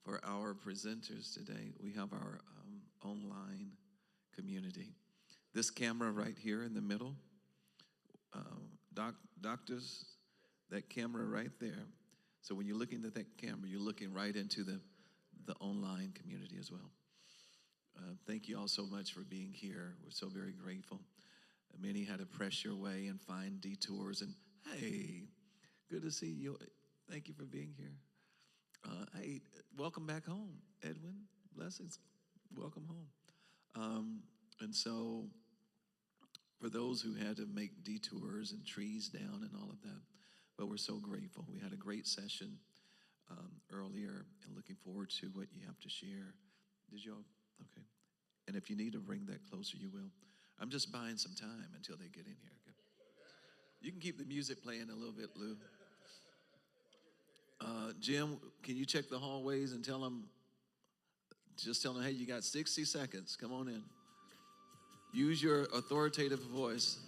for our presenters today. We have our online community. This camera right here in the middle, doctors, that camera right there. So when you're looking at that camera, you're looking right into the online community as well. Thank you all so much for being here. We're so very grateful. Many had to press your way and find detours. And hey, good to see you. Thank you for being here. Hey, welcome back home, Edwin. Blessings. Welcome home. And so for those who had to make detours and trees down and all of that, but we're so grateful. We had a great session earlier and looking forward to what you have to share. Did you all? Okay. And if you need to bring that closer, you will. I'm just buying some time until they get in here. Okay? You can keep the music playing a little bit, Lou. Jim, can you check the hallways and tell them, hey, you got 60 seconds. Come on in. Use your authoritative voice.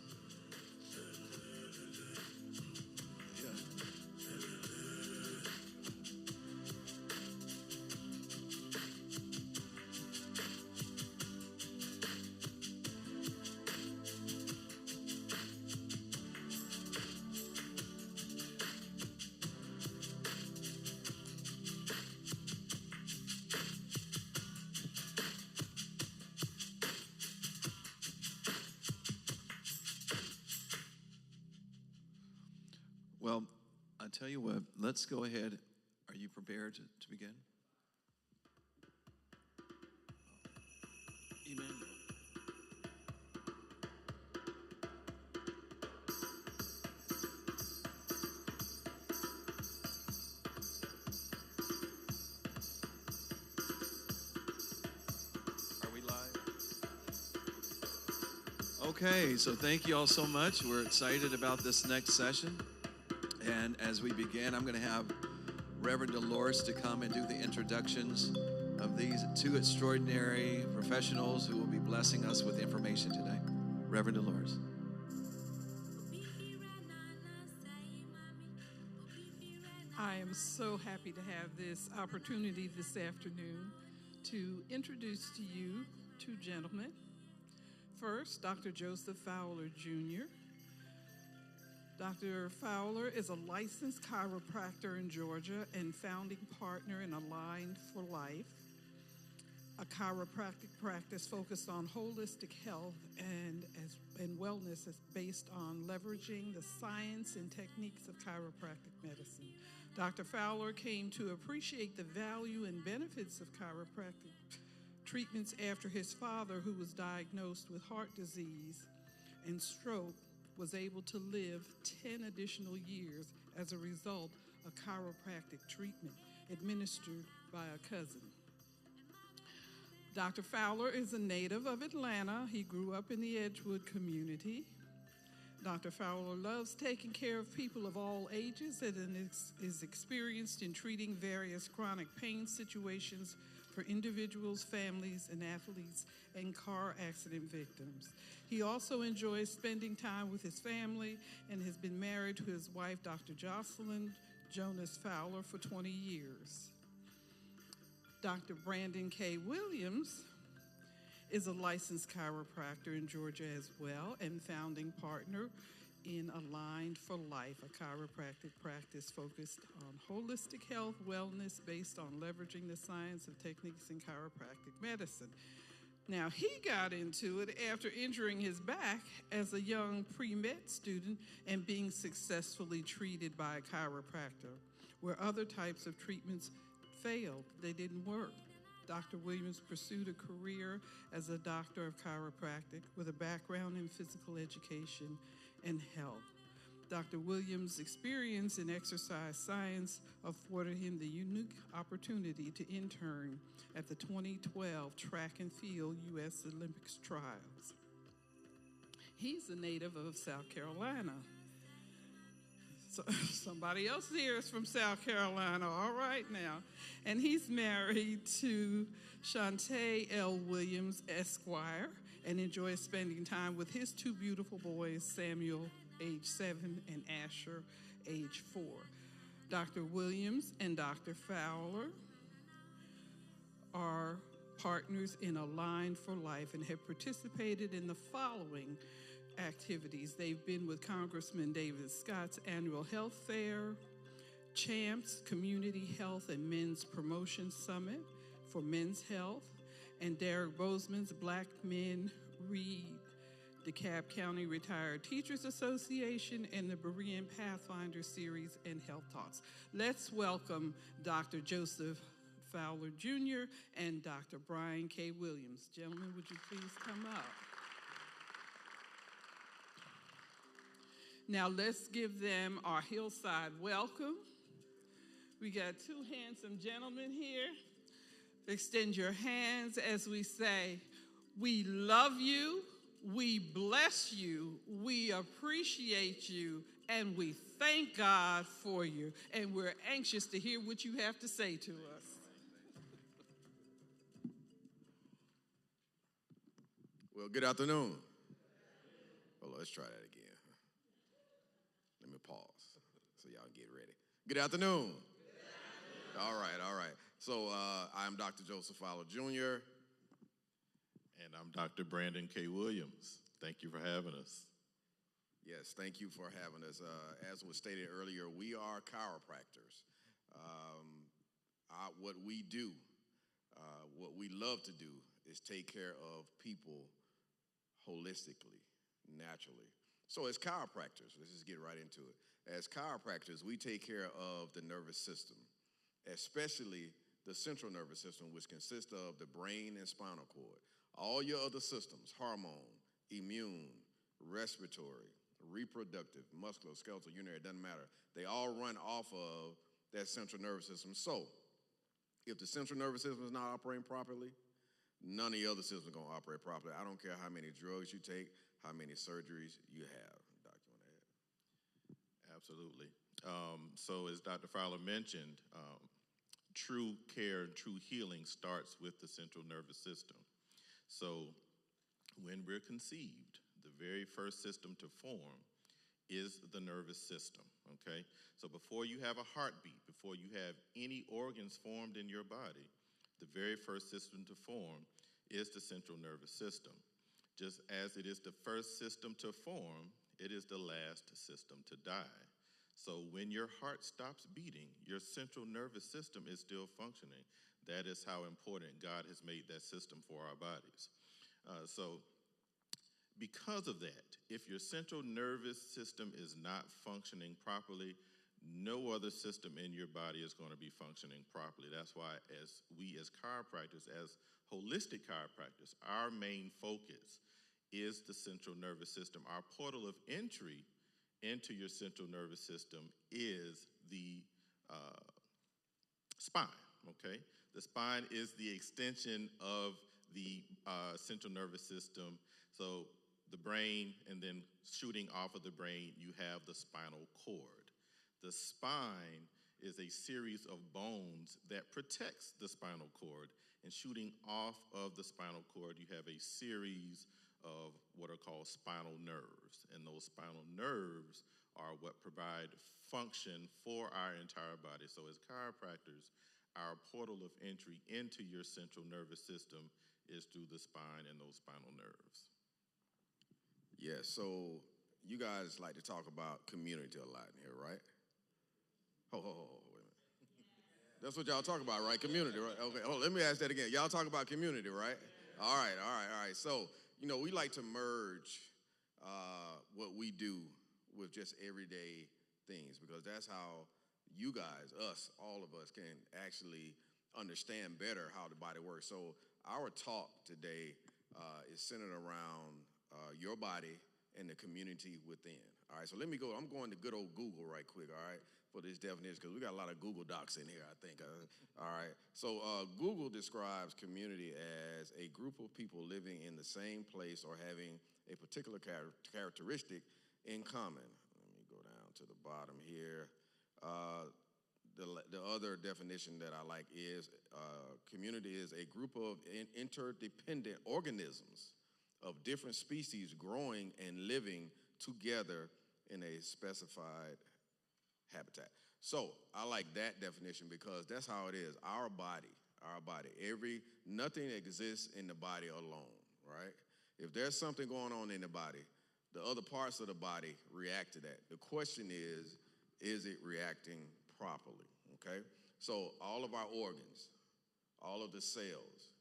Well, I tell you what, let's go ahead. Are you prepared to begin? Emmanuel. Are we live? Okay, so thank you all so much. We're excited about this next session. And as we begin, I'm going to have Reverend Dolores to come and do the introductions of these two extraordinary professionals who will be blessing us with information today. Reverend Dolores. I am so happy to have this opportunity this afternoon to introduce to you two gentlemen. First, Dr. Joseph Fowler, Jr. Dr. Fowler is a licensed chiropractor in Georgia and founding partner in Aligned for Life, a chiropractic practice focused on holistic health and wellness based on leveraging the science and techniques of chiropractic medicine. Dr. Fowler came to appreciate the value and benefits of chiropractic treatments after his father, who was diagnosed with heart disease and stroke, was able to live 10 additional years as a result of chiropractic treatment administered by a cousin. Dr. Fowler is a native of Atlanta. He grew up in the Edgewood community. Dr. Fowler loves taking care of people of all ages and is experienced in treating various chronic pain situations for individuals, families, and athletes and car accident victims. He also enjoys spending time with his family and has been married to his wife, Dr. Jocelyn Jonas Fowler, for 20 years. Dr. Brandon K. Williams is a licensed chiropractor in Georgia as well and founding partner in Aligned for Life, a chiropractic practice focused on holistic health, wellness based on leveraging the science of techniques in chiropractic medicine. Now, he got into it after injuring his back as a young pre-med student and being successfully treated by a chiropractor, where other types of treatments failed. They didn't work. Dr. Williams pursued a career as a doctor of chiropractic with a background in physical education and health. Dr. Williams' experience in exercise science afforded him the unique opportunity to intern at the 2012 Track and Field U.S. Olympics trials. He's a native of South Carolina. So, somebody else here is from South Carolina, all right now. And he's married to Shantae L. Williams, Esquire, and enjoys spending time with his two beautiful boys, Samuel, age 7, and Asher, age 4. Dr. Williams and Dr. Fowler are partners in a line for life and have participated in the following activities. They've been with Congressman David Scott's annual health fair, CHAMPS Community Health and Men's Promotion Summit for Men's Health, and Derek Bozeman's Black Men Read, DeKalb County Retired Teachers Association, and the Berean Pathfinder Series and Health Talks. Let's welcome Dr. Joseph Fowler Jr. and Dr. Brian K. Williams. Gentlemen, would you please come up? Now let's give them our hillside welcome. We got two handsome gentlemen here. Extend your hands as we say, we love you, we bless you, we appreciate you, and we thank God for you. And we're anxious to hear what you have to say to us. Well, good afternoon. Well, let's try that again. Let me pause so y'all get ready. Good afternoon. All right. So I'm Dr. Joseph Fowler Jr. And I'm Dr. Brandon K. Williams. Thank you for having us. Yes, thank you for having us. As was stated earlier, we are chiropractors. What we do, what we love to do is take care of people holistically, naturally. So as chiropractors, let's just get right into it. As chiropractors, we take care of the nervous system, especially the central nervous system, which consists of the brain and spinal cord. All your other systems, hormone, immune, respiratory, reproductive, musculoskeletal, urinary, it doesn't matter. They all run off of that central nervous system. So if the central nervous system is not operating properly, none of the other systems are going to operate properly. I don't care how many drugs you take, how many surgeries you have. Doc, you want to add? Absolutely. So as Dr. Fowler mentioned, true care and true healing starts with the central nervous system. So when we're conceived, the very first system to form is the nervous system, okay? So before you have a heartbeat, before you have any organs formed in your body, the very first system to form is the central nervous system. Just as it is the first system to form, it is the last system to die. So when your heart stops beating, your central nervous system is still functioning. That is how important God has made that system for our bodies. So because of that, if your central nervous system is not functioning properly, no other system in your body is going to be functioning properly. That's why as chiropractors, as holistic chiropractors, our main focus is the central nervous system. Our portal of entry into your central nervous system is the spine, okay? The spine is the extension of the central nervous system. So the brain, and then shooting off of the brain, you have the spinal cord. The spine is a series of bones that protects the spinal cord. And shooting off of the spinal cord, you have a series of what are called spinal nerves. And those spinal nerves are what provide function for our entire body. So as chiropractors, our portal of entry into your central nervous system is through the spine and those spinal nerves. Yeah, so you guys like to talk about community a lot in here, right? Wait a minute. That's what y'all talk about, right? Community, right? Okay, let me ask that again. Y'all talk about community, right? All right. So, we like to merge what we do with just everyday things, because that's how you guys, us, all of us, can actually understand better how the body works. So our talk today is centered around your body and the community within. All right, so let me go. I'm going to good old Google right quick, all right, for this definition, because we got a lot of Google Docs in here, I think. All right, so Google describes community as a group of people living in the same place or having a particular characteristic in common. Let me go down to the bottom here. The other definition that I like is community is a group of interdependent organisms of different species growing and living together in a specified habitat. So I like that definition because that's how it is. Our body, Our body. Nothing exists in the body alone, right? If there's something going on in the body, the other parts of the body react to that. The question is it reacting properly, okay? So all of our organs, all of the cells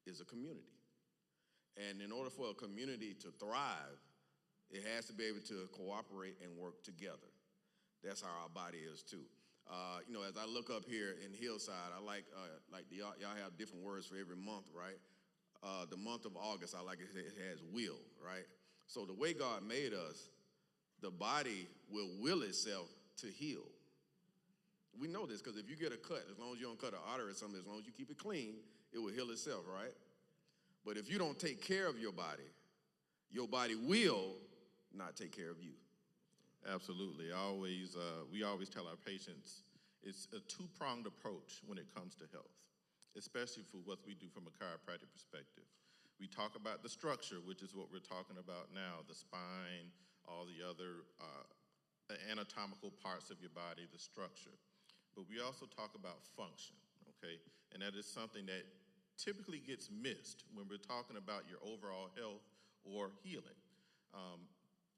is a community. And in order for a community to thrive, it has to be able to cooperate and work together. That's how our body is too. As I look up here in Hillside, I like y'all have different words for every month, right? The month of August, I like it has will, right? So the way God made us, the body will itself to heal. We know this because if you get a cut, as long as you don't cut an artery or something, as long as you keep it clean, it will heal itself, right? But if you don't take care of your body will not take care of you. Absolutely. We always tell our patients it's a two-pronged approach when it comes to health, especially for what we do from a chiropractic perspective. We talk about the structure, which is what we're talking about now, the spine, all the other anatomical parts of your body, the structure. But we also talk about function, okay? And that is something that typically gets missed when we're talking about your overall health or healing.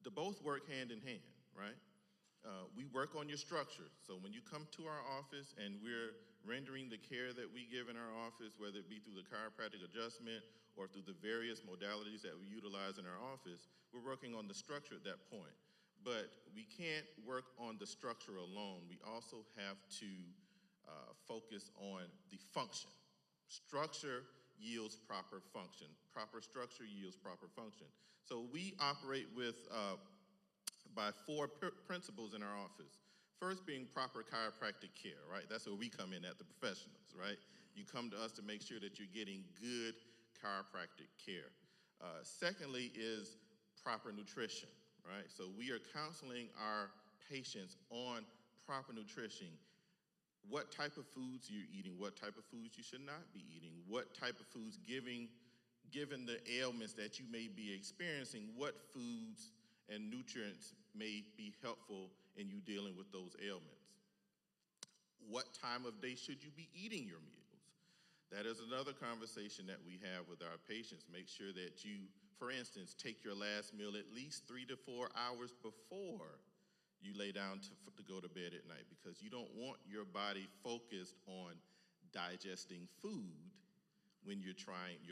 The both work hand in hand, right? We work on your structure. So when you come to our office and we're rendering the care that we give in our office, whether it be through the chiropractic adjustment or through the various modalities that we utilize in our office, we're working on the structure at that point. But we can't work on the structure alone. We also have to focus on the function. Structure yields proper function. Proper structure yields proper function. So we operate by four principles in our office. First being proper chiropractic care, right? That's where we come in at the professionals, right? You come to us to make sure that you're getting good chiropractic care. Secondly is proper nutrition, right? So we are counseling our patients on proper nutrition. What type of foods you're eating, what type of foods you should not be eating, what type of foods, given the ailments that you may be experiencing, what foods and nutrients may be helpful in you dealing with those ailments. What time of day should you be eating your meals? That is another conversation that we have with our patients. Make sure that you, for instance, take your last meal at least 3 to 4 hours before you lay down to go to bed at night, because you don't want your body focused on digesting food when your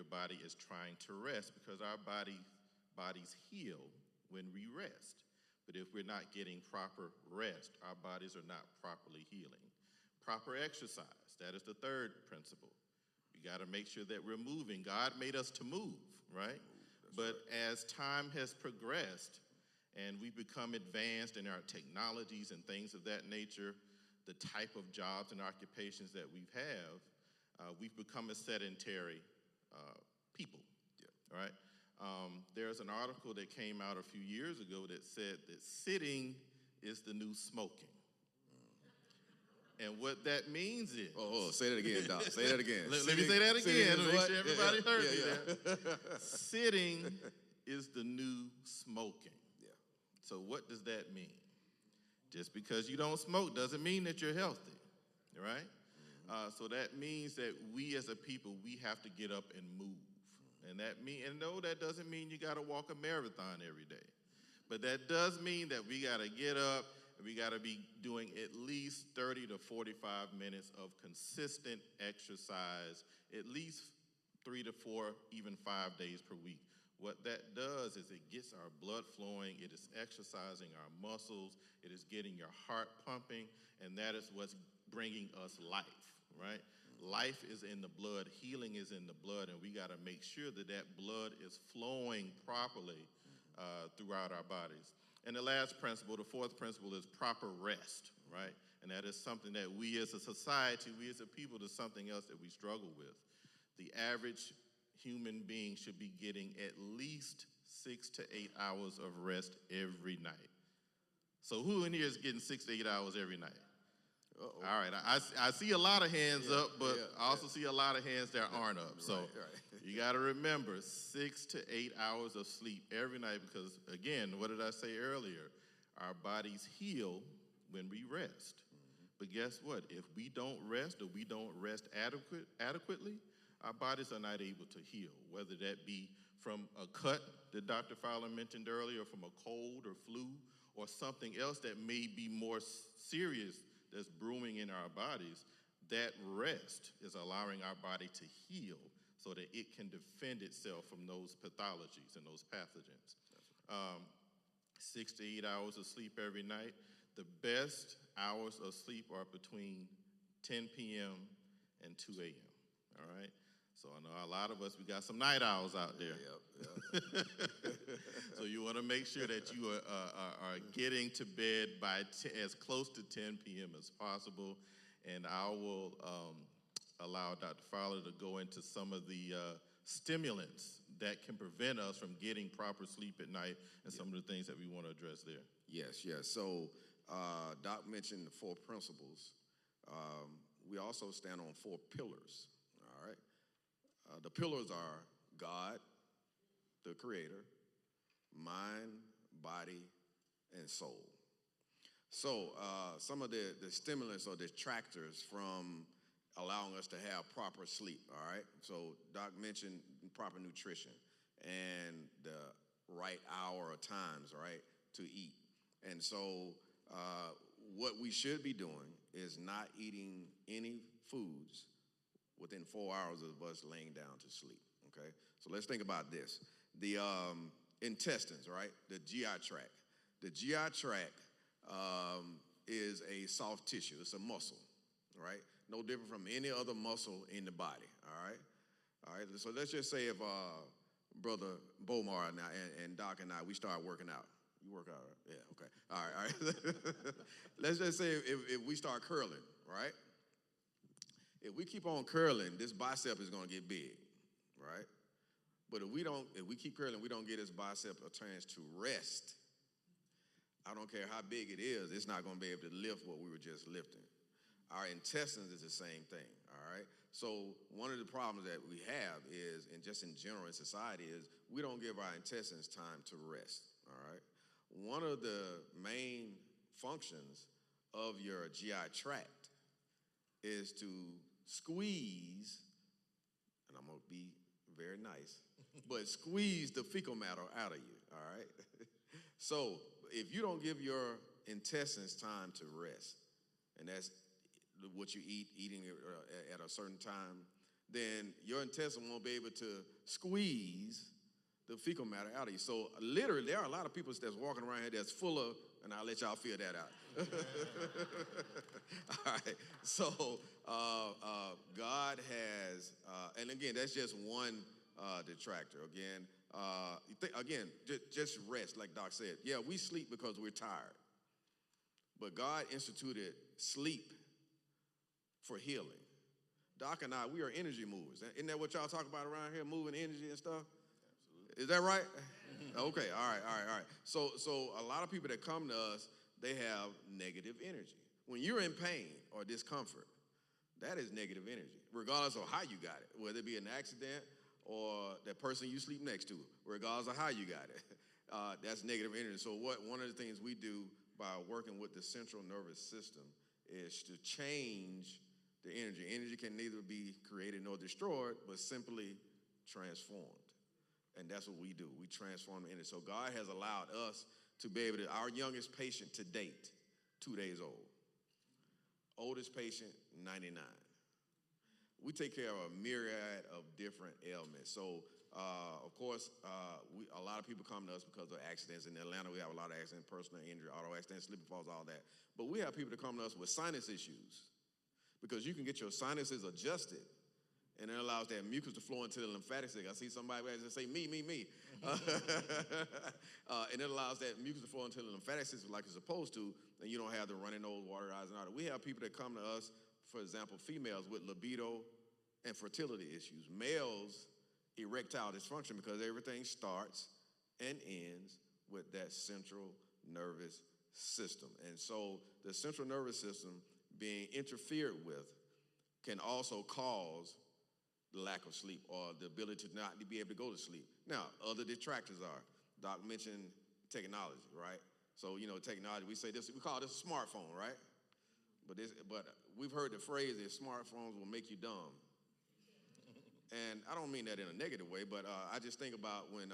body is trying to rest, because our bodies heal when we rest. But if we're not getting proper rest, our bodies are not properly healing. Proper exercise, that is the third principle. We got to make sure that we're moving. God made us to move, right? But as time has progressed and we become advanced in our technologies and things of that nature, the type of jobs and occupations that we've become a sedentary people, right? There's an article that came out a few years ago that said that sitting is the new smoking. And what that means is... Oh, say that again, Doc. Say that again. Let me say that again to make sure everybody heard me there. Sitting is the new smoking. Yeah. So what does that mean? Just because you don't smoke doesn't mean that you're healthy, right? So that means that we as a people, we have to get up and move. And no, that doesn't mean you got to walk a marathon every day. But that does mean that we got to get up and we got to be doing at least 30 to 45 minutes of consistent exercise, at least 3 to 4, even 5 days per week. What that does is it gets our blood flowing, it is exercising our muscles, it is getting your heart pumping, and that is what's bringing us life, right? Life is in the blood, healing is in the blood, and we got to make sure that that blood is flowing properly throughout our bodies. And the last principle, the fourth principle, is proper rest, right? And that is something that we as a society, we as a people, is something else that we struggle with. The average human being should be getting at least 6 to 8 hours of rest every night. So who in here is getting 6 to 8 hours every night? Uh-oh. All right, I see a lot of hands up, but I also see a lot of hands that aren't up. So you got to remember 6 to 8 hours of sleep every night, because, again, what did I say earlier? Our bodies heal when we rest. But guess what? If we don't rest or we don't rest adequately, our bodies are not able to heal, whether that be from a cut that Dr. Fowler mentioned earlier, from a cold or flu, or something else that may be more serious that's brewing in our bodies. That rest is allowing our body to heal so that it can defend itself from those pathologies and those pathogens. 6 to 8 hours of sleep every night. The best hours of sleep are between 10 p.m. and 2 a.m., all right? So I know a lot of us, we got some night owls out there. Yep. So you want to make sure that you are getting to bed by as close to 10 p.m. as possible. And I will allow Dr. Fowler to go into some of the stimulants that can prevent us from getting proper sleep at night and some of the things that we want to address there. Yes. So Doc mentioned the 4 principles. We also stand on 4 pillars, all right? The pillars are God, the creator, mind, body, and soul. So some of the stimulants or detractors from allowing us to have proper sleep, all right? So Doc mentioned proper nutrition and the right hour or times, right, to eat. And so what we should be doing is not eating any foods within 4 hours of us laying down to sleep, okay? So let's think about this. The intestines, right, the GI tract. The GI tract is a soft tissue. It's a muscle, right? No different from any other muscle in the body, all right? All right, so let's just say if Brother Bomar and Doc and I, we start working out. You work out, right? Yeah, okay. All right. Let's just say if we start curling, right? If we keep on curling, this bicep is going to get big, right? But if we keep curling, we don't get this bicep a chance to rest. I don't care how big it is, it's not going to be able to lift what we were just lifting. Our intestines is the same thing, all right? So one of the problems that we have is, and just in general in society, is we don't give our intestines time to rest, all right? One of the main functions of your GI tract is to squeeze, and I'm going to be very nice, but squeeze the fecal matter out of you, all right? So if you don't give your intestines time to rest, and that's what you eating at a certain time, then your intestine won't be able to squeeze the fecal matter out of you. So literally, there are a lot of people that's walking around here that's full of, and I'll let y'all figure that out. All right. So God has, and again, that's just one detractor. Again, just rest, like Doc said. Yeah, we sleep because we're tired. But God instituted sleep for healing. Doc and I, we are energy movers. Isn't that what y'all talk about around here, moving energy and stuff? Absolutely. Is that right? Okay, all right. So a lot of people that come to us, they have negative energy. When you're in pain or discomfort, that is negative energy, regardless of how you got it, whether it be an accident or that person you sleep next to, regardless of how you got it. That's negative energy. So one of the things we do by working with the central nervous system is to change the energy. Energy can neither be created nor destroyed, but simply transformed. And that's what we do. We transform the energy. So God has allowed us to be able to, our youngest patient to date, 2 days old. Oldest patient, 99. We take care of a myriad of different ailments. So, of course, a lot of people come to us because of accidents. In Atlanta, we have a lot of accidents, personal injury, auto accidents, slip and falls, all that. But we have people that come to us with sinus issues because you can get your sinuses adjusted, and it allows that mucus to flow into the lymphatic system. I see somebody that say, me. And it allows that mucus to flow into the lymphatic system like it's supposed to, and you don't have the running nose, water eyes, and all that. We have people that come to us, for example, females with libido and fertility issues. Males, erectile dysfunction, because everything starts and ends with that central nervous system. And so the central nervous system being interfered with can also cause the lack of sleep or the ability to not be able to go to sleep. Now, other detractors are, Doc mentioned technology, right? So, technology, we say this, we call this a smartphone, right? But we've heard the phrase that smartphones will make you dumb. And I don't mean that in a negative way, but I just think about when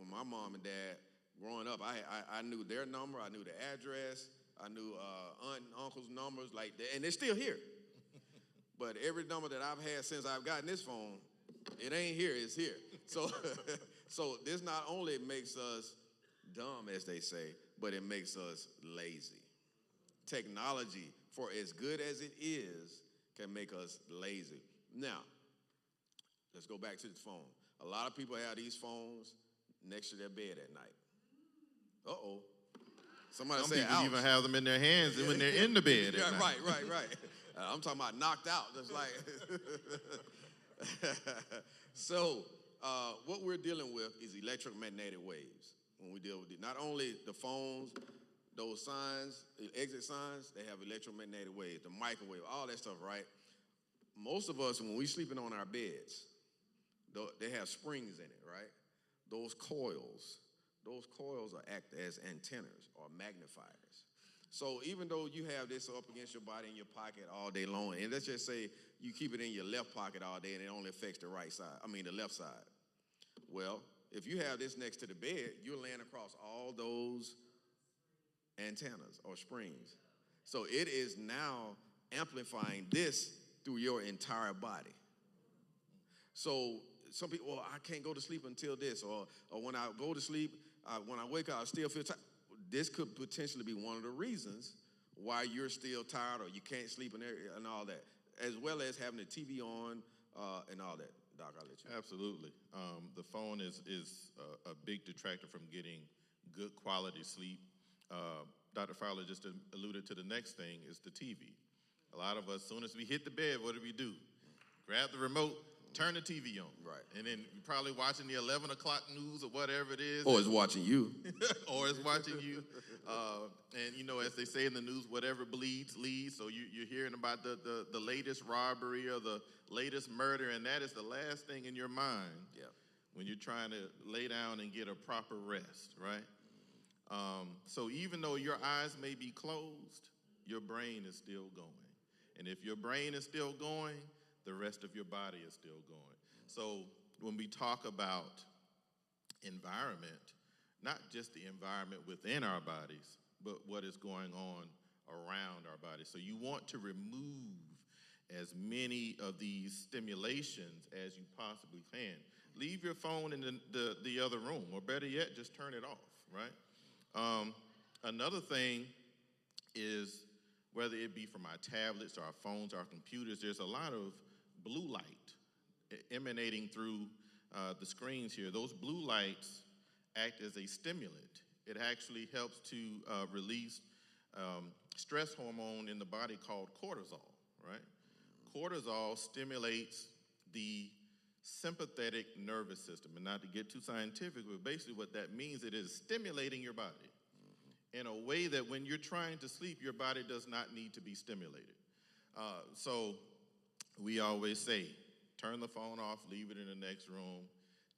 my mom and dad growing up, I knew their number, I knew the address, I knew aunt and uncle's numbers, and they're still here. But every number that I've had since I've gotten this phone, it ain't here, it's here. So, so this not only makes us dumb, as they say, but it makes us lazy. Technology, for as good as it is, can make us lazy. Now, let's go back to the phone. A lot of people have these phones next to their bed at night. Uh-oh. Some say, people ouch. even have them in their hands when they're in the bed at night. Right. I'm talking about knocked out, just like. So, what we're dealing with is electromagnetic waves. When we deal with it, not only the phones, those signs, exit signs, they have electromagnetic waves, the microwave, all that stuff, right? Most of us, when we're sleeping on our beds, they have springs in it, right? Those coils are act as antennas or magnifiers. So even though you have this up against your body in your pocket all day long, and let's just say you keep it in your left pocket all day and it only affects the left side. Well, if you have this next to the bed, you're laying across all those antennas or springs. So it is now amplifying this through your entire body. So some people, well, I can't go to sleep until this, or when I go to sleep, when I wake up, I still feel tired. This could potentially be one of the reasons why you're still tired or you can't sleep and all that, as well as having the TV on and all that. Doc, I'll let you. Absolutely. The phone is a big detractor from getting good quality sleep. Dr. Fowler just alluded to the next thing is the TV. A lot of us, as soon as we hit the bed, what do? Grab the remote, turn the TV on. Right. And then you're probably watching the 11 o'clock news or whatever it is. Or it's watching you. Or it's watching you. And, as they say in the news, whatever bleeds leads. So you're hearing about the latest robbery or the latest murder, and that is the last thing in your mind when you're trying to lay down and get a proper rest, right? So even though your eyes may be closed, your brain is still going. And if your brain is still going, the rest of your body is still going. So when we talk about environment, not just the environment within our bodies, but what is going on around our bodies. So you want to remove as many of these stimulations as you possibly can. Leave your phone in the other room, or better yet, just turn it off, right? Another thing is, whether it be from our tablets, our phones, our computers, there's a lot of blue light emanating through the screens here. Those blue lights act as a stimulant. It actually helps to release stress hormone in the body called cortisol, right? Cortisol stimulates the sympathetic nervous system. And not to get too scientific, but basically what that means, it is stimulating your body in a way that when you're trying to sleep, your body does not need to be stimulated. So we always say, turn the phone off, leave it in the next room,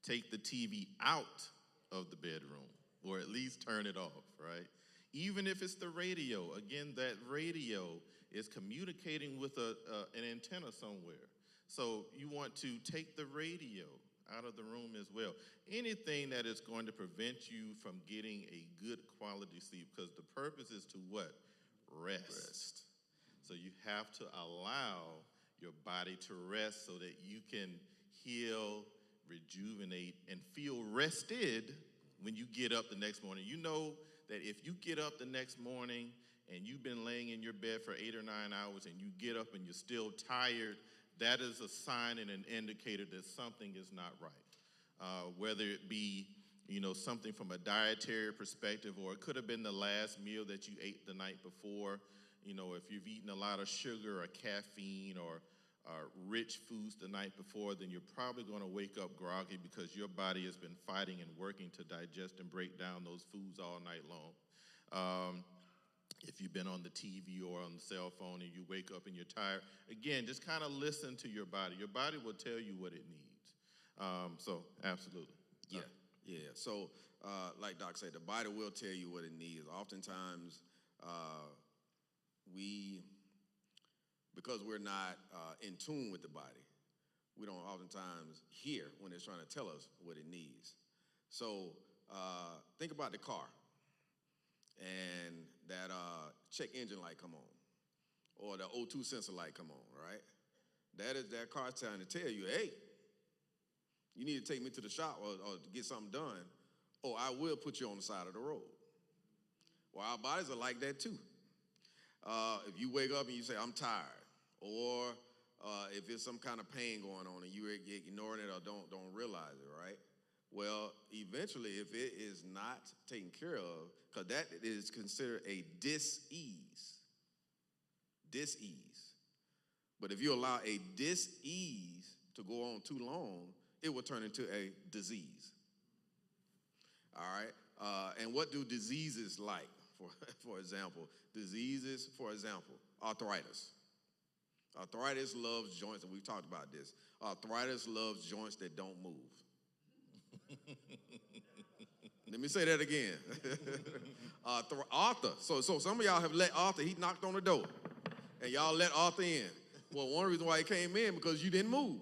take the TV out of the bedroom, or at least turn it off, right? Even if it's the radio, again, that radio is communicating with an antenna somewhere. So you want to take the radio out of the room as well. Anything that is going to prevent you from getting a good quality sleep, because the purpose is to what? Rest. So you have to allow your body to rest so that you can heal, rejuvenate, and feel rested when you get up the next morning. You know that if you get up the next morning and you've been laying in your bed for 8 or 9 hours and you get up and you're still tired, that is a sign and an indicator that something is not right. Whether it be, something from a dietary perspective, or it could have been the last meal that you ate the night before. If you've eaten a lot of sugar or caffeine or rich foods the night before, then you're probably going to wake up groggy because your body has been fighting and working to digest and break down those foods all night long. If you've been on the TV or on the cell phone and you wake up and you're tired, again, just kind of listen to your body. Your body will tell you what it needs. So, absolutely. Yeah. So, like Doc said, the body will tell you what it needs. Oftentimes, because we're not in tune with the body, we don't oftentimes hear when it's trying to tell us what it needs. So think about the car and that check engine light come on, or the O2 sensor light come on, right? That car's trying to tell you, hey, you need to take me to the shop or to get something done, or I will put you on the side of the road. Well, our bodies are like that too. If you wake up and you say, I'm tired, or if there's some kind of pain going on and you're ignoring it or don't realize it, right? Well, eventually, if it is not taken care of, because that is considered a dis-ease. Dis-ease. But if you allow a dis-ease to go on too long, it will turn into a disease. All right? And what do diseases like? For example, arthritis. Arthritis loves joints, and we've talked about this. Arthritis loves joints that don't move. Let me say that again. Arthur. So some of y'all have let Arthur, he knocked on the door, and y'all let Arthur in. Well, one reason why he came in, because you didn't move.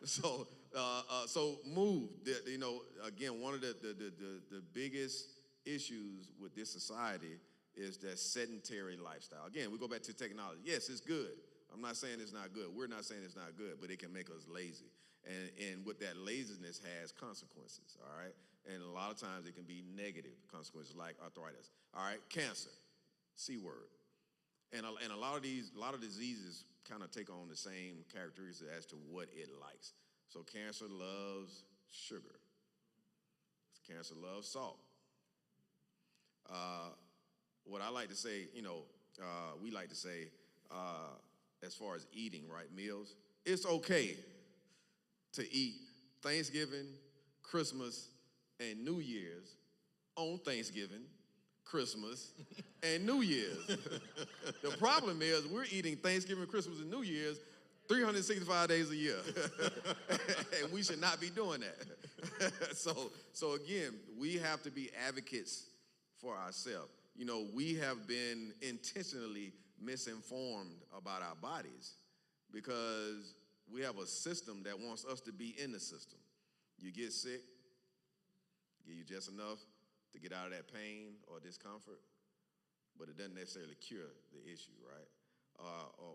So move. You know, again, one of the biggest issues with this society is that sedentary lifestyle. Again, we go back to technology. Yes, it's good. I'm not saying it's not good. We're not saying it's not good, but it can make us lazy. And with that laziness has consequences, all right? And a lot of times it can be negative consequences like arthritis. All right, cancer, C word. And a lot of diseases kind of take on the same characteristics as to what it likes. So cancer loves sugar. Cancer loves salt. What I like to say, we like to say, as far as eating, right, meals, it's okay to eat Thanksgiving, Christmas, and New Year's on Thanksgiving, Christmas, and New Year's. The problem is we're eating Thanksgiving, Christmas, and New Year's 365 days a year. And we should not be doing that. So again, we have to be advocates for ourselves. You know, we have been intentionally misinformed about our bodies because we have a system that wants us to be in the system. You get sick, give you just enough to get out of that pain or discomfort, but it doesn't necessarily cure the issue, right?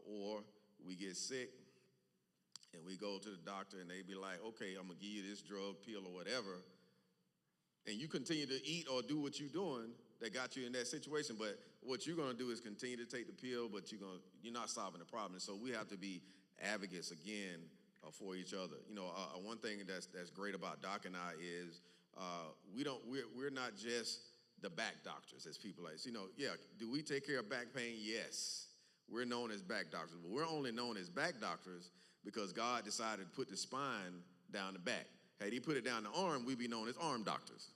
Or we get sick and we go to the doctor and they be like, okay, I'm gonna give you this drug, pill, or whatever, and you continue to eat or do what you're doing that got you in that situation, but what you're gonna do is continue to take the pill, but you're not solving the problem. And so we have to be advocates again for each other. You know, one thing that's great about Doc and I is we're not just the back doctors, as people like. You know, yeah, do we take care of back pain? Yes, we're known as back doctors, but we're only known as back doctors because God decided to put the spine down the back. Had he put it down the arm, we'd be known as arm doctors.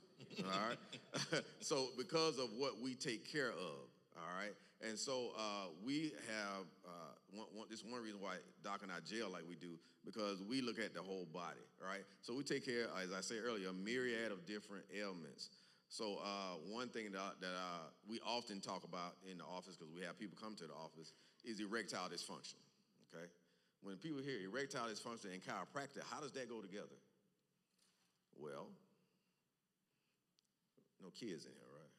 All right. So because of what we take care of, all right. And so we have this one reason why Doc and I jail like we do, because we look at the whole body, right? So we take care, as I said earlier, a myriad of different ailments. So one thing that we often talk about in the office, because we have people come to the office, is erectile dysfunction, okay? When people hear erectile dysfunction and chiropractic, how does that go together? Well, no kids in here, right?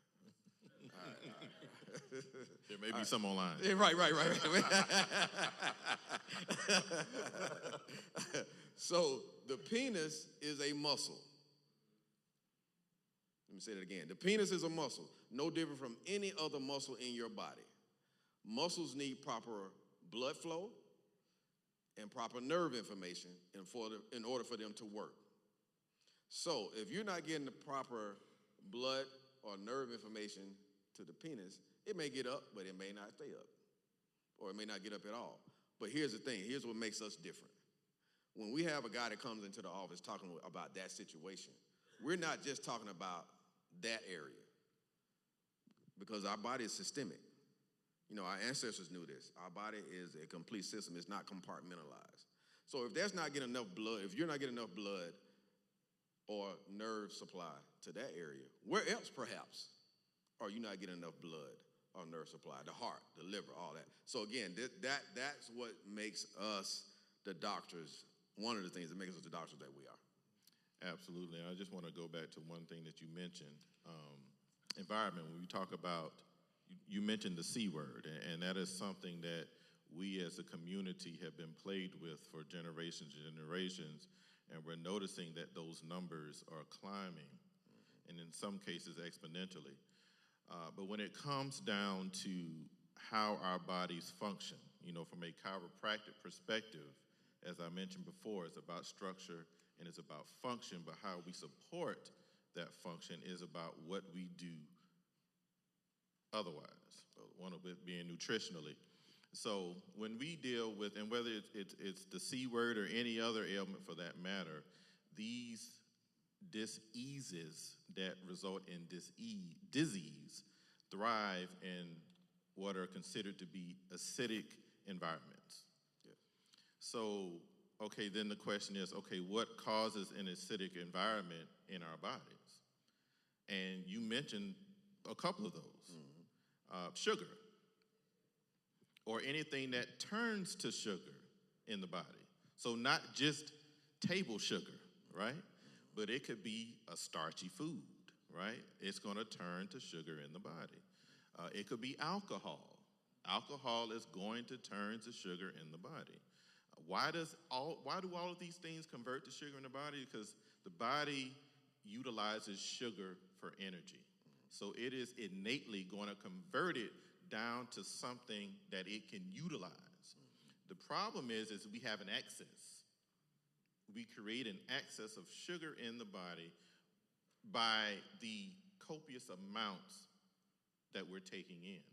All right. There may be some online. Yeah, right. So the penis is a muscle. Let me say that again. The penis is a muscle, no different from any other muscle in your body. Muscles need proper blood flow and proper nerve information in order for them to work. So if you're not getting the proper blood or nerve information to the penis, it may get up, but it may not stay up, or it may not get up at all. But here's the thing. Here's what makes us different. When we have a guy that comes into the office talking about that situation, we're not just talking about that area, because our body is systemic. You know, our ancestors knew this. Our body is a complete system. It's not compartmentalized. So if there's not getting enough blood, if you're not getting enough blood or nerve supply to that area, where else perhaps are you not getting enough blood our nerve supply, the heart, the liver, all that. So again, that's what makes us the doctors, one of the things that makes us the doctors that we are. Absolutely. And I just want to go back to one thing that you mentioned, environment. When we talk about, you mentioned the C word, and that is something that we as a community have been plagued with for generations and generations, and we're noticing that those numbers are climbing, and in some cases exponentially. But when it comes down to how our bodies function, from a chiropractic perspective, as I mentioned before, it's about structure and it's about function, but how we support that function is about what we do otherwise, one of it being nutritionally. So when we deal with, and whether it's the C word or any other ailment for that matter, these diseases that result in disease thrive in what are considered to be acidic environments. Yeah. So, okay, then the question is, okay, what causes an acidic environment in our bodies? And you mentioned a couple of those. Sugar, or anything that turns to sugar in the body. So not just table sugar, right? But it could be a starchy food, right? It's going to turn to sugar in the body. It could be alcohol. Alcohol is going to turn to sugar in the body. Why do all of these things convert to sugar in the body? Because the body utilizes sugar for energy. So it is innately going to convert it down to something that it can utilize. The problem is we have an excess. We create an excess of sugar in the body by the copious amounts that we're taking in.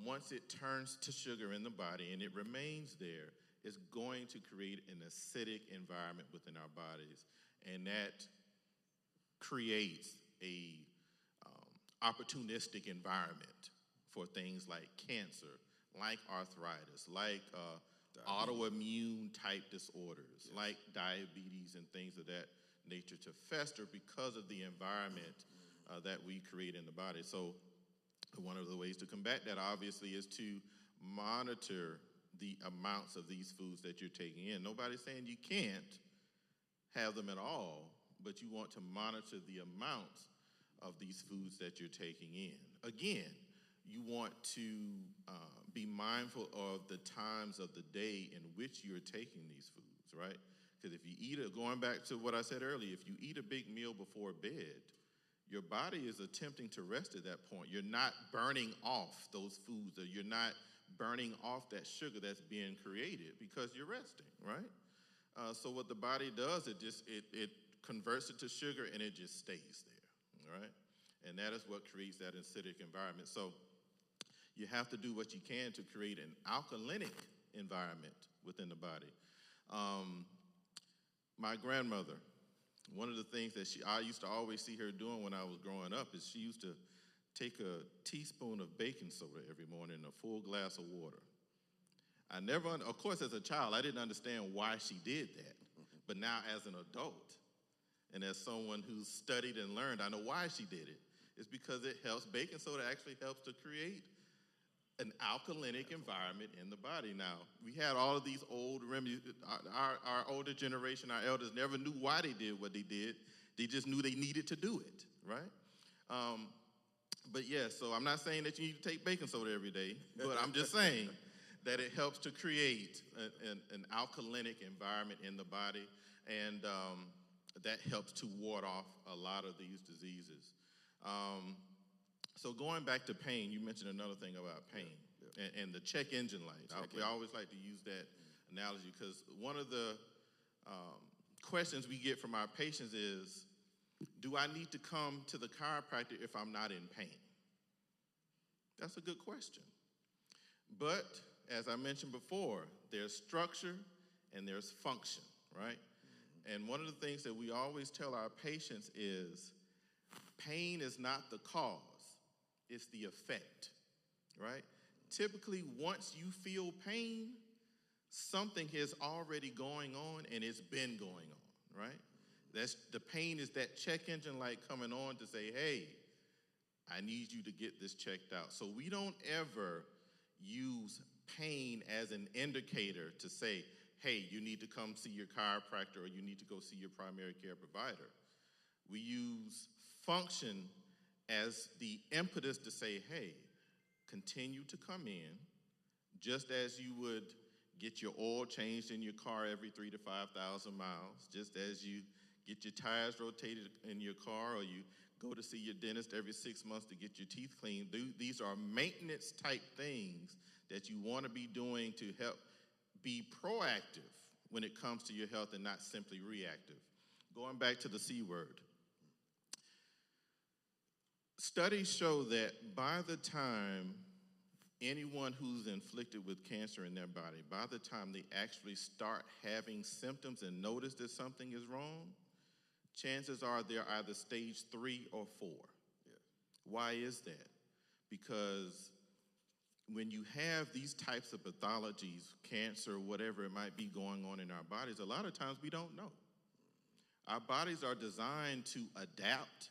Once it turns to sugar in the body and it remains there, it's going to create an acidic environment within our bodies, and that creates a opportunistic environment for things like cancer, like arthritis, like autoimmune type disorders, like diabetes and things of that nature to fester because of the environment that we create in the body. So one of the ways to combat that obviously is to monitor the amounts of these foods that you're taking in. Nobody's saying you can't have them at all, but you want to monitor the amounts of these foods that you're taking in. Again, you want to be mindful of the times of the day in which you're taking these foods, right? Because if you eat going back to what I said earlier, if you eat a big meal before bed, your body is attempting to rest at that point. You're not burning off those foods, or you're not burning off that sugar that's being created because you're resting, right? So what the body does, it converts it to sugar and it just stays there. Right? And that is what creates that acidic environment. So you have to do what you can to create an alkalinic environment within the body. My grandmother, one of the things that I used to always see her doing when I was growing up is she used to take a teaspoon of baking soda every morning and a full glass of water. Of course, as a child, I didn't understand why she did that. But now as an adult, and as someone who's studied and learned, I know why she did it. It's because it helps. Baking soda actually helps to create an alkalinic environment in the body. Now, we had all of these old remedies. Our older generation, our elders, never knew why they did what they did. They just knew they needed to do it, right? But yeah, so I'm not saying that you need to take baking soda every day, but I'm just saying that it helps to create an alkalinic environment in the body, and that helps to ward off a lot of these diseases. So going back to pain, you mentioned another thing about pain and the check engine light. We always like to use that analogy because one of the questions we get from our patients is, do I need to come to the chiropractor if I'm not in pain? That's a good question. But as I mentioned before, there's structure and there's function, right? And one of the things that we always tell our patients is pain is not the cause, it's the effect, right? Typically, once you feel pain, something is already going on and it's been going on, right? The pain is that check engine light coming on to say, hey, I need you to get this checked out. So we don't ever use pain as an indicator to say, hey, you need to come see your chiropractor or you need to go see your primary care provider. We use function as the impetus to say, hey, continue to come in, just as you would get your oil changed in your car every 3,000 to 5,000 miles, just as you get your tires rotated in your car, or you go to see your dentist every 6 months to get your teeth cleaned. These are maintenance type things that you want to be doing to help be proactive when it comes to your health and not simply reactive. Going back to the C word. Studies show that by the time anyone who's inflicted with cancer in their body, by the time they actually start having symptoms and notice that something is wrong, chances are they're either stage 3 or 4. Yeah. Why is that? Because when you have these types of pathologies, cancer, whatever it might be going on in our bodies, a lot of times we don't know. Our bodies are designed to adapt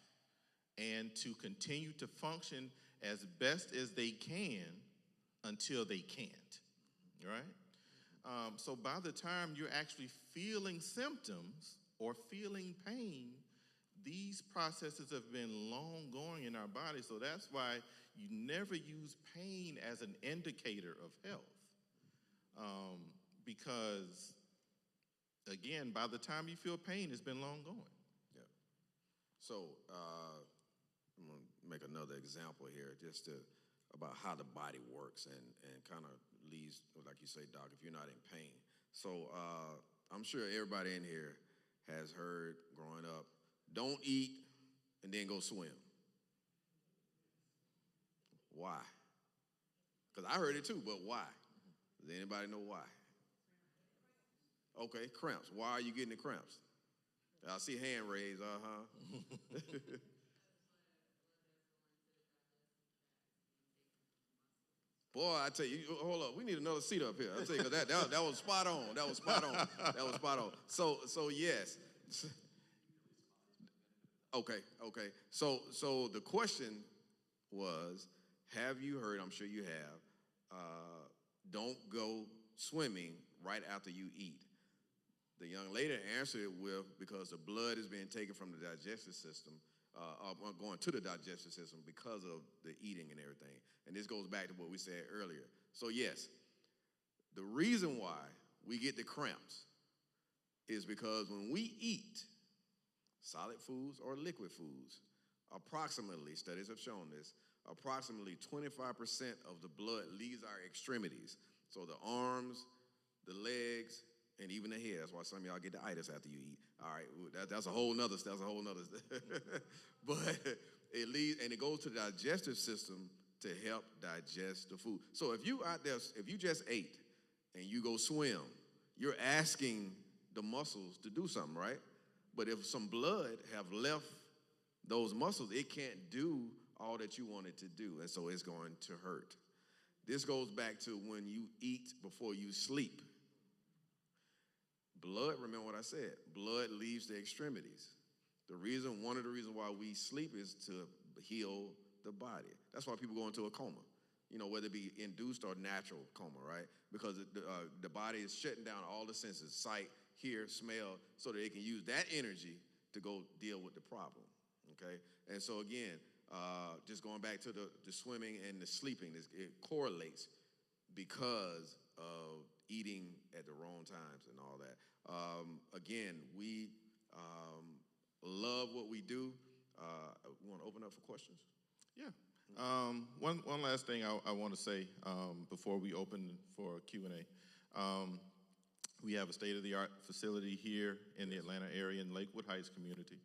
and to continue to function as best as they can until they can't, right? So by the time you're actually feeling symptoms or feeling pain, these processes have been long going in our body. So that's why you never use pain as an indicator of health. Because, again, by the time you feel pain, it's been long going. Yeah. So I'm going to make another example here just about how the body works and kind of leads, like you say, Doc, if you're not in pain. So I'm sure everybody in here has heard growing up, don't eat and then go swim. Why? Because I heard it too, but why? Does anybody know why? Okay, cramps. Why are you getting the cramps? I see hand raised, Boy, I tell you, hold up, we need another seat up here. I tell you, 'cause that was spot on. That was spot on. That was spot on. So yes. Okay. So the question was, have you heard? I'm sure you have. Don't go swimming right after you eat. The young lady answered it with, because the blood is being taken from the digestive system, going to the digestive system because of the eating and everything. And this goes back to what we said earlier. So yes, the reason why we get the cramps is because when we eat solid foods or liquid foods, approximately, studies have shown this, approximately 25% of the blood leaves our extremities. So the arms, the legs, and even the head. That's why some of y'all get the itis after you eat. All right, that's a whole nother. But it leads, and it goes to the digestive system to help digest the food. So if you out there, if you just ate and you go swim, you're asking the muscles to do something, right? But if some blood have left those muscles, it can't do all that you want it to do, and so it's going to hurt. This goes back to when you eat before you sleep. Blood, remember what I said, blood leaves the extremities. One of the reasons why we sleep is to heal the body. That's why people go into a coma, whether it be induced or natural coma, right? Because the body is shutting down all the senses, sight, hear, smell, so that it can use that energy to go deal with the problem, okay? And so again, just going back to the swimming and the sleeping, it correlates because of eating at the wrong times and all that. Again, we love what we do. We want to open up for questions? Yeah. One last thing I want to say before we open for Q&A. We have a state-of-the-art facility here in the Atlanta area in Lakewood Heights community.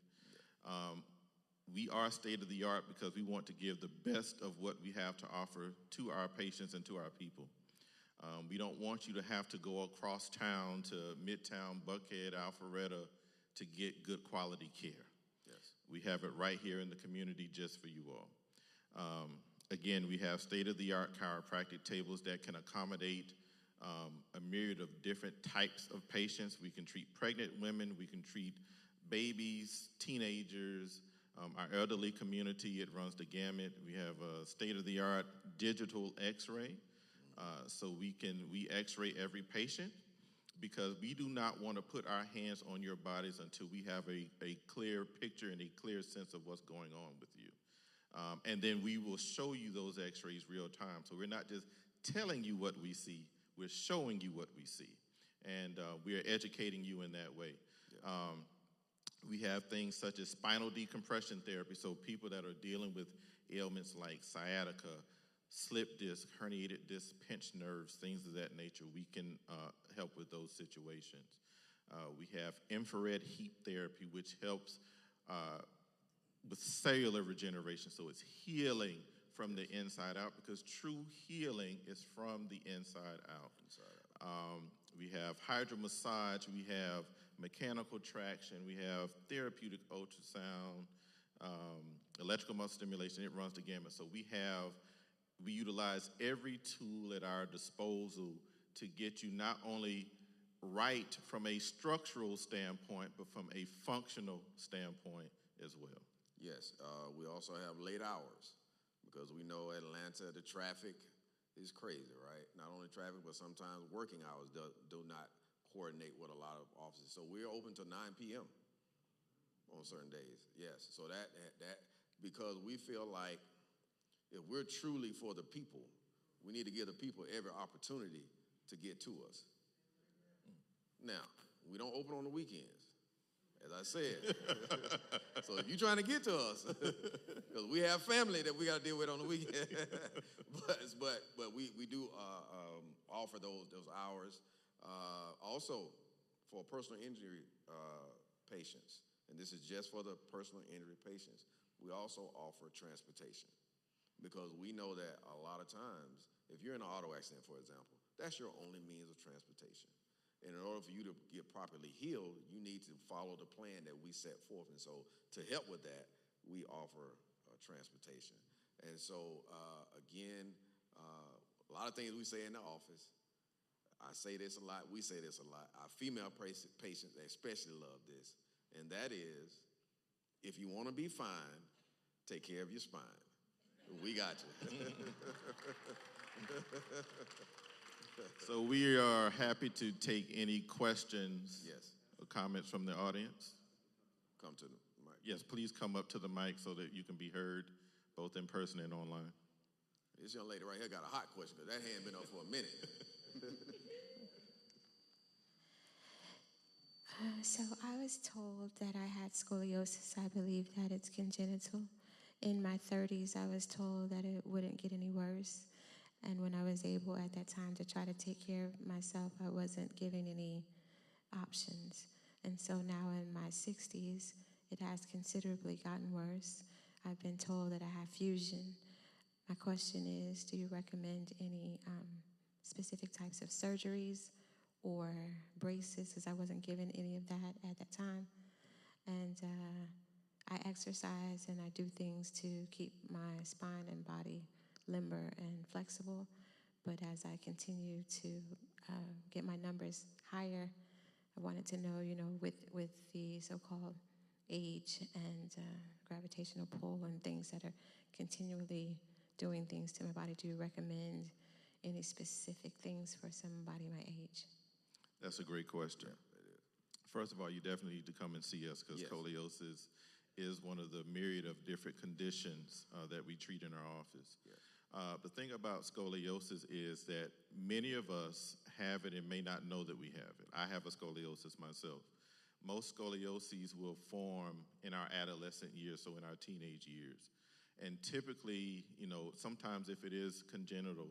We are state-of-the-art because we want to give the best of what we have to offer to our patients and to our people. We don't want you to have to go across town to Midtown, Buckhead, Alpharetta to get good quality care. Yes. We have it right here in the community just for you all. Again, we have state-of-the-art chiropractic tables that can accommodate a myriad of different types of patients. We can treat pregnant women, we can treat babies, teenagers, Our elderly community, it runs the gamut. We have a state-of-the-art digital x-ray. So we x-ray every patient because we do not want to put our hands on your bodies until we have a clear picture and a clear sense of what's going on with you. And then we will show you those x-rays real time. So we're not just telling you what we see, we're showing you what we see. And we are educating you in that way. We have things such as spinal decompression therapy, so people that are dealing with ailments like sciatica, slip disc, herniated disc, pinched nerves, things of that nature, we can help with those situations. We have infrared heat therapy, which helps with cellular regeneration, so it's healing from the inside out, because true healing is from the inside out. We have hydromassage, we have mechanical traction, we have therapeutic ultrasound, electrical muscle stimulation, it runs the gamut. So we utilize every tool at our disposal to get you not only right from a structural standpoint, but from a functional standpoint as well. Yes, we also have late hours because we know Atlanta, the traffic is crazy, right? Not only traffic, but sometimes working hours do not coordinate with a lot of offices. So we're open till 9 p.m. on certain days. Yes, so that because we feel like if we're truly for the people, we need to give the people every opportunity to get to us. Now, we don't open on the weekends, as I said. So if you're trying to get to us, because we have family that we got to deal with on the weekend, but we do offer those hours. Also, for personal injury patients, and this is just for the personal injury patients, we also offer transportation. Because we know that a lot of times, if you're in an auto accident, for example, that's your only means of transportation. And in order for you to get properly healed, you need to follow the plan that we set forth. And so to help with that, we offer transportation. And so, again, a lot of things we say in the office, I say this a lot, we say this a lot. Our female patients especially love this. And that is, if you want to be fine, take care of your spine. We got you. So we are happy to take any questions Yes. or comments from the audience. Come to the mic. Yes, please come up to the mic so that you can be heard both in person and online. This young lady right here got a hot question because that hand been up for a minute. So I was told that I had scoliosis. I believe that it's congenital. In my 30s, I was told that it wouldn't get any worse. And when I was able at that time to try to take care of myself, I wasn't given any options. And so now in my 60s, it has considerably gotten worse. I've been told that I have fusion. My question is, do you recommend any specific types of surgeries or braces? Because I wasn't given any of that at that time. And I exercise and I do things to keep my spine and body limber and flexible. But as I continue to get my numbers higher, I wanted to know, with the so-called age and gravitational pull and things that are continually doing things to my body, do you recommend any specific things for somebody my age? That's a great question. First of all, you definitely need to come and see us because scoliosis is one of the myriad of different conditions that we treat in our office. The thing about scoliosis is that many of us have it and may not know that we have it. I have a scoliosis myself. Most scolioses will form in our adolescent years, so in our teenage years. And typically, sometimes if it is congenital,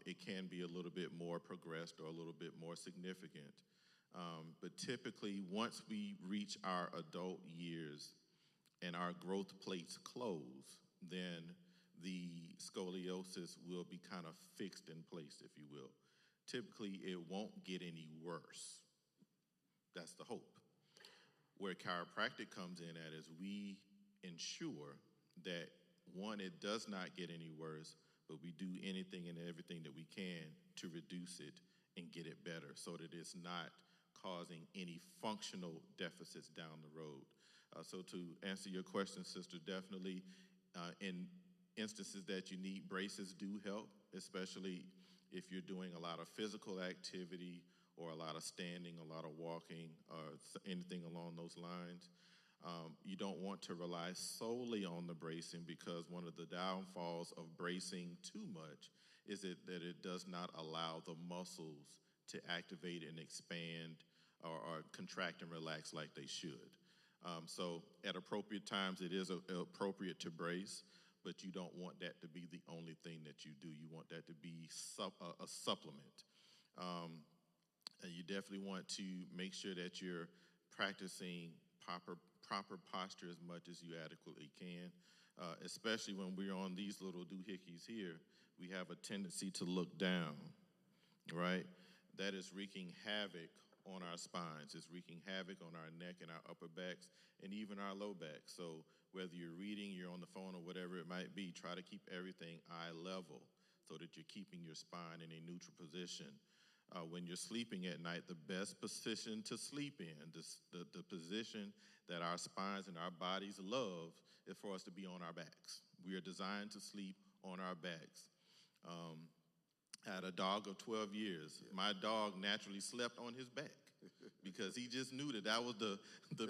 it can be a little bit more progressed or a little bit more significant. But typically, once we reach our adult years and our growth plates close, then the scoliosis will be kind of fixed in place, if you will. Typically, it won't get any worse. That's the hope. Where chiropractic comes in at is we ensure that, one, it does not get any worse, but we do anything and everything that we can to reduce it and get it better so that it's not causing any functional deficits down the road. So to answer your question, sister, definitely in instances that you need, braces do help, especially if you're doing a lot of physical activity or a lot of standing, a lot of walking, or anything along those lines. You don't want to rely solely on the bracing, because one of the downfalls of bracing too much is that it does not allow the muscles to activate and expand or contract and relax like they should. So at appropriate times, it is appropriate to brace, but you don't want that to be the only thing that you do. You want that to be a supplement. And you definitely want to make sure that you're practicing proper posture as much as you adequately can, especially when we're on these little doohickeys here. We have a tendency to look down, right? That is wreaking havoc on our spines. It's wreaking havoc on our neck and our upper backs and even our low back. So whether you're reading, you're on the phone, or whatever it might be, try to keep everything eye level so that you're keeping your spine in a neutral position. When you're sleeping at night, the best position to sleep in, the position that our spines and our bodies love, is for us to be on our backs. We are designed to sleep on our backs. I had a dog of 12 years. My dog naturally slept on his back because he just knew that was the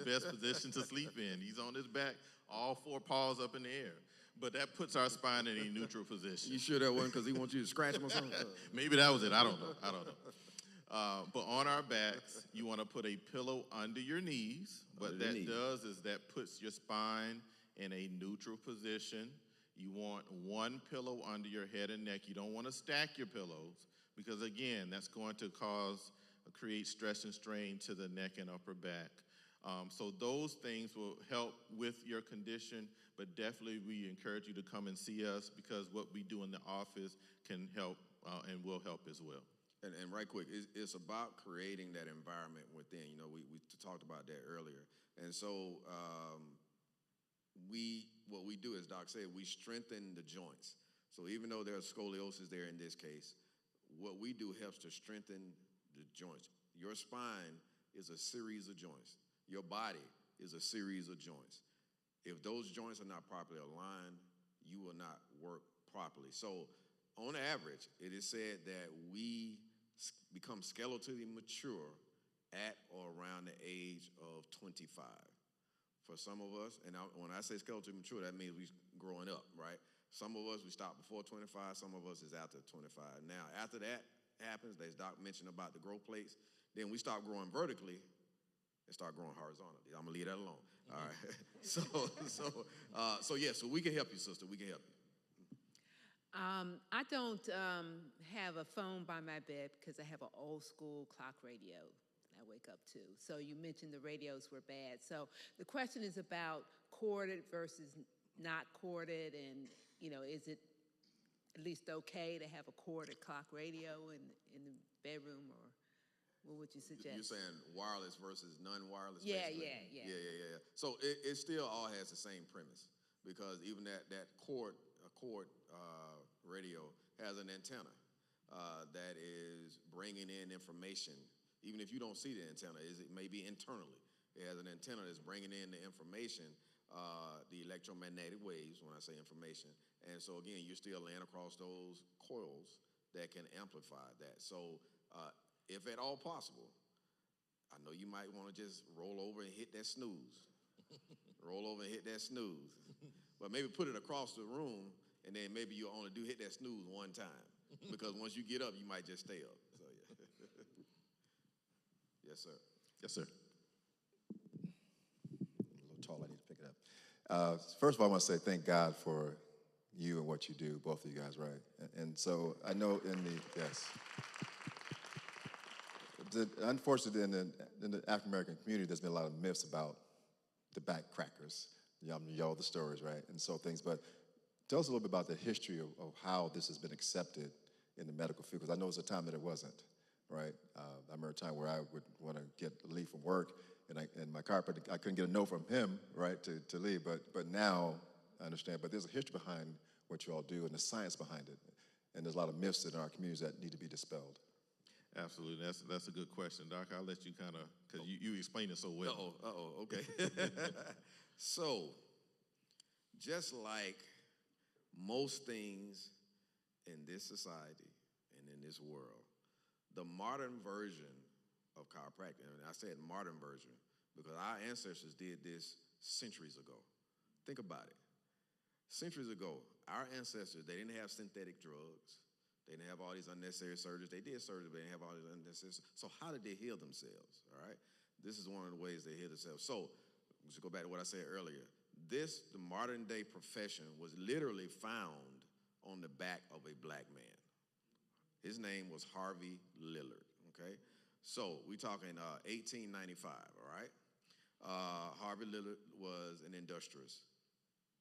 best position to sleep in. He's on his back, all four paws up in the air. But that puts our spine in a neutral position. You sure that wasn't because he wants you to scratch him or something? Maybe that was it. I don't know. But on our backs, you want to put a pillow under your knees. What that does is that puts your spine in a neutral position. You want one pillow under your head and neck. You don't want to stack your pillows because, again, that's going to create stress and strain to the neck and upper back. So those things will help with your condition, but definitely we encourage you to come and see us, because what we do in the office can help and will help as well. And right quick, it's about creating that environment within. You know, we talked about that earlier. And so what we do, as Doc said, we strengthen the joints. So even though there's scoliosis there in this case, what we do helps to strengthen the joints. Your spine is a series of joints. Your body is a series of joints. If those joints are not properly aligned, you will not work properly. So on average, it is said that we become skeletally mature at or around the age of 25. For some of us, and when I say skeletally mature, that means we're growing up, right? Some of us, we stop before 25. Some of us is after 25. Now, after that happens, as Doc mentioned about the growth plates, then we start growing vertically and start growing horizontally. I'm gonna leave that alone. All right. So we can help you, sister. We can help you. I don't have a phone by my bed because I have an old school clock radio I wake up to. So you mentioned the radios were bad. So the question is about corded versus not corded, and is it at least okay to have a corded clock radio in the bedroom, or what would you suggest? You're saying wireless versus non-wireless? Yeah. So it still all has the same premise, because even that cord radio has an antenna that is bringing in information. Even if you don't see the antenna, it may be internally. It has an antenna that's bringing in the information, the electromagnetic waves, when I say information. And so again, you're still laying across those coils that can amplify that. So if at all possible, I know you might want to just roll over and hit that snooze. Roll over and hit that snooze. But maybe put it across the room, and then maybe you'll only hit that snooze one time. Because once you get up, you might just stay up. So yeah. Yes, sir. Yes, sir. A little tall, I need to pick it up. First of all, I want to say thank God for you and what you do, both of you guys, right? And so I know unfortunately, in the African-American community, there's been a lot of myths about the back crackers. Y'all the stories, right? And so things. But tell us a little bit about the history of how this has been accepted in the medical field, because I know it's a time that it wasn't, right? I remember a time where I would want to get leave from work, and my chiropractor, I couldn't get a no from him, right, to leave. But now I understand. But there's a history behind what you all do and the science behind it. And there's a lot of myths in our communities that need to be dispelled. Absolutely. That's a good question, Doc. I'll let you kind of, because you explained it so well. Okay. So, just like most things in this society and in this world, the modern version of chiropractic, and I said modern version because our ancestors did this centuries ago. Think about it. Centuries ago, our ancestors, they didn't have synthetic drugs. They didn't have all these unnecessary surgeries. They did surgery, but they didn't have all these unnecessary. So how did they heal themselves, all right? This is one of the ways they heal themselves. So let's go back to what I said earlier. The modern day profession was literally found on the back of a black man. His name was Harvey Lillard, okay? So we're talking 1895, all right? Harvey Lillard was an industrious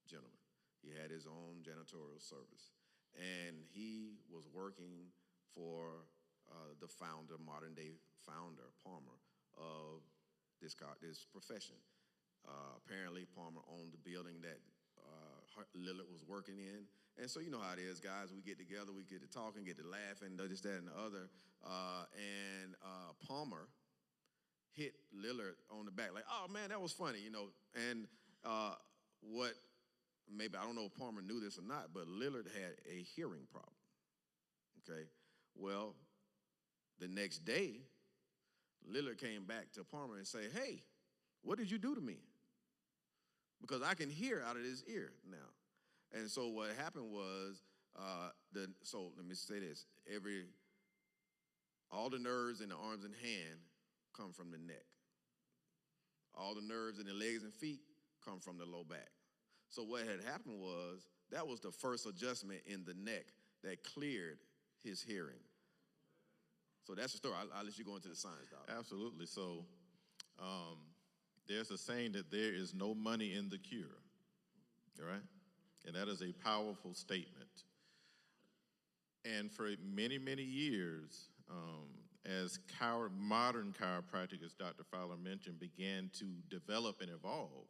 gentleman. He had his own janitorial service. And he was working for the founder, modern day founder, Palmer, of this profession. Apparently, Palmer owned the building that Lillard was working in. And so you know how it is, guys. We get together, we get to talking, get to laughing, this, that, and the other. And Palmer hit Lillard on the back, like, oh, man, that was funny, you know. And maybe, I don't know if Palmer knew this or not, but Lillard had a hearing problem, okay? Well, the next day, Lillard came back to Palmer and said, hey, what did you do to me? Because I can hear out of this ear now. And so what happened was, so let me say this, all the nerves in the arms and hand come from the neck. All the nerves in the legs and feet come from the low back. So what had happened was, that was the first adjustment in the neck that cleared his hearing. So that's the story. I'll let you go into the science, Doc. Absolutely. So there's a saying that there is no money in the cure, all right? And that is a powerful statement. And for many, many years, as modern chiropractic, as Dr. Fowler mentioned, began to develop and evolve,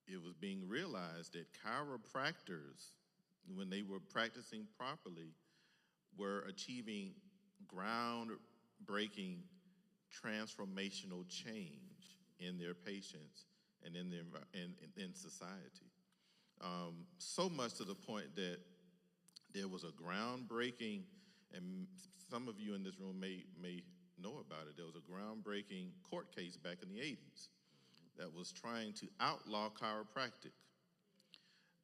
it was being realized that chiropractors, when they were practicing properly, were achieving groundbreaking transformational change in their patients and in society. So much to the point that there was a groundbreaking, and some of you in this room may know about it, there was a groundbreaking court case back in the 80s that was trying to outlaw chiropractic.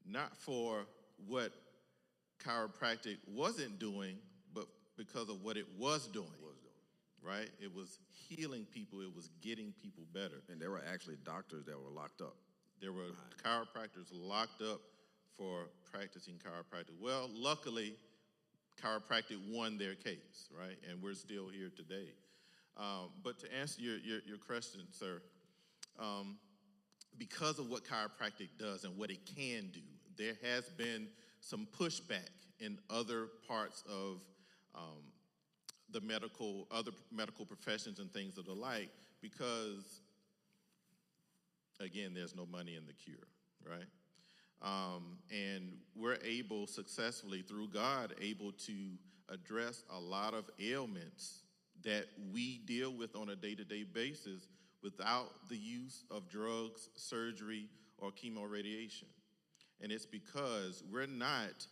Not for what chiropractic wasn't doing, but because of what it was doing. Right? It was healing people. It was getting people better. And there were actually doctors that were locked up. There were chiropractors locked up for practicing chiropractic. Well, luckily, chiropractic won their case, right? And we're still here today. But to answer your question, sir, because of what chiropractic does and what it can do, there has been some pushback in other parts of other medical professions and things of the like, because, again, there's no money in the cure, right? And we're able successfully, through God, able to address a lot of ailments that we deal with on a day-to-day basis without the use of drugs, surgery, or chemoradiation. And it's because we're not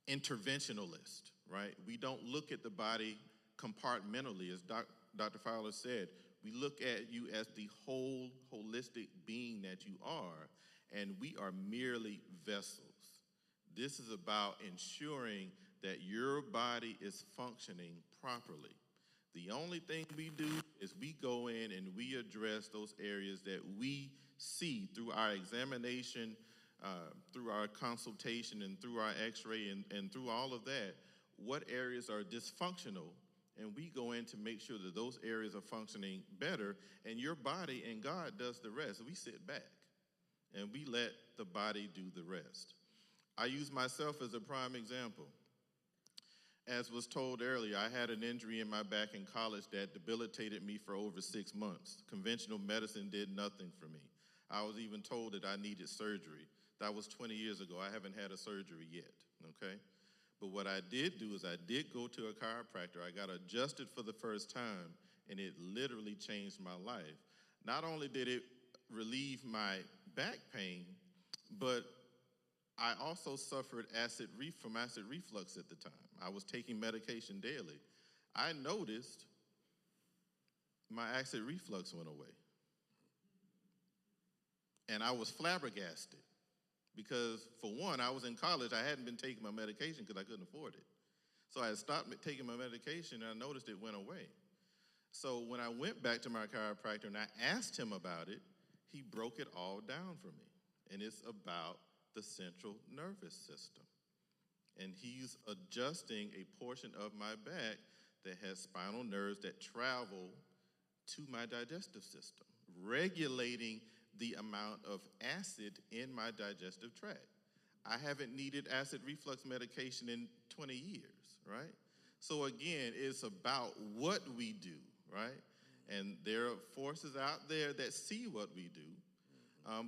interventionalists, right? We don't look at the body compartmentally, as Dr. Fowler said. We look at you as the whole holistic being that you are, and we are merely vessels. This is about ensuring that your body is functioning properly. The only thing we do is we go in and we address those areas that we see through our examination, through our consultation, and through our x-ray, and through all of that, what areas are dysfunctional, and we go in to make sure that those areas are functioning better, and your body and God does the rest. We sit back, and we let the body do the rest. I use myself as a prime example. As was told earlier, I had an injury in my back in college that debilitated me for over 6 months. Conventional medicine did nothing for me. I was even told that I needed surgery. That was 20 years ago. I haven't had a surgery yet, okay? But what I did do is I did go to a chiropractor. I got adjusted for the first time, and it literally changed my life. Not only did it relieve my back pain, but I also suffered from acid reflux at the time. I was taking medication daily. I noticed my acid reflux went away. And I was flabbergasted because, for one, I was in college. I hadn't been taking my medication because I couldn't afford it. So I had stopped taking my medication, and I noticed it went away. So when I went back to my chiropractor and I asked him about it, he broke it all down for me. And it's about the central nervous system. And he's adjusting a portion of my back that has spinal nerves that travel to my digestive system, regulating the amount of acid in my digestive tract. I haven't needed acid reflux medication in 20 years, right? So again, it's about what we do, right? And there are forces out there that see what we do.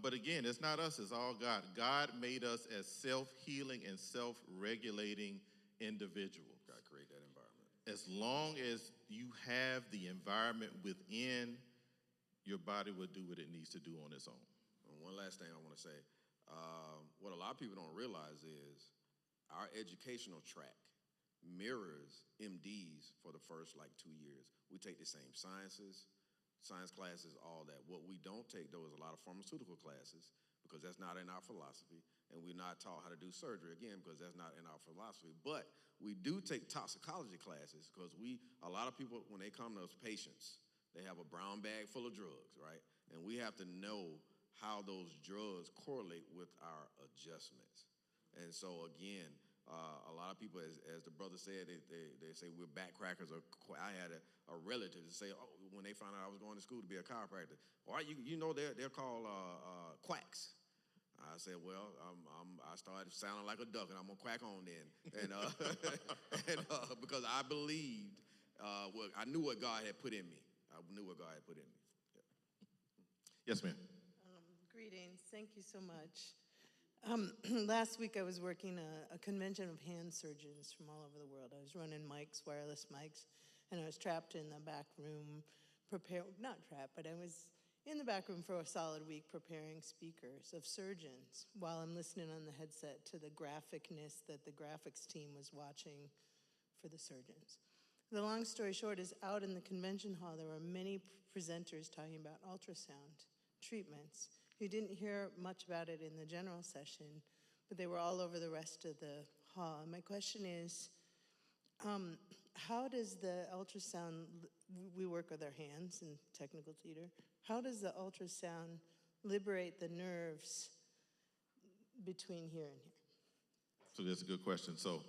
But again, it's not us, it's all God. God made us as self-healing and self-regulating individuals. Got to create that environment. As long as you have the environment within, your body will do what it needs to do on its own. And one last thing I want to say. What a lot of people don't realize is our educational track mirrors MDs for the first 2 years. We take the same sciences, science classes, all that. What we don't take, though, is a lot of pharmaceutical classes because that's not in our philosophy, and we're not taught how to do surgery, again, because that's not in our philosophy. But we do take toxicology classes because a lot of people, when they come to us, patients, they have a brown bag full of drugs, right? And we have to know how those drugs correlate with our adjustments. And so, again, a lot of people, as the brother said, they say we're backcrackers. I had a relative to say, when they found out I was going to school to be a chiropractor, all right, you know they're called quacks. I said, well, I started sounding like a duck, and I'm gonna quack on then, and because I believed, I knew what God had put in me. I knew what God had put in me. Yeah. Yes, ma'am. Greetings. Thank you so much. Last week I was working a convention of hand surgeons from all over the world. I was running mics, wireless mics, and I was trapped in the back room, not trapped, but I was in the back room for a solid week preparing speakers of surgeons while I'm listening on the headset to the graphicness that the graphics team was watching for the surgeons. The long story short is out in the convention hall, there were many presenters talking about ultrasound treatments. You didn't hear much about it in the general session, but they were all over the rest of the hall. And my question is, how does the ultrasound, we work with our hands and technical theater, how does the ultrasound liberate the nerves between here and here? So that's a good question. So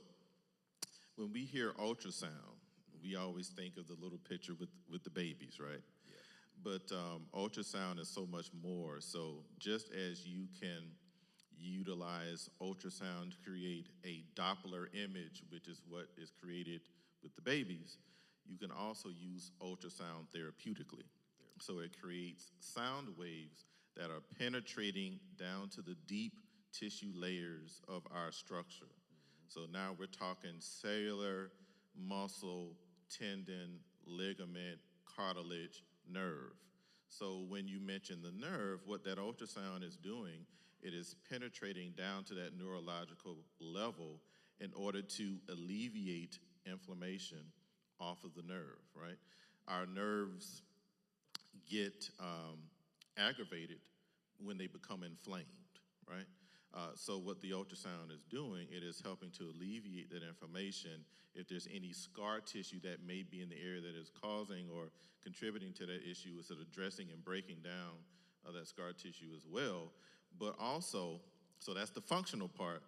when we hear ultrasound, we always think of the little picture with the babies, right? But ultrasound is so much more. So just as you can utilize ultrasound to create a Doppler image, which is what is created with the babies, you can also use ultrasound therapeutically. So it creates sound waves that are penetrating down to the deep tissue layers of our structure. So now we're talking cellular, muscle, tendon, ligament, cartilage, nerve. So when you mention the nerve, what that ultrasound is doing, it is penetrating down to that neurological level in order to alleviate inflammation off of the nerve, right? Our nerves get aggravated when they become inflamed, right? So what the ultrasound is doing, it is helping to alleviate that inflammation. If there's any scar tissue that may be in the area that is causing or contributing to that issue, it's addressing and breaking down that scar tissue as well. But also, so that's the functional part.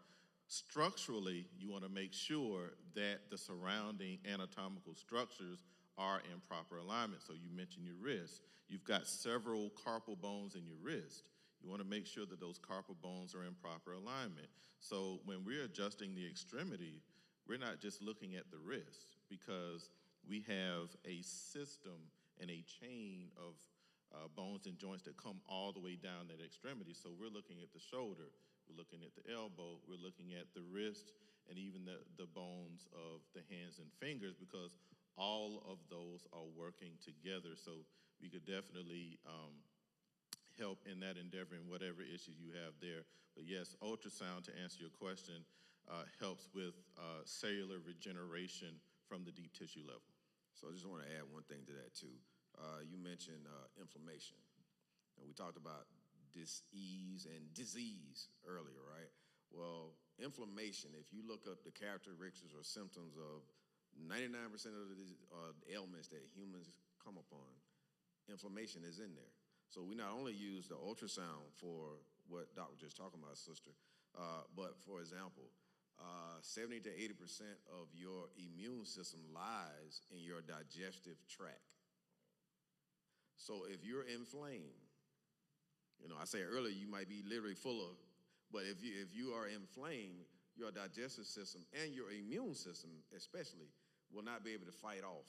Structurally, you want to make sure that the surrounding anatomical structures are in proper alignment. So you mentioned your wrist. You've got several carpal bones in your wrist. You want to make sure that those carpal bones are in proper alignment. So when we're adjusting the extremity, we're not just looking at the wrist, because we have a system and a chain of bones and joints that come all the way down that extremity. So we're looking at the shoulder, we're looking at the elbow, we're looking at the wrist, and even the bones of the hands and fingers, because all of those are working together. So we could definitely help in that endeavor in whatever issues you have there. But yes, ultrasound, to answer your question, helps with cellular regeneration from the deep tissue level. So I just want to add one thing to that too. You mentioned inflammation. And we talked about dis-ease and disease earlier, right? Well, inflammation, if you look up the characteristics or symptoms of 99% of the ailments that humans come upon, inflammation is in there. So we not only use the ultrasound for what Doc was just talking about, sister, but for example, 70 to 80% of your immune system lies in your digestive tract. So if you're inflamed, I said earlier you might be literally full of, but if you are inflamed, your digestive system and your immune system especially will not be able to fight off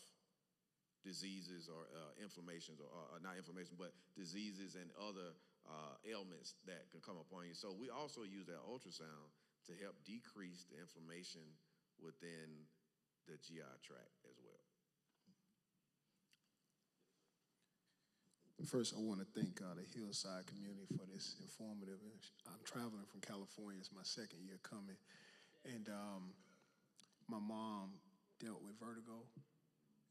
diseases or inflammations, or not inflammation, but diseases and other ailments that can come upon you. So we also use that ultrasound to help decrease the inflammation within the GI tract as well. First, I want to thank the Hillside community for this informative. I'm traveling from California. It's my second year coming. And my mom dealt with vertigo,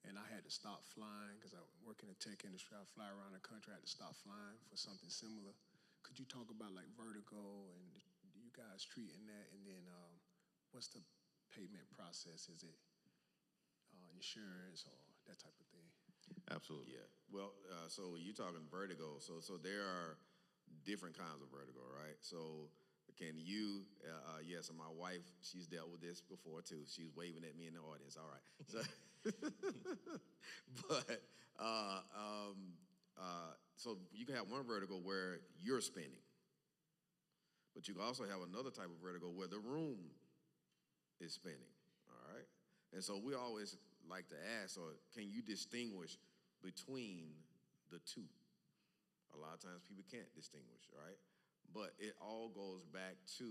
and I had to stop flying because I work in the tech industry. I fly around the country. I had to stop flying for something similar. Could you talk about like vertigo and you guys treating that? And then what's the payment process? Is it insurance or that type of thing? Absolutely. Yeah. Well, so you're talking vertigo. So there are different kinds of vertigo, right? So can you, yes, and my wife, she's dealt with this before too. She's waving at me in the audience. All right. So, but, so you can have one vertigo where you're spinning, but you can also have another type of vertigo where the room is spinning. All right. And so we always like to ask, or can you distinguish between the two? A lot of times people can't distinguish, right? But it all goes back to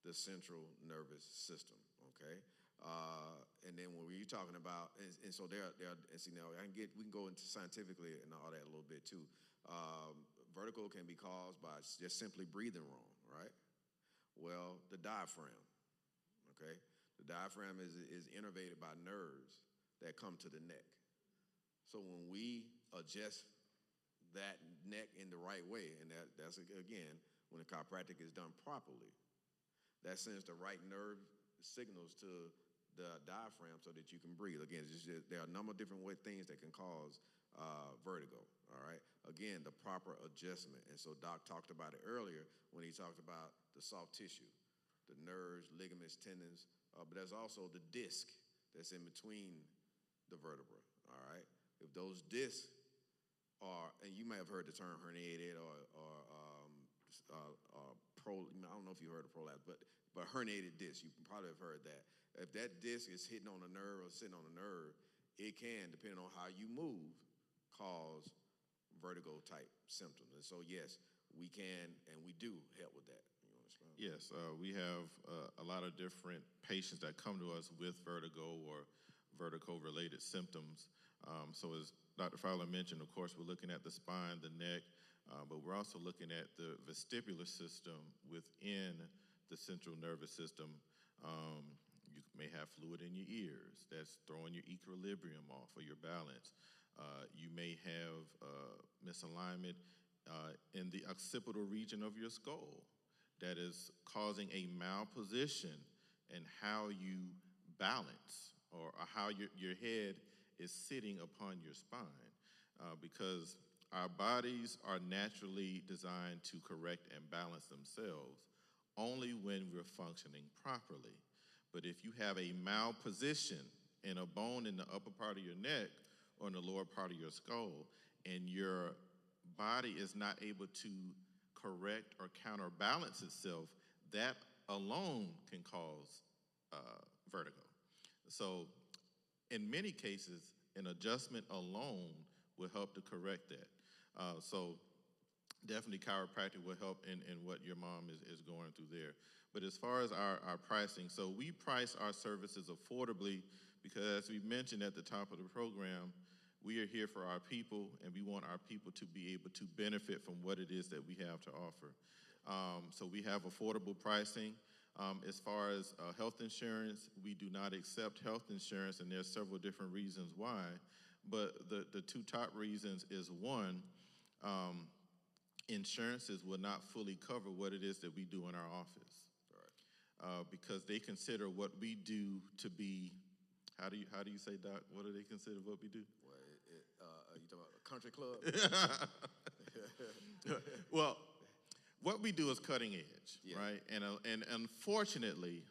the central nervous system, okay? And then when you're talking about, and so there, and see now we can go into scientifically and all that a little bit too. Vertigo can be caused by just simply breathing wrong, right? Well, the diaphragm, okay? The diaphragm is innervated by nerves that come to the neck. So when we adjust that neck in the right way, and that's again, when the chiropractic is done properly, that sends the right nerve signals to the diaphragm so that you can breathe. Again, there are a number of different things that can cause vertigo, all right? Again, the proper adjustment. And so Doc talked about it earlier when he talked about the soft tissue, the nerves, ligaments, tendons, but there's also the disc that's in between the vertebrae, all right? If those discs are, and you may have heard the term herniated or I don't know if you heard of prolapse, but herniated disc, you probably have heard that. If that disc is hitting on a nerve or sitting on a nerve, it can, depending on how you move, cause vertigo type symptoms. And so yes, we can and we do help with that. You want to explain? Yes, we have a lot of different patients that come to us with vertigo or vertigo-related symptoms. So as Dr. Fowler mentioned, of course, we're looking at the spine, the neck, but we're also looking at the vestibular system within the central nervous system. You may have fluid in your ears that's throwing your equilibrium off or your balance. You may have misalignment in the occipital region of your skull that is causing a malposition in how you balance or how your head is sitting upon your spine, because our bodies are naturally designed to correct and balance themselves only when we're functioning properly. But if you have a malposition in a bone in the upper part of your neck or in the lower part of your skull, and your body is not able to correct or counterbalance itself, that alone can cause vertigo. So in many cases, an adjustment alone will help to correct that. So definitely chiropractic will help in what your mom is going through there. But as far as our pricing, so we price our services affordably because, as we mentioned at the top of the program, we are here for our people, and we want our people to be able to benefit from what it is that we have to offer. So we have affordable pricing. As far as health insurance, we do not accept health insurance, and there's several different reasons why. But the two top reasons is one, insurances will not fully cover what it is that we do in our office. Right. Because they consider what we do to be, how do you say, Doc? What do they consider what we do? Well, you talking about a country club? Well, what we do is cutting edge, right? And unfortunately,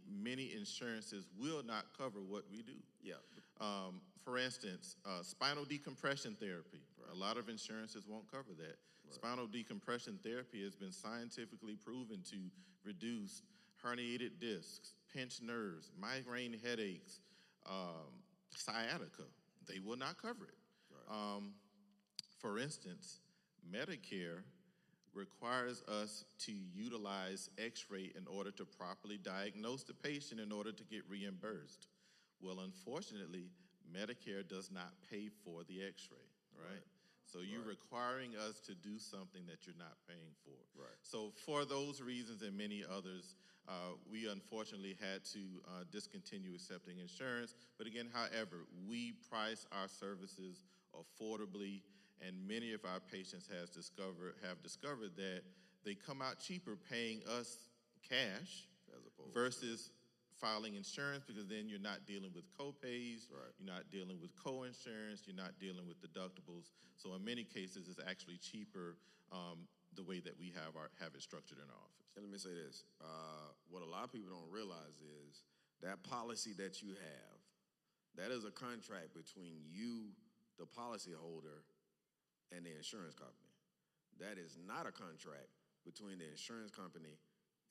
many insurances will not cover what we do. Yeah. For instance, spinal decompression therapy. Right. A lot of insurances won't cover that. Right. Spinal decompression therapy has been scientifically proven to reduce herniated discs, pinched nerves, migraine headaches, sciatica. They will not cover it. Right. For instance, Medicare requires us to utilize x-ray in order to properly diagnose the patient in order to get reimbursed. Well, unfortunately, Medicare does not pay for the x-ray, right? So you're requiring us to do something that you're not paying for. Right. So for those reasons and many others, we unfortunately had to discontinue accepting insurance. But again, however, we price our services affordably, and many of our patients have discovered that they come out cheaper paying us cash versus filing insurance, because then you're not dealing with co-pays, right. You're not dealing with co-insurance, you're not dealing with deductibles. So in many cases, it's actually cheaper the way that we have it structured in our office. And let me say this. What a lot of people don't realize is that policy that you have, that is a contract between you, the policyholder, and the insurance company. That is not a contract between the insurance company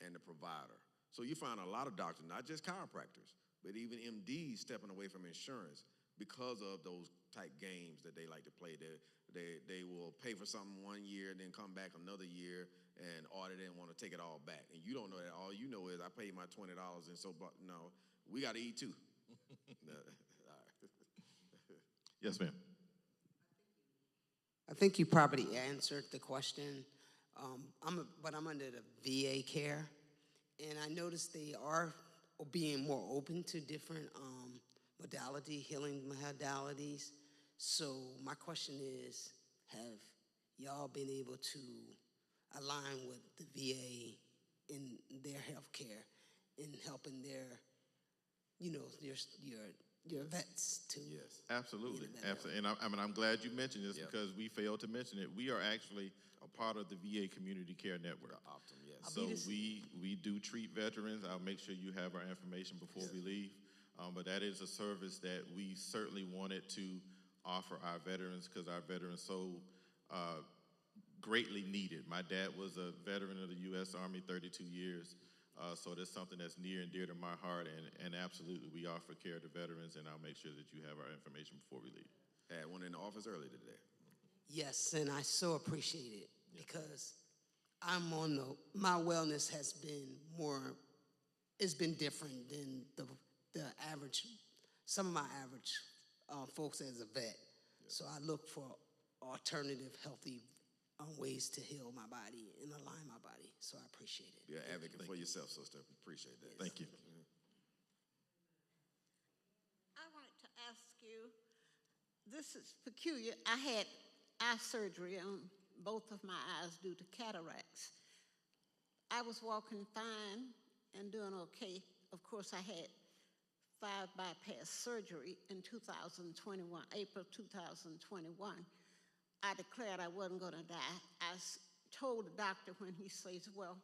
and the provider. So you find a lot of doctors, not just chiropractors, but even MDs stepping away from insurance because of those type games that they like to play. They will pay for something 1 year and then come back another year and audit it and want to take it all back. And you don't know that. All you know is I paid my $20 and so, no, we got to eat too. Yes, ma'am. I think you probably answered the question, but I'm under the VA care, and I noticed they are being more open to different healing modalities. So my question is, have y'all been able to align with the VA in their health care, in helping their vets to? Yes, absolutely, absolutely. And I'm glad you mentioned this because we failed to mention it. We are actually a part of the VA Community Care Network. Optum, yes. So we do treat veterans. I'll make sure you have our information before we leave. But that is a service that we certainly wanted to offer our veterans because our veterans so greatly needed. My dad was a veteran of the U.S. Army, 32 years. So that's something that's near and dear to my heart, and absolutely we offer care to veterans, and I'll make sure that you have our information before we leave. I had one in the office earlier today. Yes, and I so appreciate it because I'm on my wellness has been it's been different than the average, some of my average folks as a vet. So I look for alternative, healthy ways to heal my body and align my body. So I appreciate it. You're an advocate for yourself, sister. Appreciate that. Thank you. I wanted to ask you, this is peculiar. I had eye surgery on both of my eyes due to cataracts. I was walking fine and doing okay. Of course, I had 5 bypass surgery in 2021, April 2021. I declared I wasn't going to die. I told the doctor when he says, well,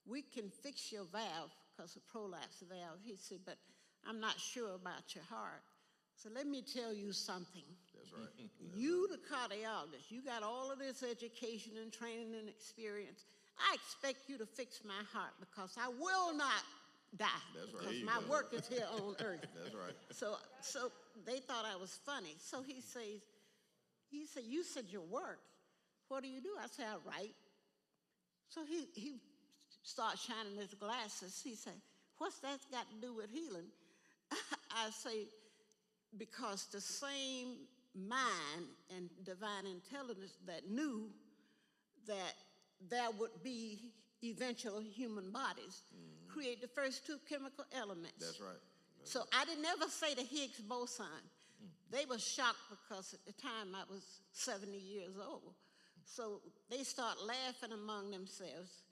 we can fix your valve because of prolapse valve. He said, but I'm not sure about your heart. So let me tell you something. That's right. You, the cardiologist, you got all of this education and training and experience. I expect you to fix my heart because I will not die. That's right. Because my work is here on earth. That's right. So they thought I was funny. So he said, you said your work. what do you do? I say, I write. So he starts shining his glasses. He said, what's that got to do with healing? I say, because the same mind and divine intelligence that knew that there would be eventual human bodies create the first two chemical elements. That's right. So I didn't ever say the Higgs boson. They were shocked because at the time I was 70 years old. So they start laughing among themselves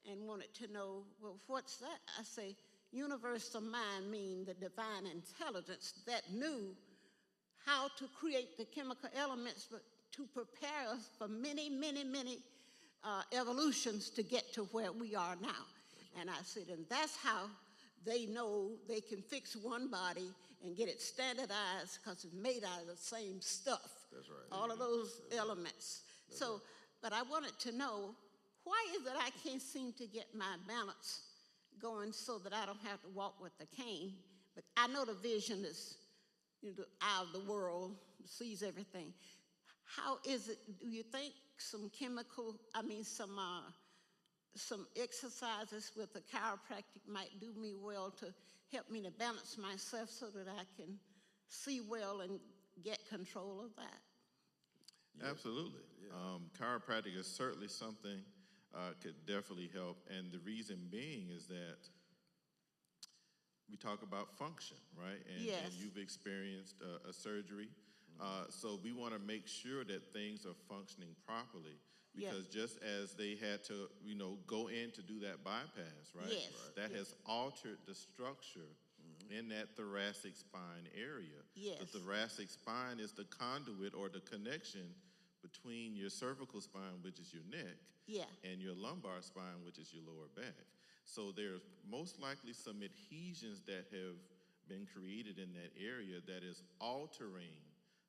and wanted to know, well, what's that? I say, universal mind mean the divine intelligence that knew how to create the chemical elements to prepare us for many, many, many evolutions to get to where we are now. And I said, and that's how they know they can fix one body and get it standardized because it's made out of the same stuff. That's right. All of those elements. So, but I wanted to know, why is it I can't seem to get my balance going so that I don't have to walk with the cane? But I know the vision is, you know, out of the world, sees everything. How is it, do you think some exercises with a chiropractic might do me well to help me to balance myself so that I can see well and get control of that? Absolutely. Chiropractic is certainly something could definitely help, and the reason being is that we talk about function, right? And, yes. And you've experienced a surgery, so we want to make sure that things are functioning properly. Because just as they had to, go in to do that bypass, right? Yes. That has altered the structure in that thoracic spine area. Yes. The thoracic spine is the conduit or the connection between your cervical spine, which is your neck, and your lumbar spine, which is your lower back. So there's most likely some adhesions that have been created in that area that is altering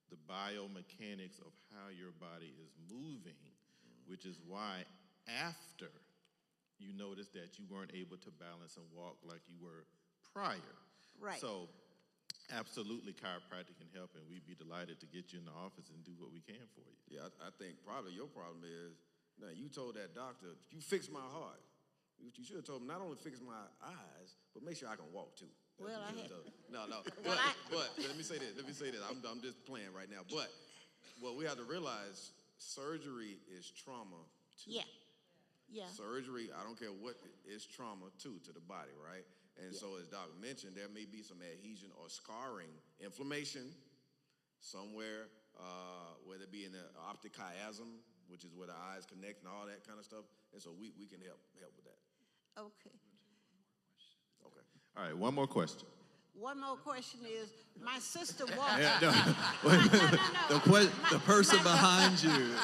the biomechanics of how your body is moving, which is why after you notice that you weren't able to balance and walk like you were prior. Right. So absolutely chiropractic can help, and we'd be delighted to get you in the office and do what we can for you. Yeah, I think probably your problem is, now you told that doctor, you fix my heart. What you should have told him, not only fix my eyes, but make sure I can walk too. Well, I had... No. But let me say this. I'm just playing right now. But what we have to realize, surgery is trauma too. Yeah. Surgery, I don't care what, is trauma too to the body, right? And so as Doc mentioned, there may be some adhesion or scarring, inflammation somewhere, whether it be in the optic chiasm, which is where the eyes connect and all that kind of stuff. And so we can help with that. Okay. All right, one more question. One more question is, my sister walked... The person behind you.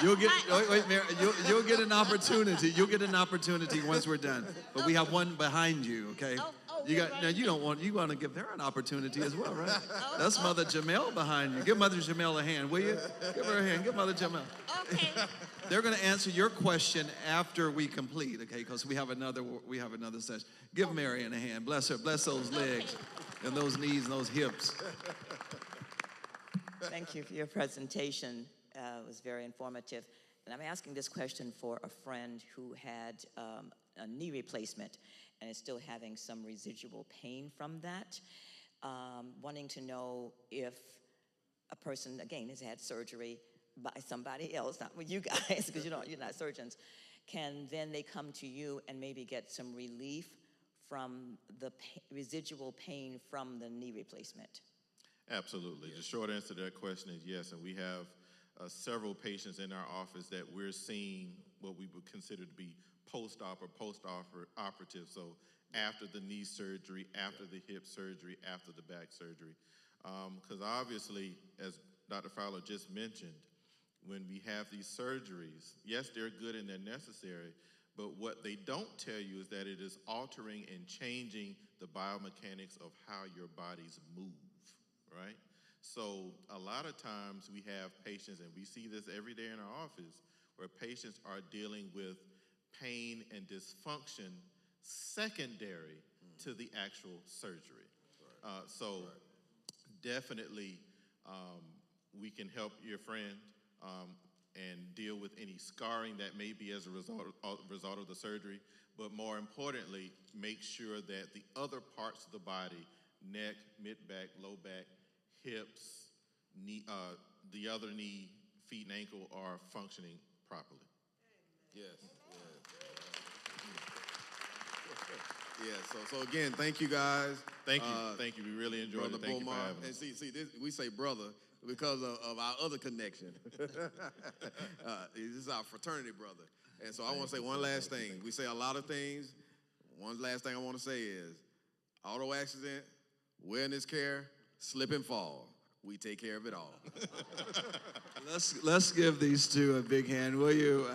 You'll get, wait, Mary, you'll get an opportunity. You'll get an opportunity once we're done. But we have one behind you, okay? You want to give her an opportunity as well, right? That's Mother Jamel behind you. Give Mother Jamel a hand, will you? Give her a hand. Give Mother Jamel. Okay. They're going to answer your question after we complete, okay? Because we have another session. Give Marion a hand. Bless her. Bless those legs and those knees and those hips. Thank you for your presentation. It was very informative. And I'm asking this question for a friend who had a knee replacement and is still having some residual pain from that. Wanting to know if a person, again, has had surgery by somebody else, not with you guys, because you're not surgeons, can then they come to you and maybe get some relief from the residual pain from the knee replacement? Absolutely. The short answer to that question is yes, and we have several patients in our office that we're seeing what we would consider to be post-op or post-operative, so after the knee surgery, after the hip surgery, after the back surgery. Because obviously, as Dr. Fowler just mentioned, when we have these surgeries, yes, they're good and they're necessary, but what they don't tell you is that it is altering and changing the biomechanics of how your bodies move, right? So a lot of times we have patients, and we see this every day in our office, where patients are dealing with pain and dysfunction secondary to the actual surgery. Definitely we can help your friend. and deal with any scarring that may be as a result of the surgery, but more importantly, make sure that the other parts of the body, neck, mid-back, low back, hips, knee, the other knee, feet and ankle are functioning properly. Yes. Yeah. So again, thank you guys. Thank you. We really enjoyed Brother it. Thank you for Bomar. having And us. see, this, we say brother because of our other connection. This is our fraternity brother. And so I want to say one last thing. We say a lot of things. One last thing I want to say is auto accident, wellness care, slip and fall. We take care of it all. Let's give these two a big hand, will you?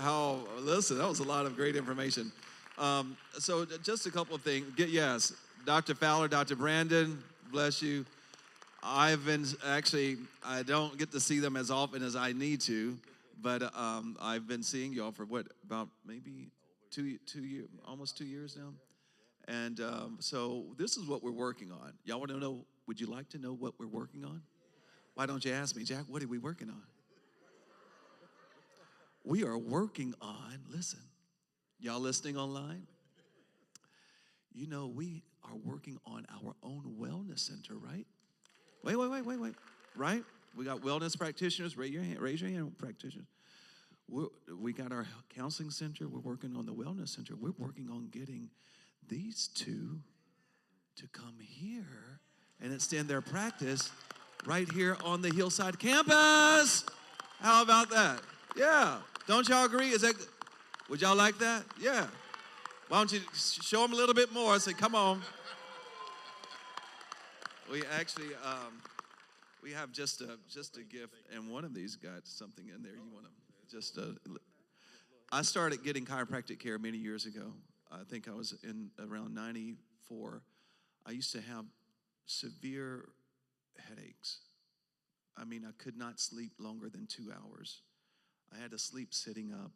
Listen, that was a lot of great information. So just a couple of things. Yes, Dr. Fowler, Dr. Brandon, bless you. I don't get to see them as often as I need to, but I've been seeing y'all for about maybe 2 years, almost 2 years now. And so this is what we're working on. Y'all want to know, would you like to know what we're working on? Why don't you ask me, Jack, what are we working on? We are working on, listen, y'all listening online? You know, we are working on our own wellness center, right? Wait. Right? We got wellness practitioners. Raise your hand, practitioners. We got our counseling center. We're working on the wellness center. We're working on getting these two to come here and extend their practice right here on the Hillside campus. How about that? Yeah. Don't y'all agree? Would y'all like that? Yeah. Why don't you show them a little bit more? Say, come on. We actually, we have just a gift, and one of these got something in there. You want to I started getting chiropractic care many years ago. I think I was in around 94. I used to have severe headaches. I mean, I could not sleep longer than 2 hours. I had to sleep sitting up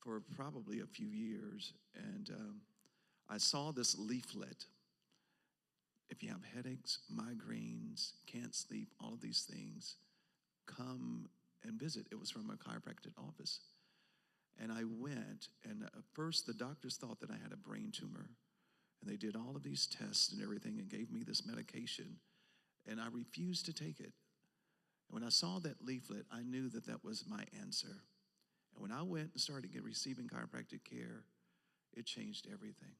for probably a few years, and I saw this leaflet. If you have headaches, migraines, can't sleep, all of these things, come and visit. It was from a chiropractic office. And I went, and at first the doctors thought that I had a brain tumor. And they did all of these tests and everything and gave me this medication. And I refused to take it. And when I saw that leaflet, I knew that that was my answer. And when I went and started receiving chiropractic care, it changed everything.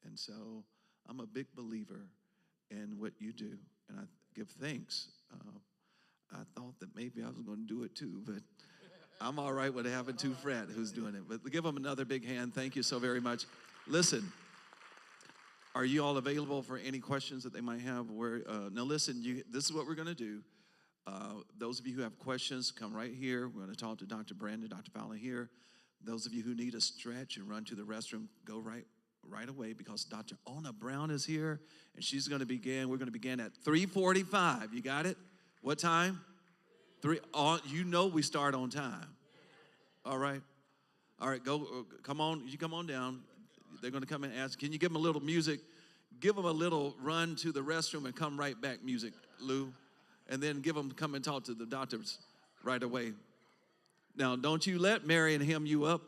And so I'm a big believer in what you do, and I give thanks. I thought that maybe I was going to do it too, but I'm all right with having two friends who's doing it. But give them another big hand. Thank you so very much. Listen, are you all available for any questions that they might have? Now listen, this is what we're going to do. Those of you who have questions, come right here. We're going to talk to Dr. Brandon, Dr. Fowler here. Those of you who need a stretch and run to the restroom, go right away, because Dr. Ona Brown is here, and she's going to begin. We're going to begin at 3:45. You got it? What time? 3. You know we start on time. All right. Go. Come on. You come on down. They're going to come and ask. Can you give them a little music? Give them a little run to the restroom and come right back music, Lou. And then give them come and talk to the doctors right away. Now, don't you let Marion hem you up.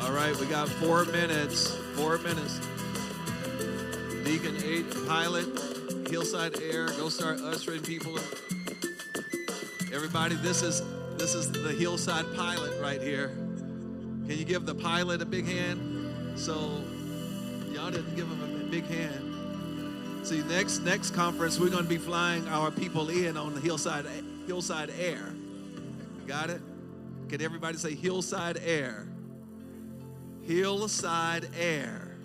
All right, we got 4 minutes. 4 minutes. Deacon 8, Pilot, Hillside Air, go start ushering people. Everybody, this is the Hillside Pilot right here. Can you give the pilot a big hand? So y'all didn't give him a big hand. See, next conference we're going to be flying our people in on the Hillside Air. Got it? Can everybody say Hillside Air? Hillside Air.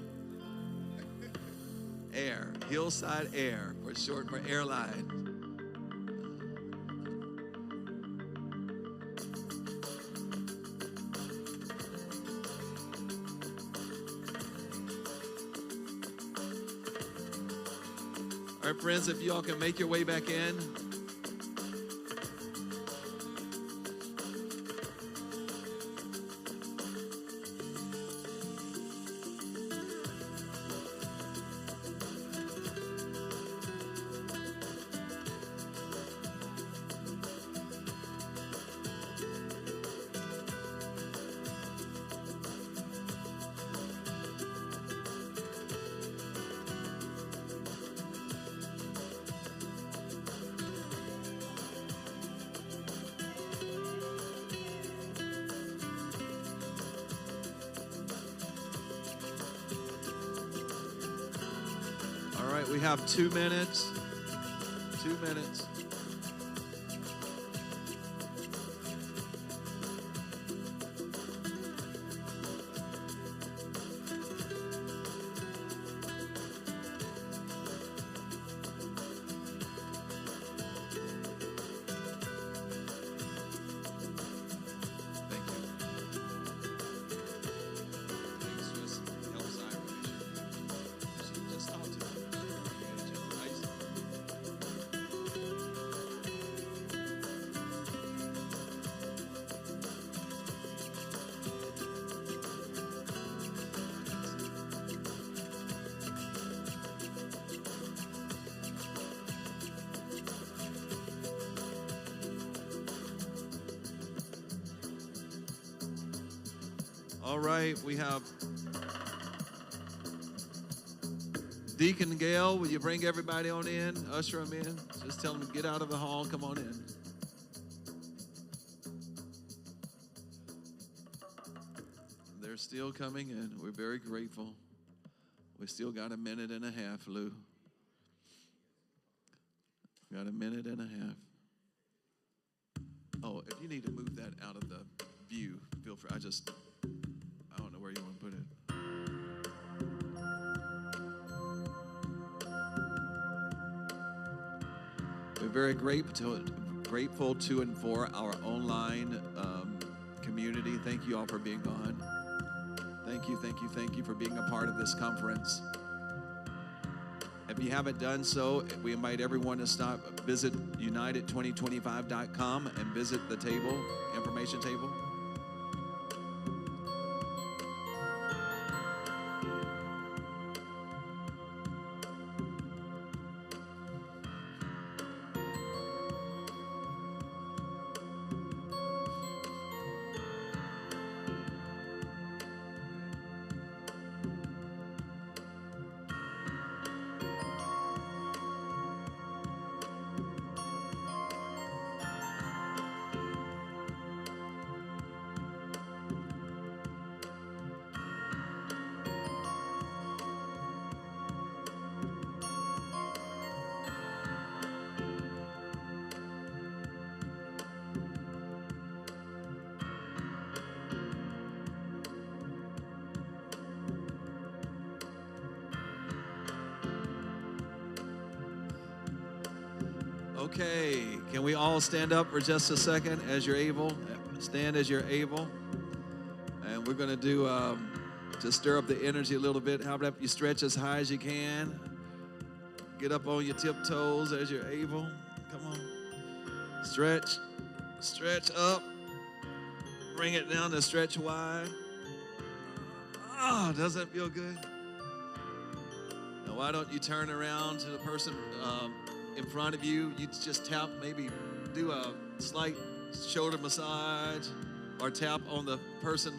Air. Hillside Air, for short for airline. All right, friends, if you all can make your way back in. All right, we have 2 minutes. 2 minutes. All right, we have Deacon Gail. Will you bring everybody on in? Usher them in. Just tell them to get out of the hall. Come on in. They're still coming in. We're very grateful. We still got a minute and a half, Lou. Got a minute and a half. Oh, if you need to move that out of the view, feel free. I don't know where you want to put it. We're very grateful to and for our online community. Thank you all for being on. Thank you for being a part of this conference. If you haven't done so, we invite everyone to visit united2025.com and visit the table, information table. Okay, can we all stand up for just a second as you're able? Stand as you're able. And we're going to do, to stir up the energy a little bit, how about you stretch as high as you can? Get up on your tiptoes as you're able. Come on. Stretch up. Bring it down to stretch wide. Oh, does that feel good? Now, why don't you turn around to the person in front of you? You just tap, maybe do a slight shoulder massage or tap on the person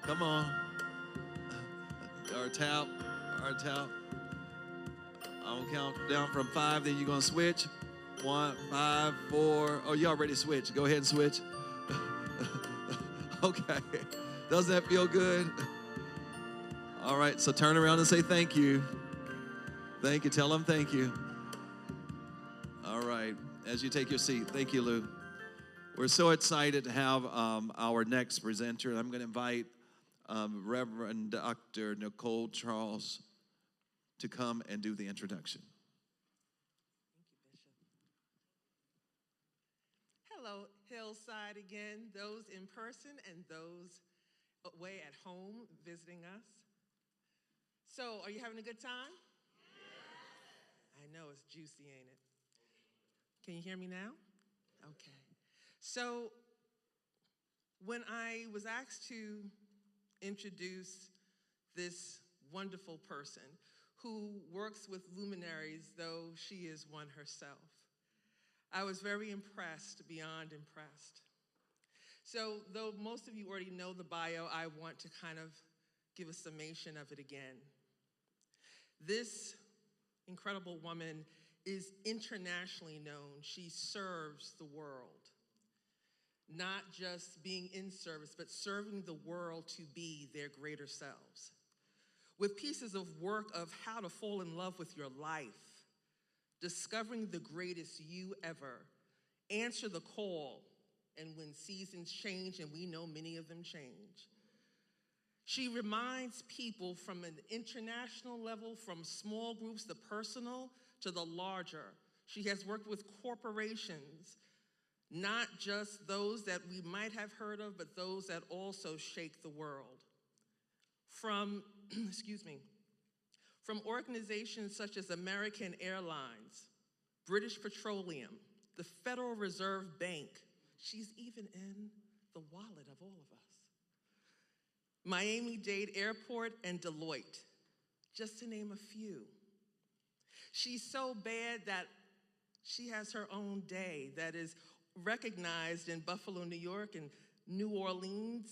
Come on. Our tap. I'll count down from 5, then you're going to switch. 1, 5, 4. Oh, you already switched. Go ahead and switch. Okay. Doesn't that feel good? All right, so turn around and say thank you. Thank you. Tell them thank you. All right, as you take your seat. Thank you, Lou. We're so excited to have our next presenter. I'm going to invite Reverend Dr. Nicole Charles to come and do the introduction. Hello, Hillside again, those in person and those away at home visiting us. So, are you having a good time? Yes. I know, it's juicy, ain't it? Can you hear me now? Okay. So, when I was asked to introduce this wonderful person who works with luminaries, though she is one herself, I was very impressed, beyond impressed. So, though most of you already know the bio, I want to kind of give a summation of it again. This incredible woman is internationally known. She serves the world, not just being in service, but serving the world to be their greater selves. With pieces of work of how to fall in love with your life, discovering the greatest you ever, answer the call, and when seasons change, and we know many of them change. She reminds people from an international level, from small groups, the personal, to the larger. She has worked with corporations, not just those that we might have heard of, but those that also shake the world. From, from organizations such as American Airlines, British Petroleum, the Federal Reserve Bank. She's even in the wallet of all of us. Miami-Dade Airport and Deloitte, just to name a few. She's so bad that she has her own day that is recognized in Buffalo, New York, and New Orleans,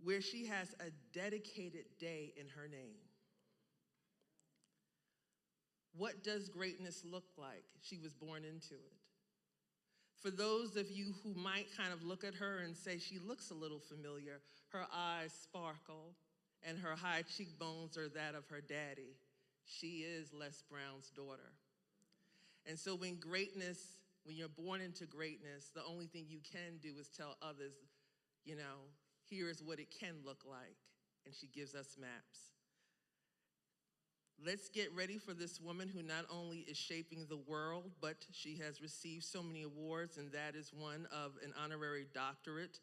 where she has a dedicated day in her name. What does greatness look like? She was born into it. For those of you who might kind of look at her and say she looks a little familiar, her eyes sparkle and her high cheekbones are that of her daddy. She is Les Brown's daughter. And so when you're born into greatness, the only thing you can do is tell others, here is what it can look like. And she gives us maps. Let's get ready for this woman who not only is shaping the world, but she has received so many awards, and that is one of an honorary doctorate,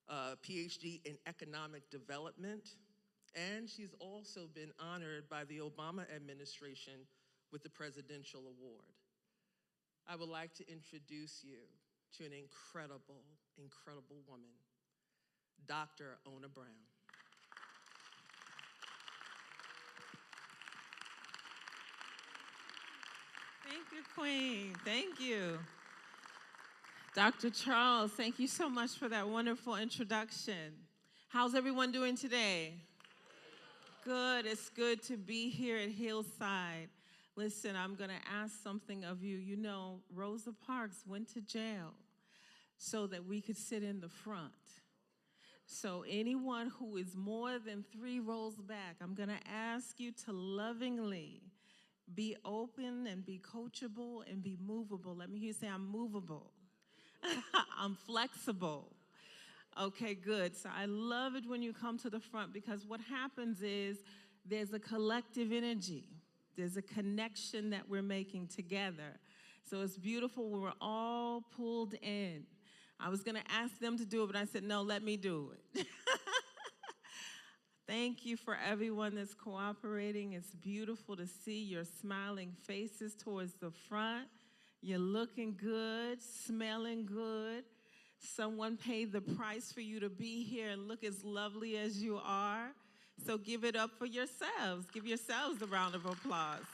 PhD in economic development, and she's also been honored by the Obama administration with the Presidential Award. I would like to introduce you to an incredible, incredible woman, Dr. Ona Brown. Thank you, Queen. Thank you. Dr. Charles, thank you so much for that wonderful introduction. How's everyone doing today? Good. It's good to be here at Hillside. Listen, I'm going to ask something of you. You know, Rosa Parks went to jail so that we could sit in the front. So anyone who is more than 3 rows back, I'm going to ask you to lovingly be open and be coachable and be movable. Let me hear you say, I'm movable. I'm flexible. Okay, good. So I love it when you come to the front, because what happens is there's a collective energy. There's a connection that we're making together. So it's beautiful when we're all pulled in. I was going to ask them to do it, but I said, no, let me do it. Thank you for everyone that's cooperating. It's beautiful to see your smiling faces towards the front. You're looking good, smelling good. Someone paid the price for you to be here and look as lovely as you are. So give it up for yourselves. Give yourselves a round of applause.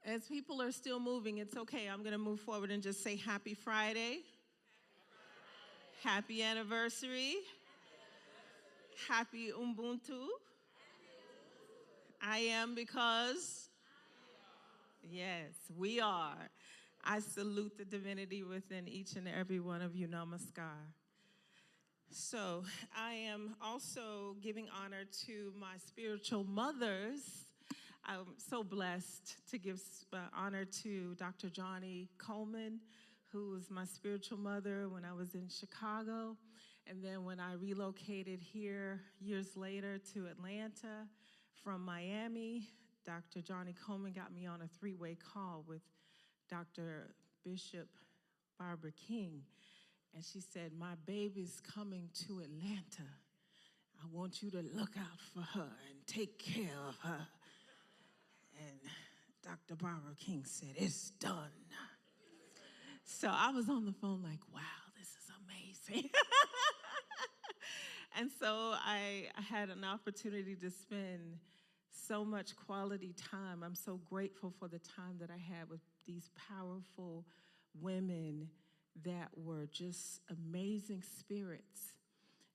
As people are still moving, it's okay. I'm going to move forward and just say Happy Friday. Happy anniversary. Happy Ubuntu. I am because, yes, we are. I salute the divinity within each and every one of you. Namaskar. So I am also giving honor to my spiritual mothers. I'm so blessed to give honor to Dr. Johnny Coleman, who was my spiritual mother when I was in Chicago. And then when I relocated here years later to Atlanta from Miami, Dr. Johnny Coleman got me on a three-way call with Dr. Bishop Barbara King. And she said, my baby's coming to Atlanta. I want you to look out for her and take care of her. And Dr. Barbara King said, it's done. So I was on the phone like, wow, this is amazing. And so I had an opportunity to spend so much quality time. I'm so grateful for the time that I had with these powerful women that were just amazing spirits.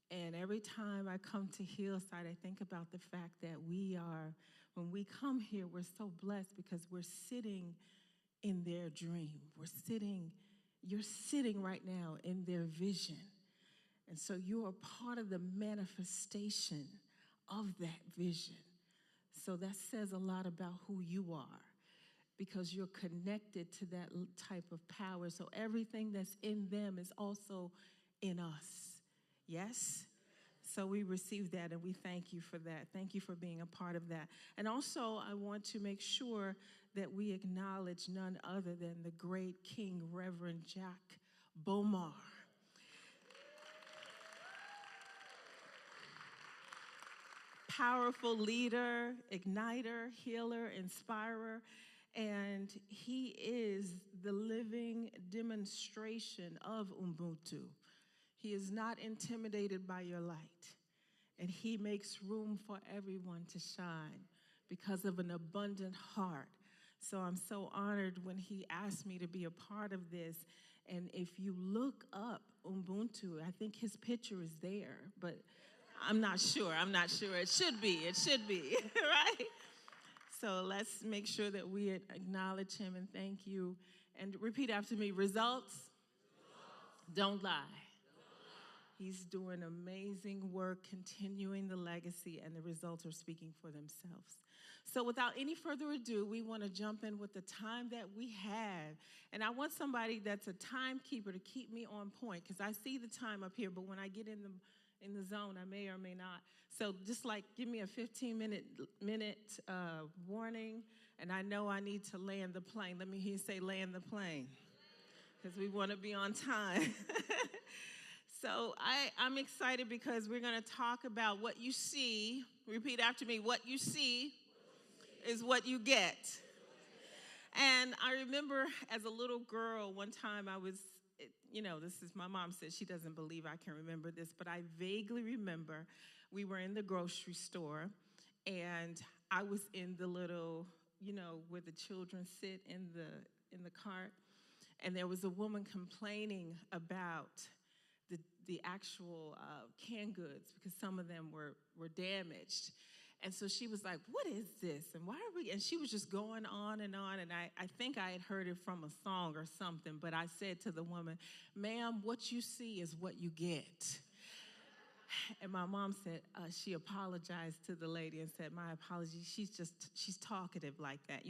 And every time I come to Hillside, I think about the fact that when we come here, we're so blessed because we're sitting in their dream. You're sitting right now in their vision. And so you are part of the manifestation of that vision. So that says a lot about who you are, because you're connected to that type of power. So everything that's in them is also in us. Yes? So we receive that, and we thank you for that. Thank you for being a part of that. And also, I want to make sure that we acknowledge none other than the great King Reverend Jack Bomar. Powerful leader, igniter, healer, inspirer, and he is the living demonstration of Ubuntu. He is not intimidated by your light, and he makes room for everyone to shine because of an abundant heart. So I'm so honored when he asked me to be a part of this. And if you look up Ubuntu, I think his picture is there, but I'm not sure. It should be, right? So let's make sure that we acknowledge him and thank you. And repeat after me, results don't lie. He's doing amazing work, continuing the legacy, and the results are speaking for themselves. So without any further ado, we want to jump in with the time that we have. And I want somebody that's a timekeeper to keep me on point, because I see the time up here, but when I get in the zone, I may or may not. So just like give me a 15-minute warning, and I know I need to land the plane. Let me hear you say land the plane, because we want to be on time. So I'm excited because we're going to talk about what you see. Repeat after me. What you see is what you get. And I remember as a little girl, one time I was, my mom said she doesn't believe I can remember this, but I vaguely remember we were in the grocery store, and I was in the little, where the children sit in the cart, and there was a woman complaining about the actual canned goods, because some of them were damaged. And so she was like, what is this? And why are we? And she was just going on. And I think I had heard it from a song or something, but I said to the woman, ma'am, what you see is what you get. And my mom said, she apologized to the lady and said, my apologies, she's talkative like that.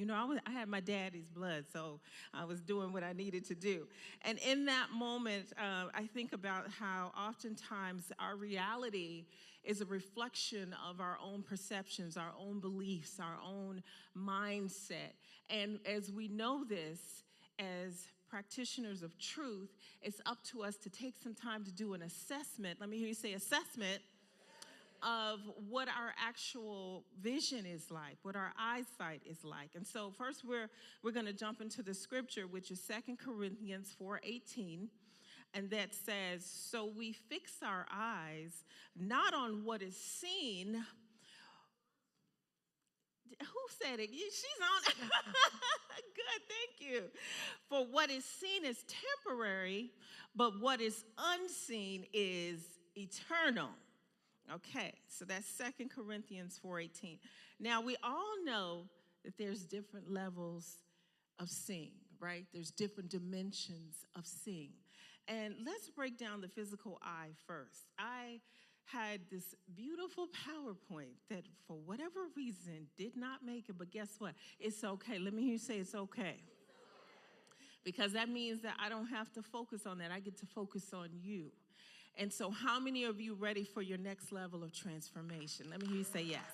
I had my daddy's blood, so I was doing what I needed to do. And in that moment, I think about how oftentimes our reality is a reflection of our own perceptions, our own beliefs, our own mindset. And as we know this, as practitioners of truth, it's up to us to take some time to do an assessment. Let me hear you say assessment of what our actual vision is like, what our eyesight is like. And so first we're going to jump into the scripture, which is 2 Corinthians 4:18. And that says, so we fix our eyes not on what is seen. who said it? She's on. Good, thank you. For what is seen is temporary, but what is unseen is eternal. Okay, so that's 2 Corinthians 4:18. Now, we all know that there's different levels of seeing, right? There's different dimensions of seeing. And let's break down the physical eye first. I had this beautiful PowerPoint that, for whatever reason, did not make it, but guess what? It's okay. Let me hear you say it's okay. Because that means that I don't have to focus on that. I get to focus on you. And so how many of you ready for your next level of transformation? Let me hear you say yes.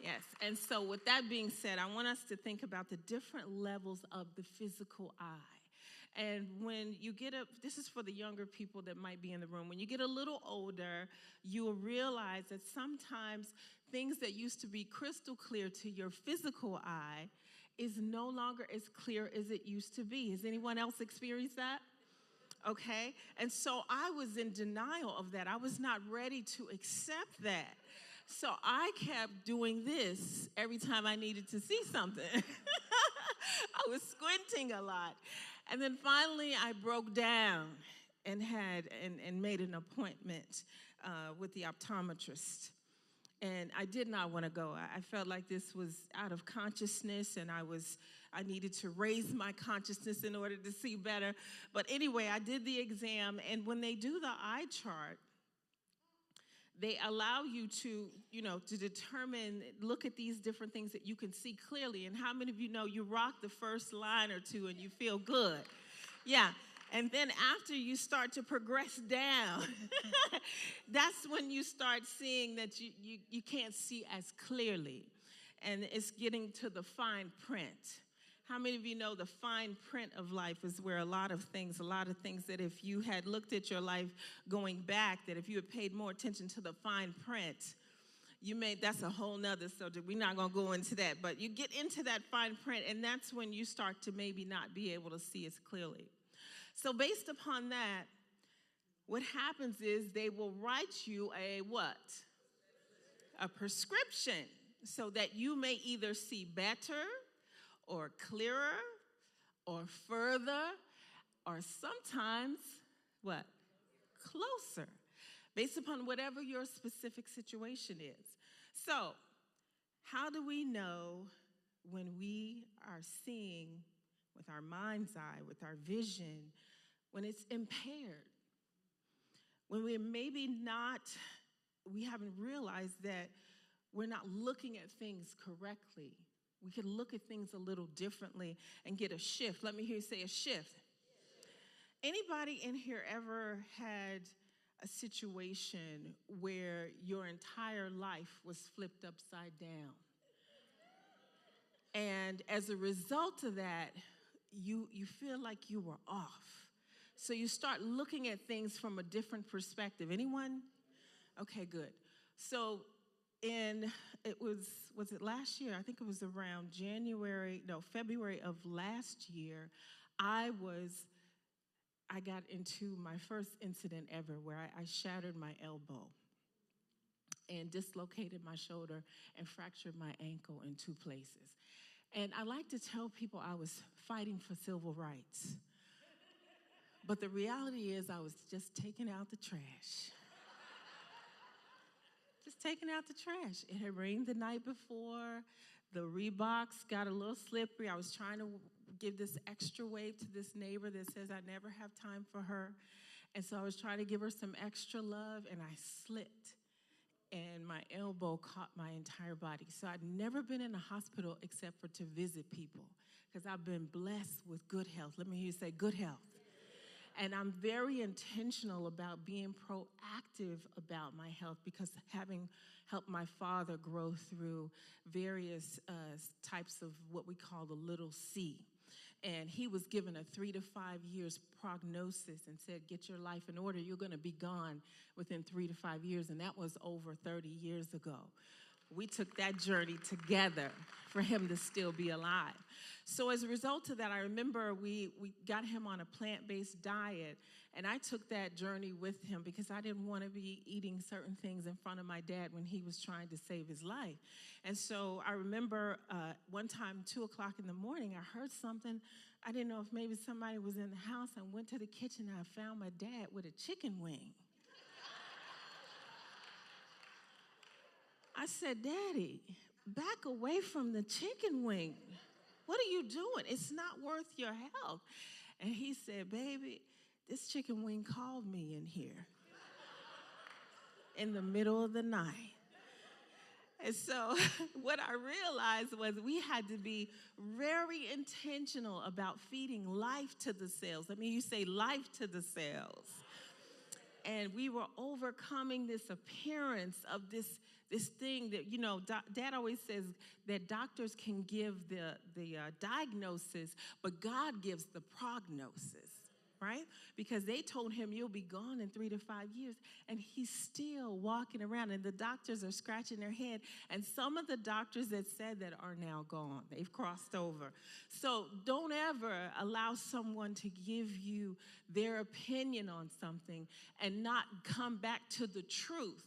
Yes. And so with that being said, I want us to think about the different levels of the physical eye. And when you get up, this is for the younger people that might be in the room. When you get a little older, you will realize that sometimes things that used to be crystal clear to your physical eye is no longer as clear as it used to be. Has anyone else experienced that? Okay. And so I was in denial of that. I was not ready to accept that. So I kept doing this every time I needed to see something. I was squinting a lot. And then finally I broke down and made an appointment with the optometrist. And I did not want to go. I felt like this was out of consciousness, and I needed to raise my consciousness in order to see better. But anyway, I did the exam, and when they do the eye chart, they allow you to determine, look at these different things that you can see clearly. And how many of you know you rock the first line or two and you feel good? Yeah. And then after you start to progress down, that's when you start seeing that you can't see as clearly. And it's getting to the fine print. How many of you know the fine print of life is where a lot of things that if you had looked at your life going back, that if you had paid more attention to the fine print, that's a whole nother subject. We're not going to go into that. But you get into that fine print, and that's when you start to maybe not be able to see as clearly. So based upon that, what happens is they will write you a what? A prescription, so that you may either see better or clearer or further or sometimes what? Closer, based upon whatever your specific situation is. So how do we know when we are seeing with our mind's eye, with our vision, when it's impaired? When we haven't realized that we're not looking at things correctly. We can look at things a little differently and get a shift. Let me hear you say a shift. Anybody in here ever had a situation where your entire life was flipped upside down? And as a result of that, you feel like you were off. So you start looking at things from a different perspective. Anyone? Okay, good. So was it last year? I think it was around February of last year, I got into my first incident ever where I shattered my elbow and dislocated my shoulder and fractured my ankle in 2 places. And I like to tell people I was fighting for civil rights. But the reality is I was just taking out the trash. Just taking out the trash. It had rained the night before. The Reeboks got a little slippery. I was trying to give this extra wave to this neighbor that says I never have time for her. And so I was trying to give her some extra love, and I slipped. And my elbow caught my entire body. So I'd never been in a hospital except for to visit people, because I've been blessed with good health. Let me hear you say good health. And I'm very intentional about being proactive about my health, because having helped my father grow through various types of what we call the little C. And he was given a 3 to 5 years prognosis and said, get your life in order. You're going to be gone within 3 to 5 years. And that was over 30 years ago. We took that journey together for him to still be alive. So as a result of that, I remember we got him on a plant-based diet, and I took that journey with him because I didn't want to be eating certain things in front of my dad when he was trying to save his life. And so I remember one time, 2 o'clock in the morning, I heard something. I didn't know if maybe somebody was in the house. I went to the kitchen, and I found my dad with a chicken wing. I said, Daddy, back away from the chicken wing. What are you doing? It's not worth your health. And he said, baby, this chicken wing called me in here in the middle of the night. And so what I realized was we had to be very intentional about feeding life to the cells. I mean, you say life to the cells. And we were overcoming this appearance of this thing that, you know, Dad always says that doctors can give the diagnosis, but God gives the prognosis, right? Because they told him you'll be gone in 3 to 5 years, and he's still walking around, and the doctors are scratching their head. And some of the doctors that said that are now gone. They've crossed over. So don't ever allow someone to give you their opinion on something and not come back to the truth.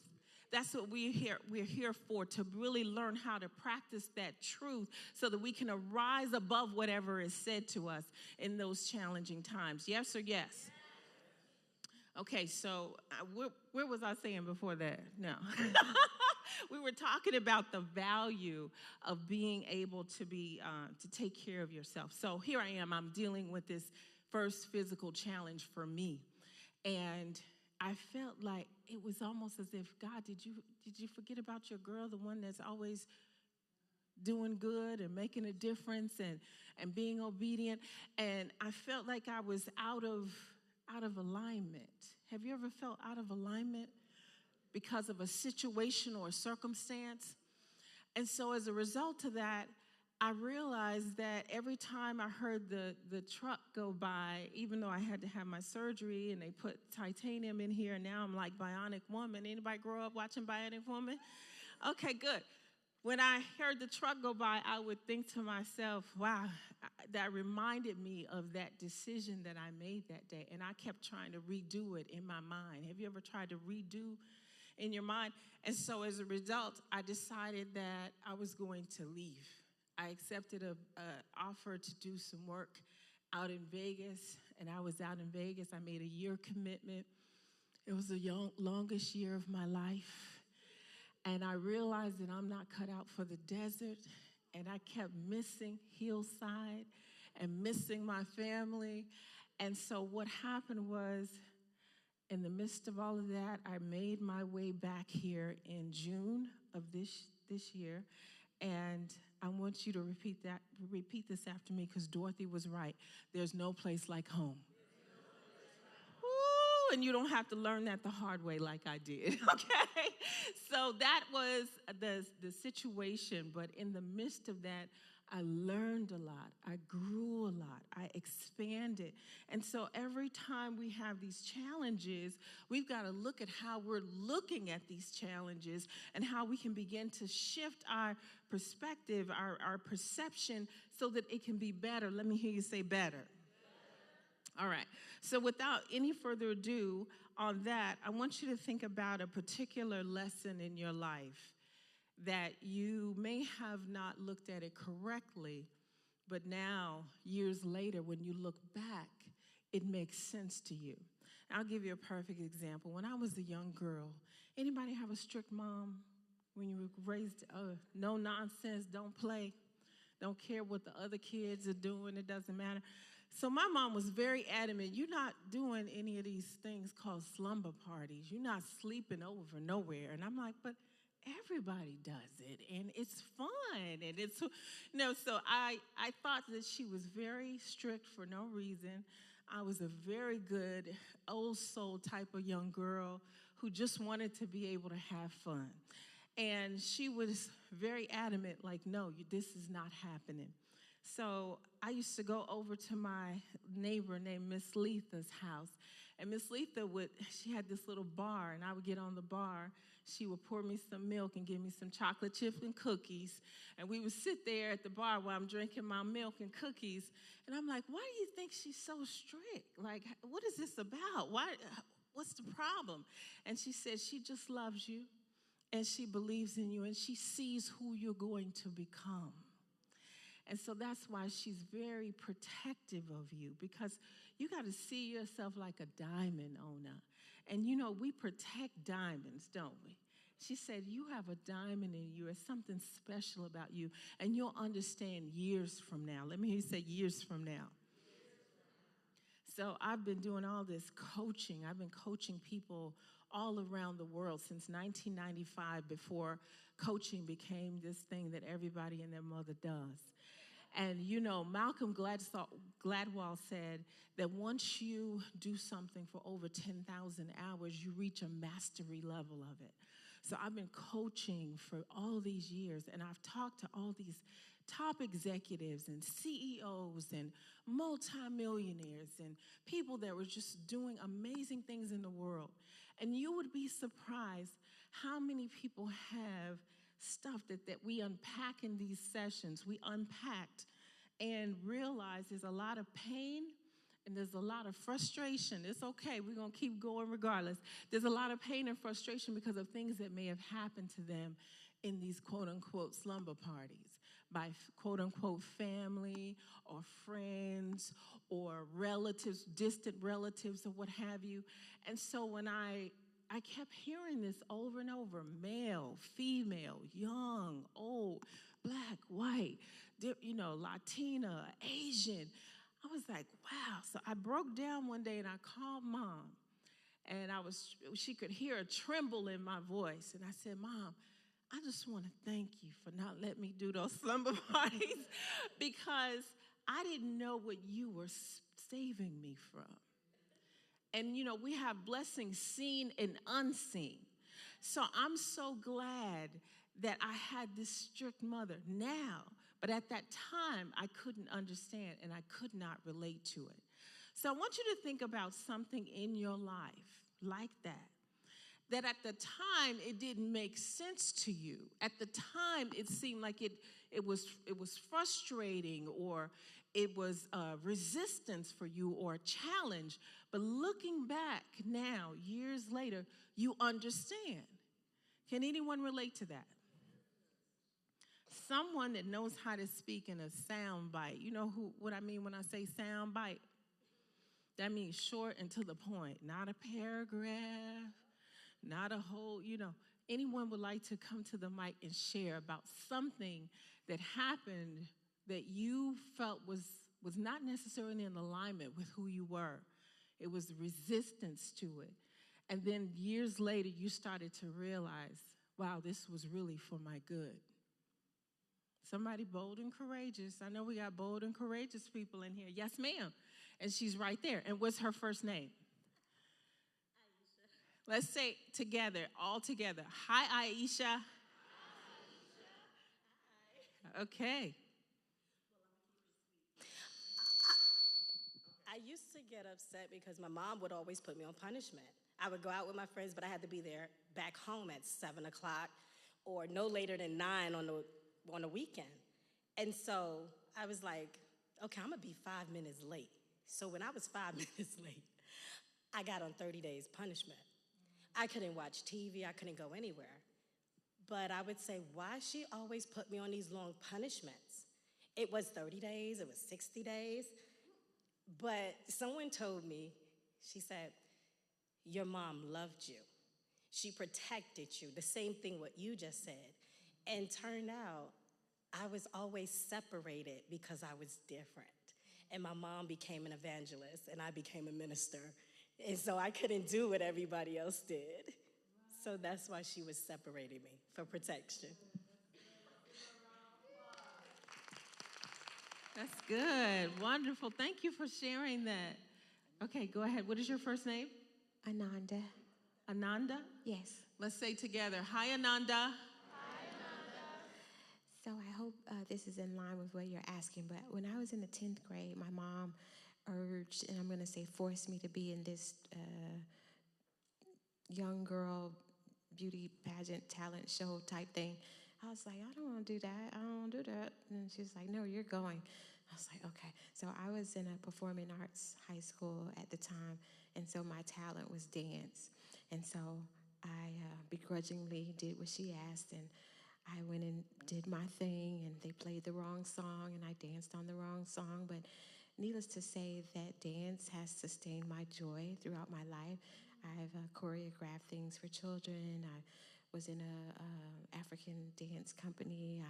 That's what we're here for, to really learn how to practice that truth so that we can arise above whatever is said to us in those challenging times. Yes or yes? Okay, so where was I saying before that? No. We were talking about the value of being able to take care of yourself. So here I am. I'm dealing with this first physical challenge for me. And I felt like it was almost as if, God, did you forget about your girl, the one that's always doing good and making a difference and being obedient? And I felt like I was out of alignment. Have you ever felt out of alignment because of a situation or a circumstance? And so as a result of that, I realized that every time I heard the truck go by, even though I had to have my surgery and they put titanium in here, and now I'm like Bionic Woman. Anybody grow up watching Bionic Woman? Okay, good. When I heard the truck go by, I would think to myself, wow, that reminded me of that decision that I made that day. And I kept trying to redo it in my mind. Have you ever tried to redo in your mind? And so as a result, I decided that I was going to leave. I accepted an offer to do some work out in Vegas, and I was out in Vegas. I made a year commitment. It was the longest year of my life, and I realized that I'm not cut out for the desert, and I kept missing Hillside and missing my family. And so what happened was, in the midst of all of that, I made my way back here in June of this year, and I want you to repeat this after me, because Dorothy was right. There's no place like home. Woo, and you don't have to learn that the hard way like I did, okay? So that was the situation, but in the midst of that, I learned a lot. I grew a lot. I expanded. And so every time we have these challenges, we've got to look at how we're looking at these challenges and how we can begin to shift our perspective, our perception, so that it can be better. Let me hear you say better. All right. So without any further ado on that, I want you to think about a particular lesson in your life that you may have not looked at it correctly, but now, years later, when you look back, it makes sense to you. I'll give you a perfect example. When I was a young girl, anybody have a strict mom when you were raised, no nonsense, don't play, don't care what the other kids are doing, it doesn't matter? So my mom was very adamant, you're not doing any of these things called slumber parties. You're not sleeping over nowhere. And I'm like, but everybody does it, and it's fun, and it's, so I thought that she was very strict for no reason. I was a very good old soul type of young girl who just wanted to be able to have fun. And she was very adamant, like, no, this is not happening. So I used to go over to my neighbor named Miss Letha's house. And Miss Letha she had this little bar, and I would get on the bar. she would pour me some milk and give me some chocolate chip and cookies. And we would sit there at the bar while I'm drinking my milk and cookies. And I'm like, why do you think she's so strict? Like, what is this about? What's the problem? And she said, she just loves you, and she believes in you, and she sees who you're going to become. And so that's why she's very protective of you, because you got to see yourself like a diamond owner. And you know, we protect diamonds, don't we? She said, you have a diamond in you. There's something special about you, and you'll understand years from now. Let me hear you say years from now. So I've been doing all this coaching. I've been coaching people all around the world since 1995, before coaching became this thing that everybody and their mother does. And you know, Malcolm Gladwell said that once you do something for over 10,000 hours, you reach a mastery level of it. So I've been coaching for all these years, and I've talked to all these top executives and CEOs and multimillionaires and people that were just doing amazing things in the world. And you would be surprised how many people have stuff that we unpack in these sessions. We unpacked and realized there's a lot of pain and there's a lot of frustration. It's okay, we're gonna keep going regardless. There's a lot of pain and frustration because of things that may have happened to them in these quote-unquote slumber parties by quote-unquote family or friends or relatives, distant relatives or what have you. And so when I kept hearing this over and over, male, female, young, old, black, white, you know, Latina, Asian. I was like, wow. So I broke down one day and I called Mom, and she could hear a tremble in my voice. And I said, Mom, I just want to thank you for not letting me do those slumber parties, because I didn't know what you were saving me from. And, you know, we have blessings seen and unseen. So I'm so glad that I had this strict mother now. But at that time, I couldn't understand and I could not relate to it. So I want you to think about something in your life like that at the time it didn't make sense to you. At the time, it seemed like it was frustrating, or it was resistance for you, or a challenge. But looking back now, years later, you understand. Can anyone relate to that? Someone that knows how to speak in a sound bite. You know what I mean when I say sound bite? That means short and to the point, not a paragraph, not a whole, you know. Anyone would like to come to the mic and share about something that happened that you felt was not necessarily in alignment with who you were. It was resistance to it. And then years later, you started to realize, wow, this was really for my good. Somebody bold and courageous. I know we got bold and courageous people in here. Yes, ma'am. And she's right there. And what's her first name? Aisha. Let's say together, all together. Hi, Aisha. Hi, Aisha. Okay. I used to get upset because my mom would always put me on punishment. I would go out with my friends, but I had to be there back home at 7 o'clock or no later than 9 on the weekend. And so I was like, okay, I'm gonna be 5 minutes late. So when I was 5 minutes late, I got on 30 days punishment. I couldn't watch TV, I couldn't go anywhere. But I would say, why she always put me on these long punishments? It was 30 days, it was 60 days. But someone told me, she said, your mom loved you. She protected you, the same thing what you just said. And turned out, I was always separated because I was different. And my mom became an evangelist, and I became a minister. And so I couldn't do what everybody else did. So that's why she was separating me, for protection. That's good. Wonderful. Thank you for sharing that. Okay, go ahead. What is your first name? Ananda. Ananda? Yes. Let's say together. Hi, Ananda. So I hope this is in line with what you're asking, but when I was in the 10th grade, my mom urged, and I'm going to say forced me to be in this young girl beauty pageant talent show type thing. I was like, I don't want to do that. I don't want to do that. And she's like, no, you're going. I was like, okay. So I was in a performing arts high school at the time, and so my talent was dance. And so I begrudgingly did what she asked, and I went and did my thing, and they played the wrong song, and I danced on the wrong song. But needless to say, that dance has sustained my joy throughout my life. I've choreographed things for children. I was in a African dance company.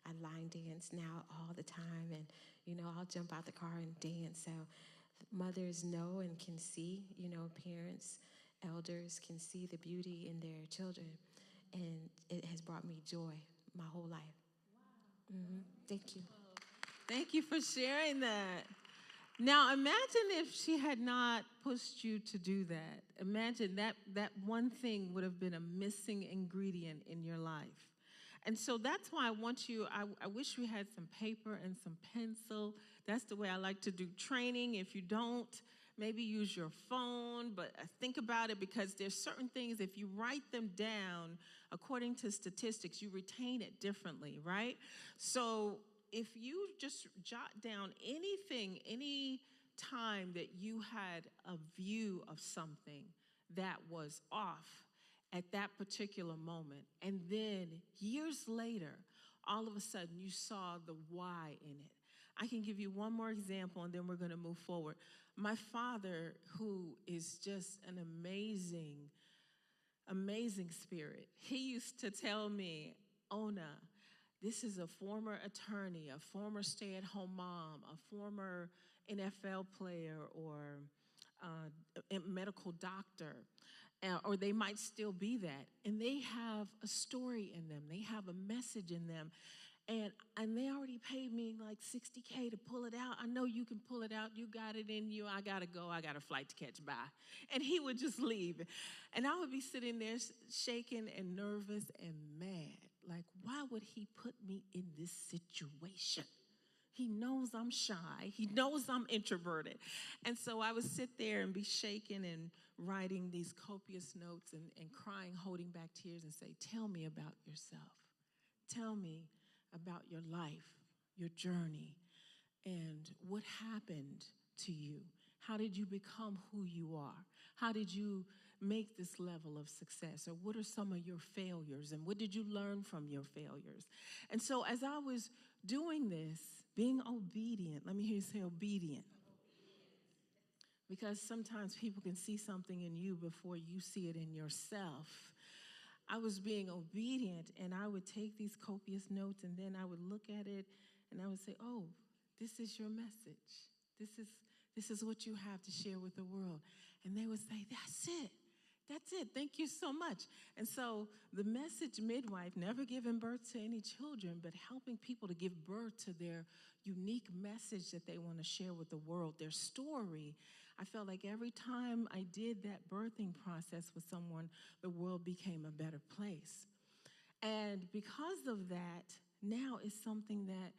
I line dance now all the time, and I'll jump out the car and dance. So mothers know and can see, parents, elders can see the beauty in their children, and it has brought me joy my whole life. Wow. Thank you. Thank you for sharing that. Now, imagine if she had not pushed you to do that. Imagine that one thing would have been a missing ingredient in your life. And so that's why I want you, I wish we had some paper and some pencil. That's the way I like to do training. If you don't, maybe use your phone, but think about it, because there's certain things, if you write them down, according to statistics, you retain it differently, right? So if you just jot down anything, any time that you had a view of something that was off at that particular moment, and then years later, all of a sudden you saw the why in it. I can give you one more example, and then we're going to move forward. My father, who is just an amazing, amazing spirit, he used to tell me, Ona, this is a former attorney, a former stay-at-home mom, a former NFL player, or a medical doctor, or they might still be that. And they have a story in them. They have a message in them. And they already paid me like $60K to pull it out. I know you can pull it out. You got it in you. I got to go. I got a flight to catch. Bye. And he would just leave. And I would be sitting there shaking and nervous and mad. Like, why would he put me in this situation? He knows I'm shy. He knows I'm introverted. And so I would sit there and be shaking and writing these copious notes and crying, holding back tears, and say, tell me about yourself. Tell me about your life, your journey, and what happened to you. How did you become who you are? How did you make this level of success? Or what are some of your failures? And what did you learn from your failures? And so as I was doing this, being obedient, let me hear you say obedient. Because sometimes people can see something in you before you see it in yourself. I was being obedient, and I would take these copious notes, and then I would look at it, and I would say, oh, this is your message. This is what you have to share with the world. And they would say, that's it. That's it. Thank you so much. And so the message midwife, never giving birth to any children, but helping people to give birth to their unique message that they want to share with the world, their story. I felt like every time I did that birthing process with someone, the world became a better place. And because of that, now it's something that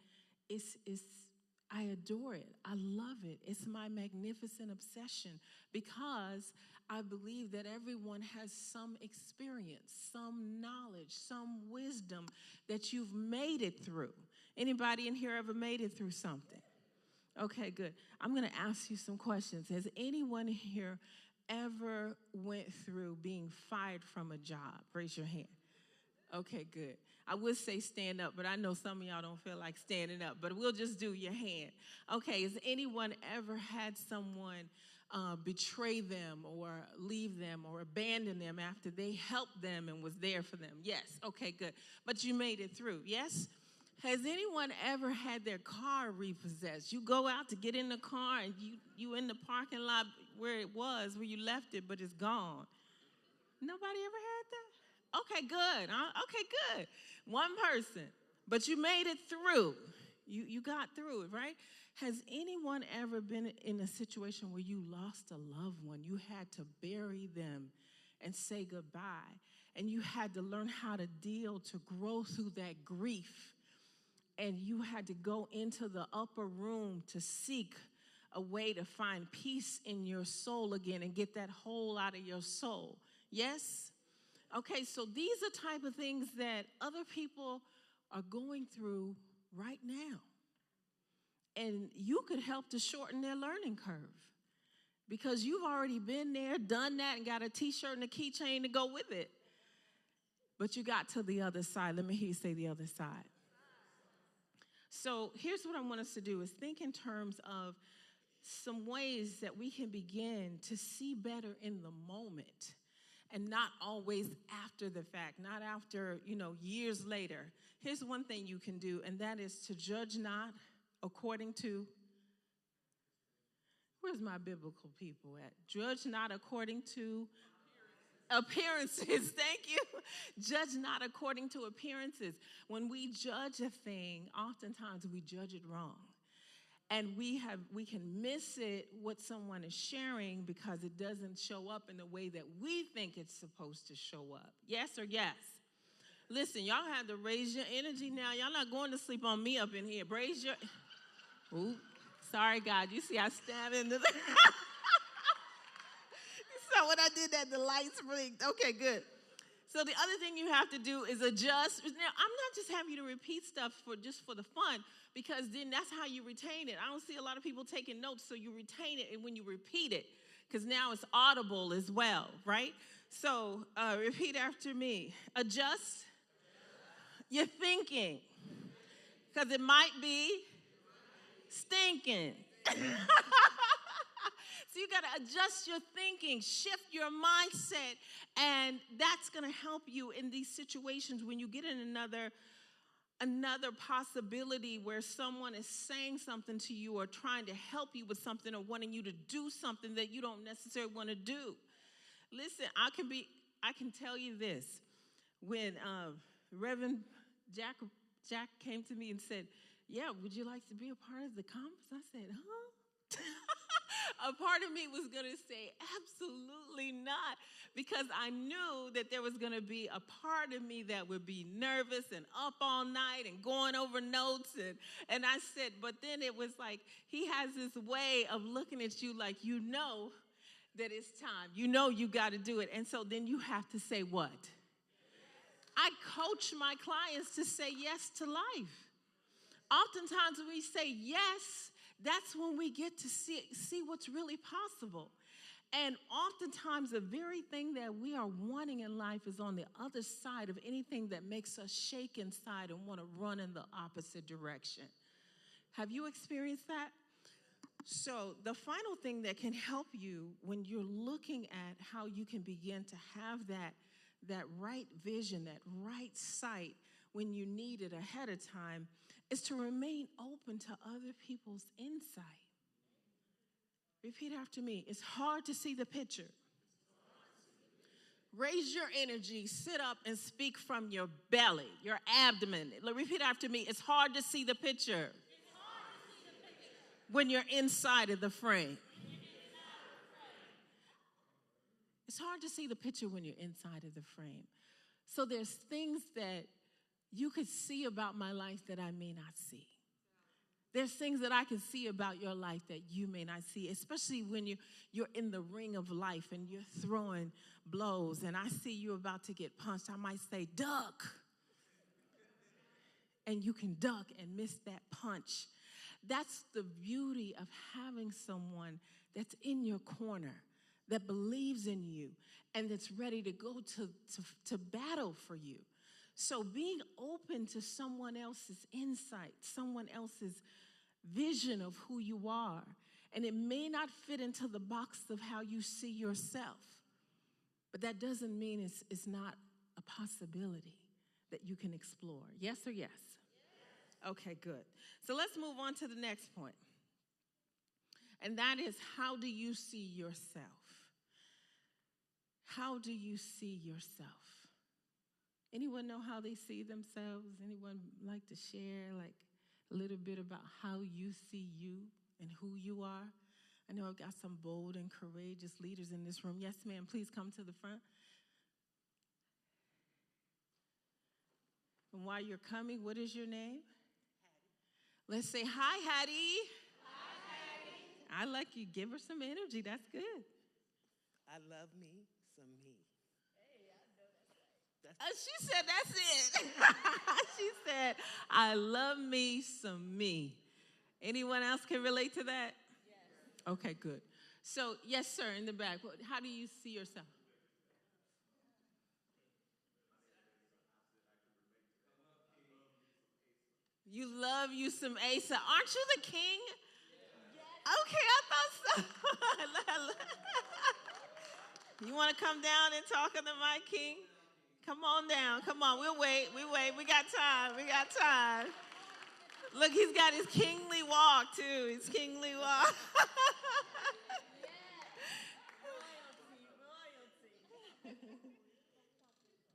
I adore it. I love it. It's my magnificent obsession, because I believe that everyone has some experience, some knowledge, some wisdom that you've made it through. Anybody in here ever made it through something? Okay, good. I'm going to ask you some questions. Has anyone here ever went through being fired from a job? Raise your hand. Okay, good. I would say stand up, but I know some of y'all don't feel like standing up, but we'll just do your hand. Okay, has anyone ever had someone betray them or leave them or abandon them after they helped them and was there for them? Yes, okay, good. But you made it through, yes? Has anyone ever had their car repossessed? You go out to get in the car and you in the parking lot where you left it, but it's gone. Nobody ever had that? Okay, good. Okay, good. One person. But you made it through. You got through it, right? Has anyone ever been in a situation where you lost a loved one? You had to bury them and say goodbye. And you had to learn how to grow through that grief. And you had to go into the upper room to seek a way to find peace in your soul again and get that hole out of your soul. Yes? Okay, so these are type of things that other people are going through right now. And you could help to shorten their learning curve because you've already been there, done that, and got a t-shirt and a keychain to go with it. But you got to the other side. Let me hear you say the other side. So here's what I want us to do is think in terms of some ways that we can begin to see better in the moment and not always after the fact, not after, years later. Here's one thing you can do, and that is to judge not according to, where's my biblical people at? Judge not according to appearances. Thank you. Judge not according to appearances. When we judge a thing, oftentimes we judge it wrong. And we can miss it, what someone is sharing, because it doesn't show up in the way that we think it's supposed to show up. Yes or yes? Listen, y'all have to raise your energy now. Y'all not going to sleep on me up in here. Raise your... Ooh, sorry, God. You see I stab into the... So when I did that, the lights blinked. Okay, good. So the other thing you have to do is adjust. Now, I'm not just having you to repeat stuff for the fun, because then that's how you retain it. I don't see a lot of people taking notes, so you retain it and when you repeat it, because now it's audible as well, right? So repeat after me. Adjust your thinking, because it might be stinking. So you got to adjust your thinking, shift your mindset, and that's going to help you in these situations when you get in another possibility where someone is saying something to you or trying to help you with something or wanting you to do something that you don't necessarily want to do. Listen, I can tell you this. When Reverend Jack came to me and said, "Yeah, would you like to be a part of the conference?" I said, "Huh?" A part of me was going to say, absolutely not, because I knew that there was going to be a part of me that would be nervous and up all night and going over notes. And I said, but then it was like, he has this way of looking at you like, that it's time. You got to do it. And so then you have to say what? I coach my clients to say yes to life. Oftentimes when we say yes, that's when we get to see what's really possible. And oftentimes the very thing that we are wanting in life is on the other side of anything that makes us shake inside and want to run in the opposite direction. Have you experienced that? So the final thing that can help you when you're looking at how you can begin to have that right vision, that right sight when you need it ahead of time, is to remain open to other people's insight. Repeat after me. It's hard to see the picture. Raise your energy, sit up and speak from your belly, your abdomen. Repeat after me. It's hard to see the picture when you're inside of the frame. It's hard to see the picture when you're inside of the frame. So there's things that you could see about my life that I may not see. There's things that I can see about your life that you may not see, especially when you're in the ring of life and you're throwing blows and I see you about to get punched. I might say, duck. And you can duck and miss that punch. That's the beauty of having someone that's in your corner, that believes in you, and that's ready to go to battle for you. So being open to someone else's insight, someone else's vision of who you are, and it may not fit into the box of how you see yourself, but that doesn't mean it's not a possibility that you can explore. Yes or yes? Yes. Okay, good. So let's move on to the next point. And that is, how do you see yourself? How do you see yourself? Anyone know how they see themselves? Anyone like to share like a little bit about how you see you and who you are? I know I've got some bold and courageous leaders in this room. Yes, ma'am, please come to the front. And while you're coming, what is your name? Hattie. Let's say, hi, Hattie. Hi, Hattie. I like you. Give her some energy. That's good. I love me some me. She said, that's it. She said, I love me some me. Anyone else can relate to that? Yes. Okay, good. So, yes, sir, in the back. How do you see yourself? You love you some Asa. Aren't you the king? Okay, I thought so. You want to come down and talk on the mic, King? Come on down. Come on. We'll wait. We got time. Look, he's got his kingly walk, too. His kingly walk.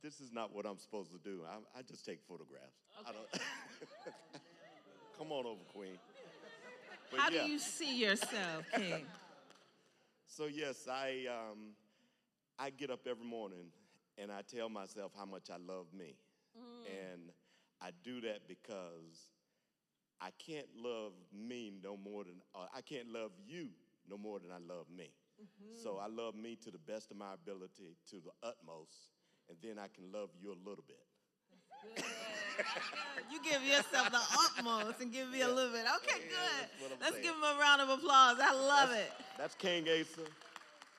This is not what I'm supposed to do. I just take photographs. Okay. I don't. Come on over, Queen. But How do you see yourself, King? So yes, I get up every morning and I tell myself how much I love me. And I do that because I can't love me no more than, I can't love you no more than I love me. So I love me to the best of my ability, to the utmost, and then I can love you a little bit. You give yourself the utmost and give me a little bit. Okay, good. Let's give him a round of applause. I love it. That's King Asa.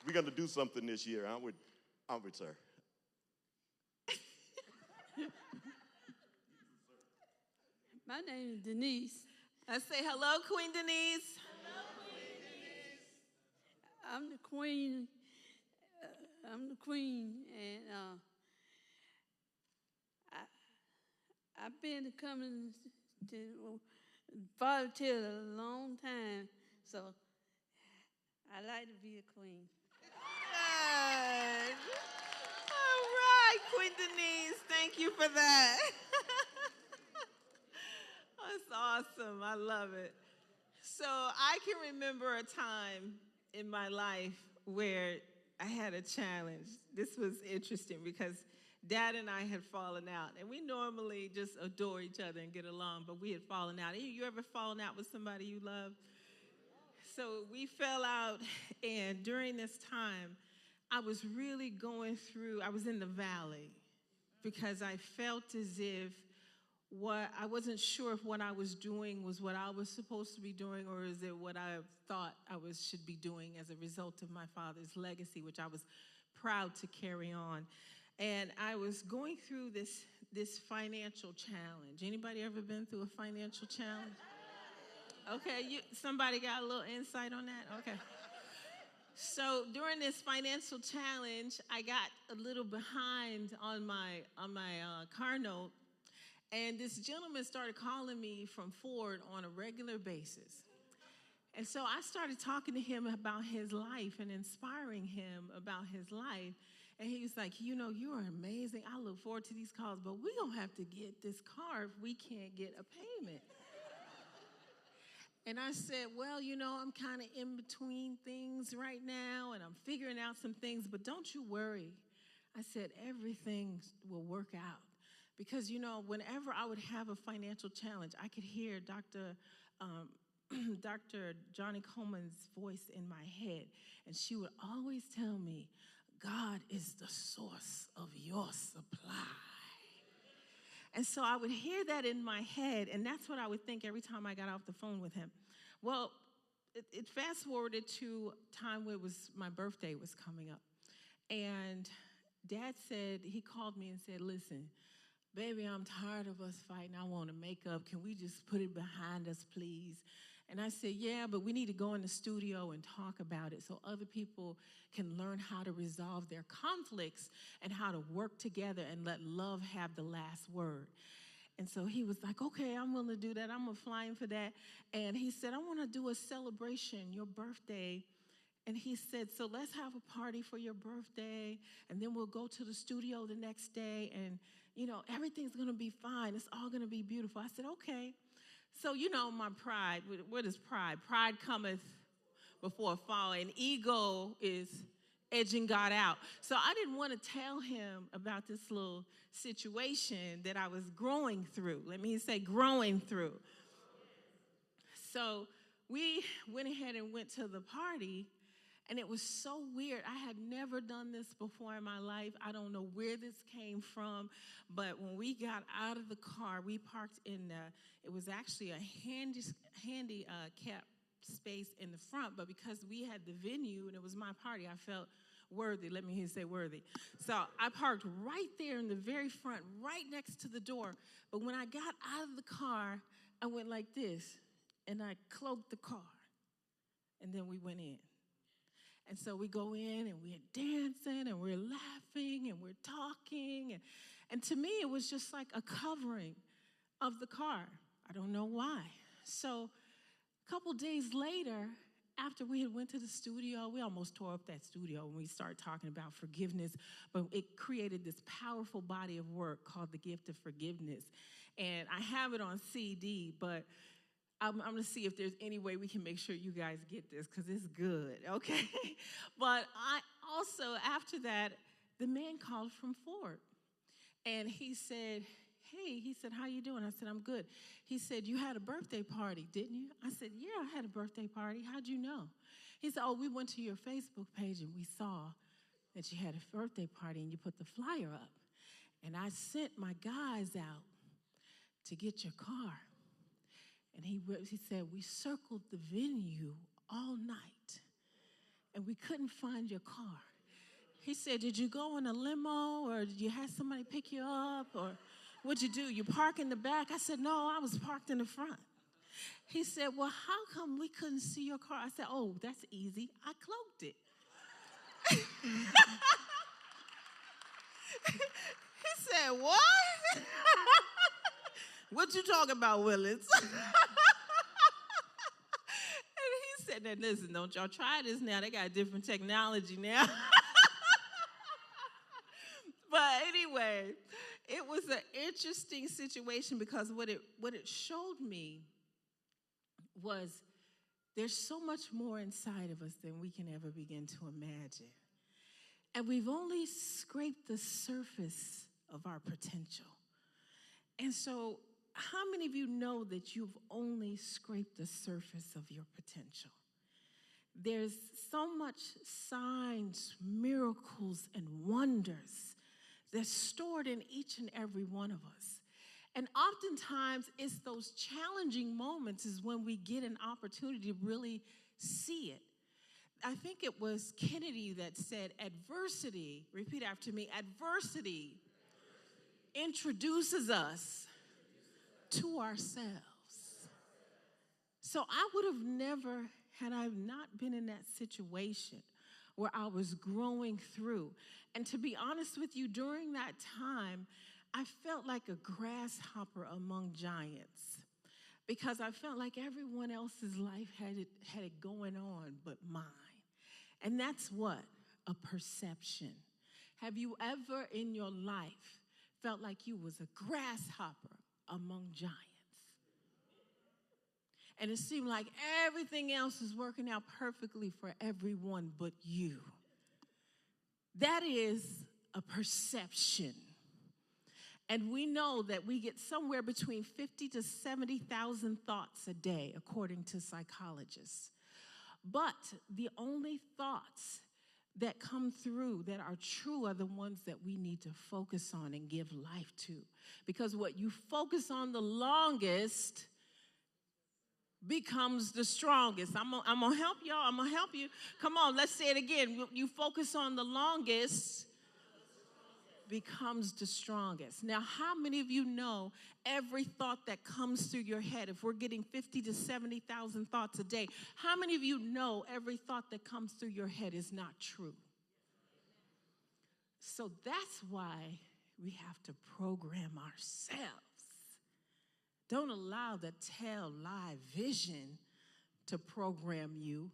We're going to do something this year, aren't we, sir? My name is Denise. Let's say hello, Queen Denise. Hello, Queen Denise. I'm the queen. And I've been coming to volunteer a long time, so I like to be a queen. Good. All right, Queen Denise, thank you for that. That's awesome. I love it. So I can remember a time in my life where I had a challenge. This was interesting because Dad and I had fallen out, and we normally just adore each other and get along, but we had fallen out. You ever fallen out with somebody you love? So we fell out, and during this time, I was really going through, I was in the valley because I felt as if I wasn't sure if what I was doing was what I was supposed to be doing, or is it what I thought should be doing as a result of my father's legacy, which I was proud to carry on. And I was going through this financial challenge. Anybody ever been through a financial challenge? Okay, somebody got a little insight on that? Okay. So during this financial challenge, I got a little behind on my car note, and this gentleman started calling me from Ford on a regular basis. And so I started talking to him about his life and inspiring him about his life. And he was like, you are amazing. I look forward to these calls, but we're going to have to get this car if we can't get a payment. And I said, well, I'm kind of in between things right now, and I'm figuring out some things, but don't you worry. I said, everything will work out. Because, whenever I would have a financial challenge, I could hear Dr. Johnny Coleman's voice in my head, and she would always tell me, God is the source of your supply. And so I would hear that in my head, and that's what I would think every time I got off the phone with him. Well, it fast-forwarded to a time where my birthday was coming up. And Dad said, he called me and said, listen, baby, I'm tired of us fighting. I want to make up. Can we just put it behind us, please? And I said, yeah, but we need to go in the studio and talk about it so other people can learn how to resolve their conflicts and how to work together and let love have the last word. And so he was like, okay, I'm willing to do that. I'm flying for that. And he said, I want to do a celebration, your birthday. And he said, so let's have a party for your birthday, and then we'll go to the studio the next day, and, everything's going to be fine. It's all going to be beautiful. I said, okay. So, my pride, what is pride? Pride cometh before a fall, and ego is edging God out. So I didn't want to tell him about this little situation that I was growing through. Let me say growing through. So we went ahead and went to the party, And it was so weird. I had never done this before in my life. I don't know where this came from, but when we got out of the car, we parked in it was actually a handy kept space in the front, but because we had the venue and it was my party, I felt worthy. Let me hear you say worthy. So I parked right there in the very front, right next to the door. But when I got out of the car, I went like this, and I cloaked the car, and then we went in. And so we go in, and we're dancing, and we're laughing, and we're talking. And to me, it was just like a covering of the car. I don't know why. So a couple days later, after we had went to the studio, we almost tore up that studio when we started talking about forgiveness, but it created this powerful body of work called The Gift of Forgiveness. And I have it on CD, but I'm going to see if there's any way we can make sure you guys get this, because it's good, okay? But I also, after that, the man called from Ford, and he said, hey, he said, how you doing? I said, I'm good. He said, you had a birthday party, didn't you? I said, yeah, I had a birthday party. How'd you know? He said, oh, we went to your Facebook page, and we saw that you had a birthday party, and you put the flyer up. And I sent my guys out to get your car. And he said, we circled the venue all night, and we couldn't find your car. He said, did you go in a limo, or did you have somebody pick you up, or what'd you do? You park in the back? I said, no, I was parked in the front. He said, well, how come we couldn't see your car? I said, oh, that's easy. I cloaked it. He said, what? What you talking about, Willis? And he said, now listen, don't y'all try this now. They got different technology now. But anyway, it was an interesting situation, because what it showed me was there's so much more inside of us than we can ever begin to imagine. And we've only scraped the surface of our potential. And so how many of you know that you've only scraped the surface of your potential? There's so much signs, miracles, and wonders that's stored in each and every one of us. And oftentimes, it's those challenging moments is when we get an opportunity to really see it. I think it was Kennedy that said, adversity, repeat after me, adversity introduces us to ourselves. So I would have never, had I not been in that situation where I was growing through. And to be honest with you, during that time, I felt like a grasshopper among giants, because I felt like everyone else's life had it going on but mine. And that's what? A perception. Have you ever in your life felt like you was a grasshopper among giants? And it seemed like everything else is working out perfectly for everyone but you. That is a perception. And we know that we get somewhere between 50 to 70,000 thoughts a day, according to psychologists. But the only thoughts that come through that are true are the ones that we need to focus on and give life to. Because what you focus on the longest becomes the strongest. I'm gonna help y'all. I'm gonna help you. Come on, let's say it again. You focus on the longest becomes the strongest. Now, how many of you know every thought that comes through your head, if we're getting 50 to 70,000 thoughts a day, how many of you know every thought that comes through your head is not true? So that's why we have to program ourselves. Don't allow the tell-lie vision to program you.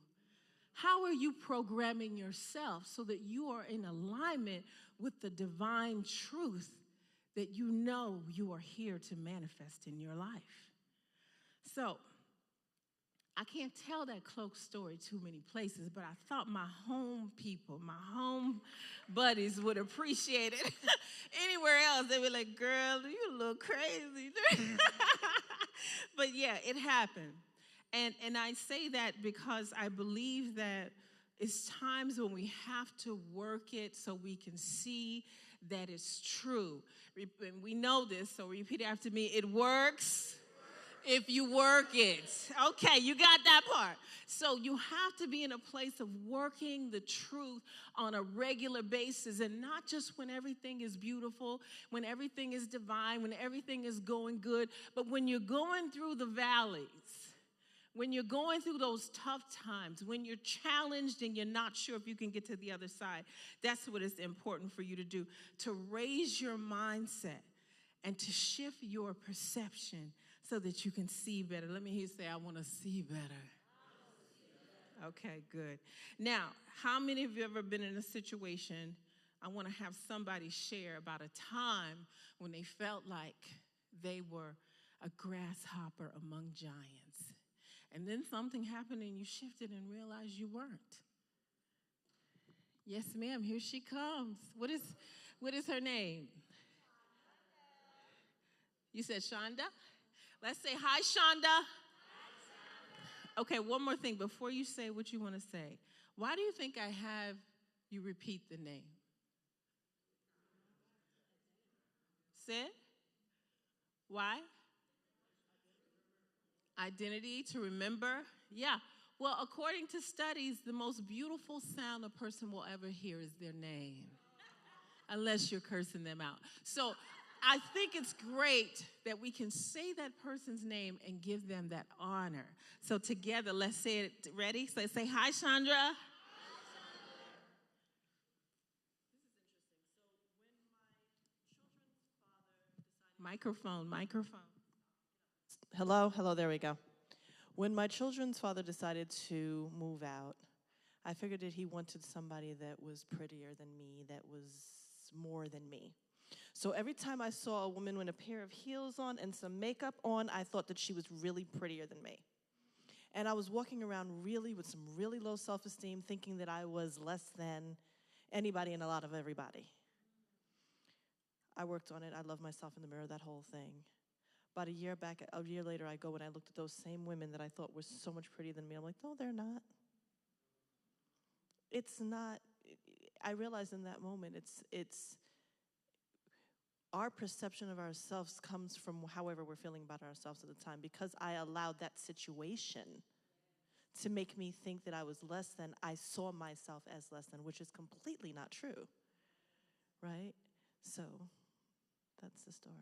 How are you programming yourself so that you are in alignment with the divine truth that you know you are here to manifest in your life? So, I can't tell that cloak story too many places, but I thought my home people, my home buddies would appreciate it. Anywhere else, they'd be like, girl, you a little crazy. But yeah, it happened. And I say that because I believe that It's times when we have to work it so we can see that it's true. And we know this, so repeat after me. It works if you work it. Okay, you got that part. So you have to be in a place of working the truth on a regular basis, and not just when everything is beautiful, when everything is divine, when everything is going good, but when you're going through the valleys, when you're going through those tough times, when you're challenged and you're not sure if you can get to the other side. That's what is important for you to do, to raise your mindset and to shift your perception so that you can see better. Let me hear you say, I want to see better. Okay, good. Now, how many of you ever been in a situation, I want to have somebody share about a time when they felt like they were a grasshopper among giants. And then something happened and you shifted and realized you weren't. Yes, ma'am, here she comes. What is her name? You said Shonda? Let's say hi, Shonda. Okay, one more thing before you say what you want to say. Why do you think I have you repeat the name? Say it. Why? Identity, to remember. Yeah. Well, according to studies, the most beautiful sound a person will ever hear is their name, unless you're cursing them out. So I think it's great that we can say that person's name and give them that honor. So together, let's say it. Ready? So say, hi, Chandra. Microphone. Hello, there we go. When my children's father decided to move out, I figured that he wanted somebody that was prettier than me, that was more than me. So every time I saw a woman with a pair of heels on and some makeup on, I thought that she was really prettier than me. And I was walking around really with some really low self-esteem, thinking that I was less than anybody and a lot of everybody. I worked on it. I loved myself in the mirror, that whole thing. About a year later, I go and I looked at those same women that I thought were so much prettier than me. I'm like, no, they're not. It's not. I realized in that moment, it's our perception of ourselves comes from however we're feeling about ourselves at the time. Because I allowed that situation to make me think that I was less than, I saw myself as less than, which is completely not true, right? So that's the story.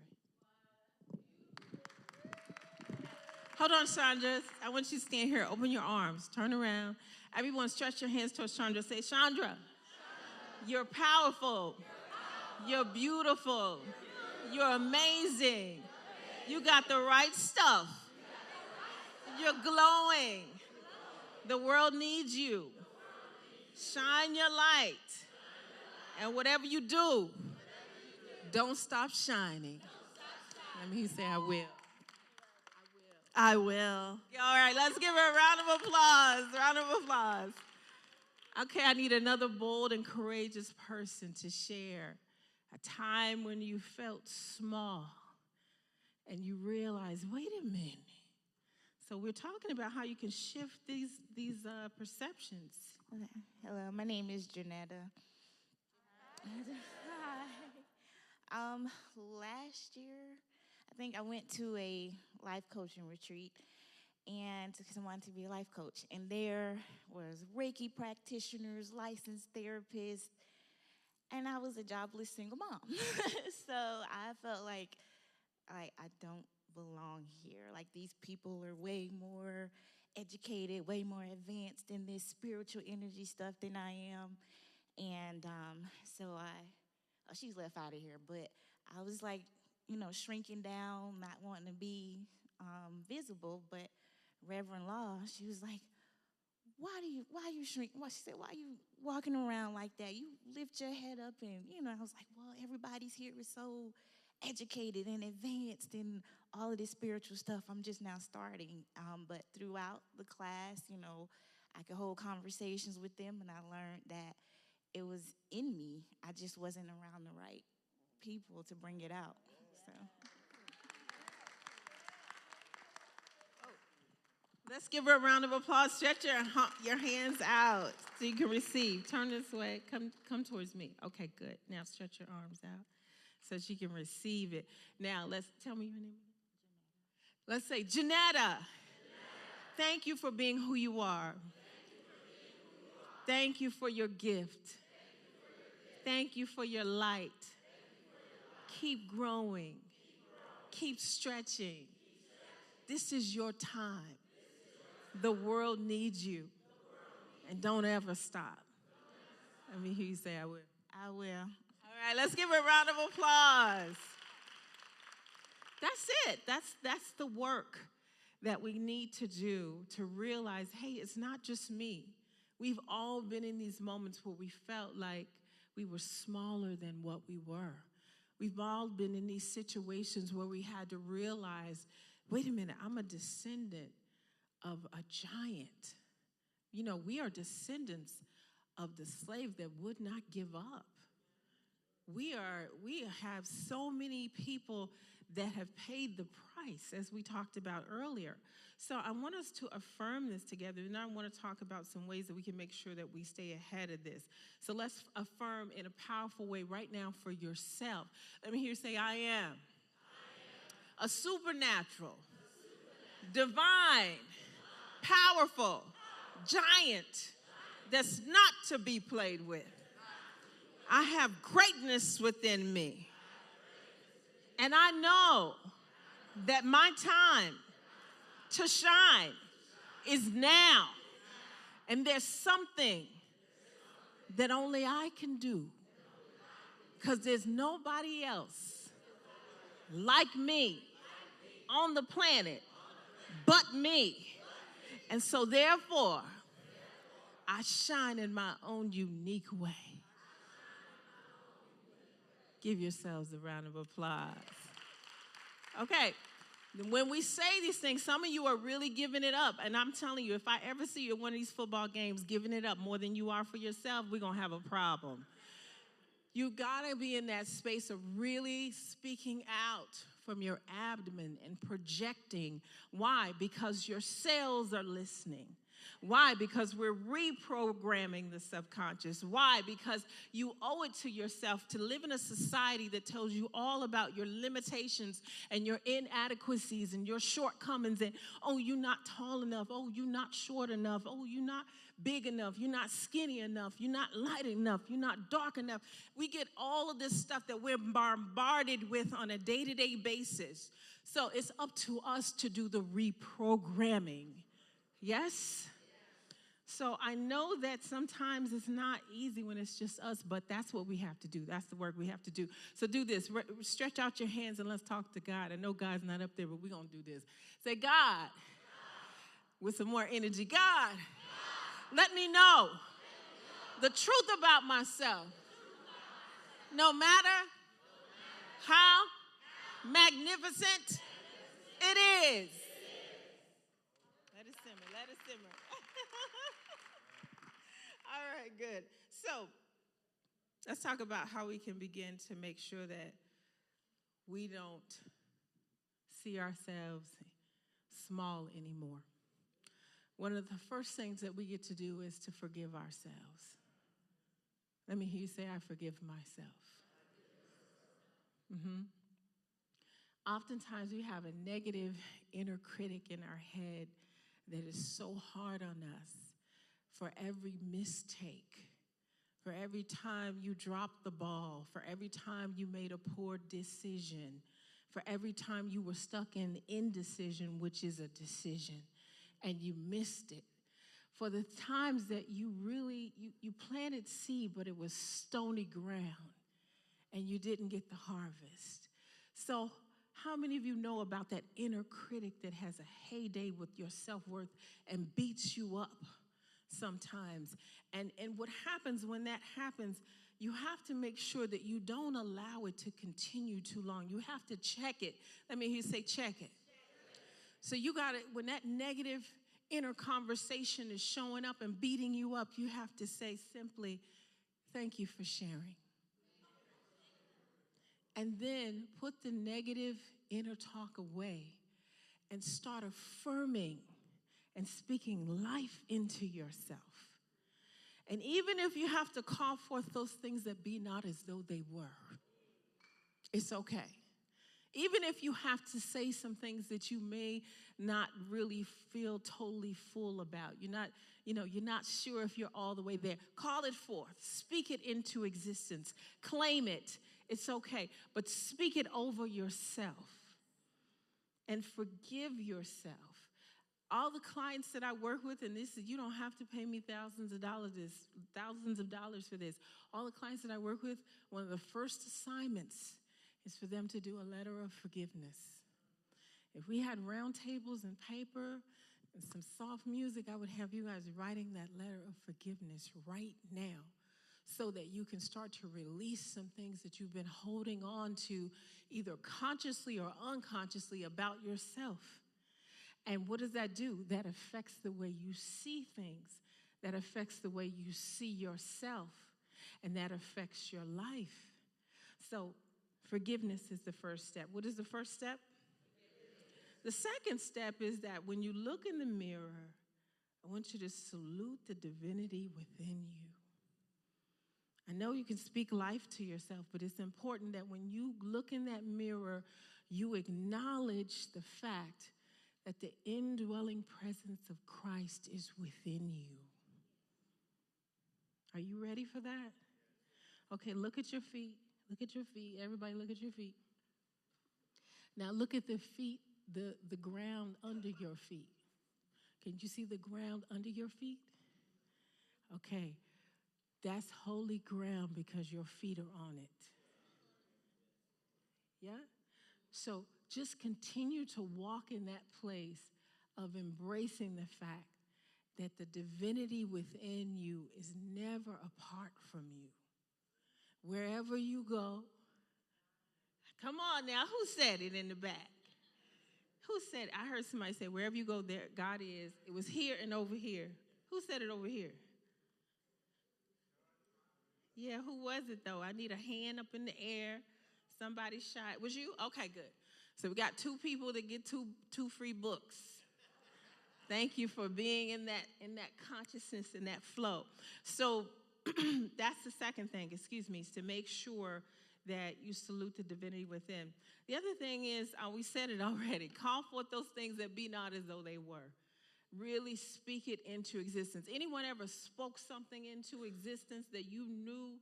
Hold on, Chandra. I want you to stand here. Open your arms. Turn around. Everyone stretch your hands towards Chandra. Say, Chandra, you're powerful. You're beautiful. You're amazing. You got the right stuff. You're glowing. The world needs you. Shine your light. And whatever you do, don't stop shining. Let me say, I will. I will. All right, let's give her a round of applause. Round of applause. Okay, I need another bold and courageous person to share a time when you felt small and you realized, wait a minute. So we're talking about how you can shift these perceptions. Okay. Hello, my name is Janetta. Hi. Last year, I think I went to a life coaching retreat, and because I wanted to be a life coach, and there was Reiki practitioners, licensed therapists, and I was a jobless single mom. So I felt like I don't belong here. Like, these people are way more educated, way more advanced in this spiritual energy stuff than I am. And so she's left out of here, but I was like, shrinking down, not wanting to be visible. But Reverend Law, she was like, why you shrink? Well, she said, why you walking around like that? You lift your head up, and I was like, well, everybody's here is so educated and advanced in all of this spiritual stuff. I'm just now starting. But throughout the class, I could hold conversations with them, and I learned that it was in me. I just wasn't around the right people to bring it out. So. Let's give her a round of applause. Stretch your hands out so you can receive. Turn this way. Come towards me. Okay, good. Now stretch your arms out so she can receive it. Now, tell me your name. Let's say, Janetta. Thank you for being who you are. Thank you for your gift. Thank you for your light. Keep growing. Keep stretching. This is your time. The world needs you. And don't ever stop. Let me hear you say, I will. I will. All right, let's give her a round of applause. That's it. That's the work that we need to do to realize, hey, it's not just me. We've all been in these moments where we felt like we were smaller than what we were. We've all been in these situations where we had to realize, wait a minute, I'm a descendant of a giant. You know, we are descendants of the slave that would not give up. We have so many people that have paid the price, as we talked about earlier. So I want us to affirm this together, and I want to talk about some ways that we can make sure that we stay ahead of this. So let's affirm in a powerful way right now for yourself. Let me hear you say, I am a supernatural, divine, powerful giant that's not to be played with. I have greatness within me. And I know that my time to shine is now. And there's something that only I can do, because there's nobody else like me on the planet but me. And so therefore, I shine in my own unique way. Give yourselves a round of applause. Okay, when we say these things, some of you are really giving it up. And I'm telling you, if I ever see you at one of these football games giving it up more than you are for yourself, we're going to have a problem. You got to be in that space of really speaking out from your abdomen and projecting. Why? Because your cells are listening. Why? Because we're reprogramming the subconscious. Why? Because you owe it to yourself to live in a society that tells you all about your limitations and your inadequacies and your shortcomings and, oh, you're not tall enough. Oh, you're not short enough. Oh, you're not big enough. You're not skinny enough. You're not light enough. You're not dark enough. We get all of this stuff that we're bombarded with on a day-to-day basis. So it's up to us to do the reprogramming. Yes? So I know that sometimes it's not easy when it's just us, but that's what we have to do. That's the work we have to do. So do this. Stretch out your hands and let's talk to God. I know God's not up there, but we're going to do this. Say, God, with some more energy. God, let me know the truth about myself. No matter how magnificent it is. Let it simmer. Let it simmer. All right, good. So let's talk about how we can begin to make sure that we don't see ourselves small anymore. One of the first things that we get to do is to forgive ourselves. Let me hear you say, I forgive myself. Oftentimes we have a negative inner critic in our head that is so hard on us. For every mistake, for every time you dropped the ball, for every time you made a poor decision, for every time you were stuck in indecision, which is a decision, and you missed it. For the times that you really, you planted seed, but it was stony ground, and you didn't get the harvest. So how many of you know about that inner critic that has a heyday with your self-worth and beats you up sometimes? And what happens when that happens, you have to make sure that you don't allow it to continue too long. You have to check it. Let me hear you say, check it. So you got to, when that negative inner conversation is showing up and beating you up, you have to say simply, thank you for sharing. And then put the negative inner talk away and start affirming and speaking life into yourself. And even if you have to call forth those things that be not as though they were, it's okay. Even if you have to say some things that you may not really feel totally full about, you're not sure if you're all the way there. Call it forth. Speak it into existence. Claim it. It's okay. But speak it over yourself. And forgive yourself. All the clients that I work with, and this is, you don't have to pay me thousands of dollars for this. All the clients that I work with, one of the first assignments is for them to do a letter of forgiveness. If we had round tables and paper and some soft music, I would have you guys writing that letter of forgiveness right now so that you can start to release some things that you've been holding on to either consciously or unconsciously about yourself. And what does that do? That affects the way you see things. That affects the way you see yourself. And that affects your life. So forgiveness is the first step. What is the first step? The second step is that when you look in the mirror, I want you to salute the divinity within you. I know you can speak life to yourself, but it's important that when you look in that mirror, you acknowledge the fact that the indwelling presence of Christ is within you. Are you ready for that? Okay, look at your feet. Look at your feet. Everybody look at your feet. Now look at the feet, the ground under your feet. Can you see the ground under your feet? Okay, that's holy ground because your feet are on it. Yeah? So just continue to walk in that place of embracing the fact that the divinity within you is never apart from you. Wherever you go, come on now, who said it in the back? Who said it? I heard somebody say, wherever you go, there God is. It was here and over here. Who said it over here? Yeah, who was it though? I need a hand up in the air. Somebody shot. Was you? Okay, good. So we got 2 people that get two free books. Thank you for being in that consciousness, in that flow. So that's the second thing, is to make sure that you salute the divinity within. The other thing is, we said it already, call forth those things that be not as though they were. Really speak it into existence. Anyone ever spoke something into existence that you knew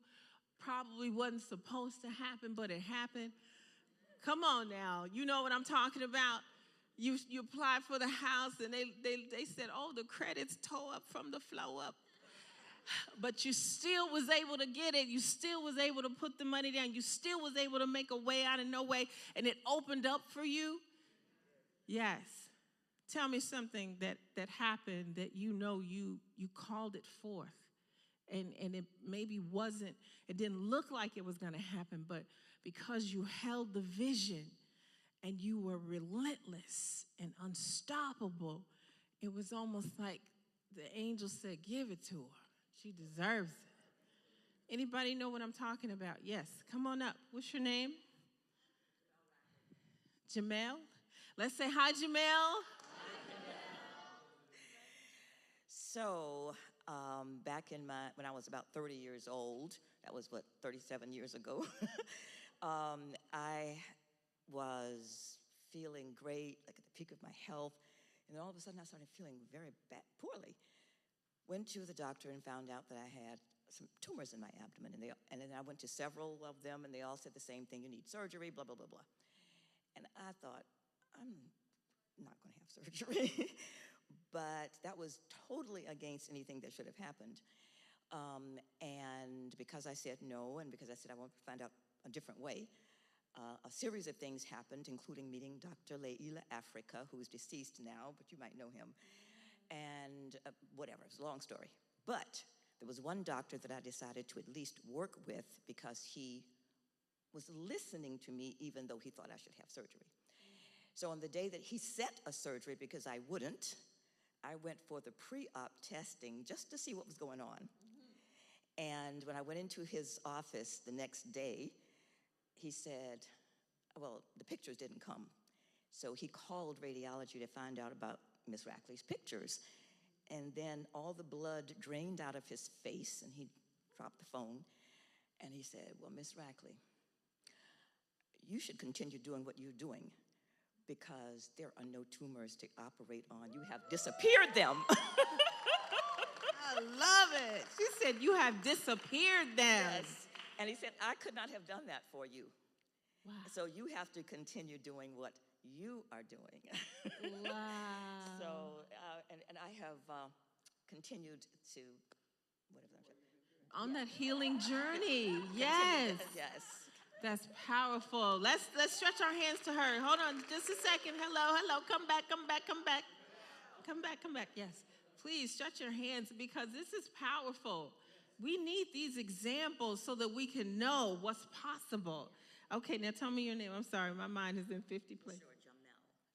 probably wasn't supposed to happen, but it happened? Come on now, you know what I'm talking about. You applied for the house and they said, oh, the credit's tore up from the flow up. But you still was able to get it. You still was able to put the money down. You still was able to make a way out of no way, and it opened up for you. Yes. Tell me something that happened that you called it forth. And it maybe wasn't, it didn't look like it was going to happen, but because you held the vision and you were relentless and unstoppable, it was almost like the angel said, give it to her. She deserves it. Anybody know what I'm talking about? Yes, come on up. What's your name? Jamel. Let's say hi, Jamel. So back when I was about 30 years old, that was 37 years ago, I was feeling great, like at the peak of my health, and then all of a sudden I started feeling very poorly. Went to the doctor and found out that I had some tumors in my abdomen, and then I went to several of them, and they all said the same thing: you need surgery, blah, blah, blah, blah. And I thought, I'm not going to have surgery. But that was totally against anything that should have happened. And because I said no, and because I said I want to find out a different way, a series of things happened, including meeting Dr. Leila Africa, who is deceased now, but you might know him. And whatever, it's a long story. But there was one doctor that I decided to at least work with because he was listening to me even though he thought I should have surgery. So on the day that he set a surgery, because I wouldn't, I went for the pre-op testing just to see what was going on. Mm-hmm. And when I went into his office the next day, he said, well, the pictures didn't come. So he called radiology to find out about, Miss Rackley's pictures. And then all the blood drained out of his face, and he dropped the phone, and he said, well, Miss Rackley, you should continue doing what you're doing because there are no tumors to operate on. You have disappeared them. I love it. She said, you have disappeared them. Yes. And he said, I could not have done that for you. Wow. So you have to continue doing what you are doing. Wow. So, and I have continued to, whatever I'm saying. On that healing journey. Yes. Yes. That's powerful. Let's stretch our hands to her. Hold on just a second. Hello. Come back. Yes. Please stretch your hands because this is powerful. We need these examples so that we can know what's possible. Okay, now tell me your name. I'm sorry, my mind is in 50 places.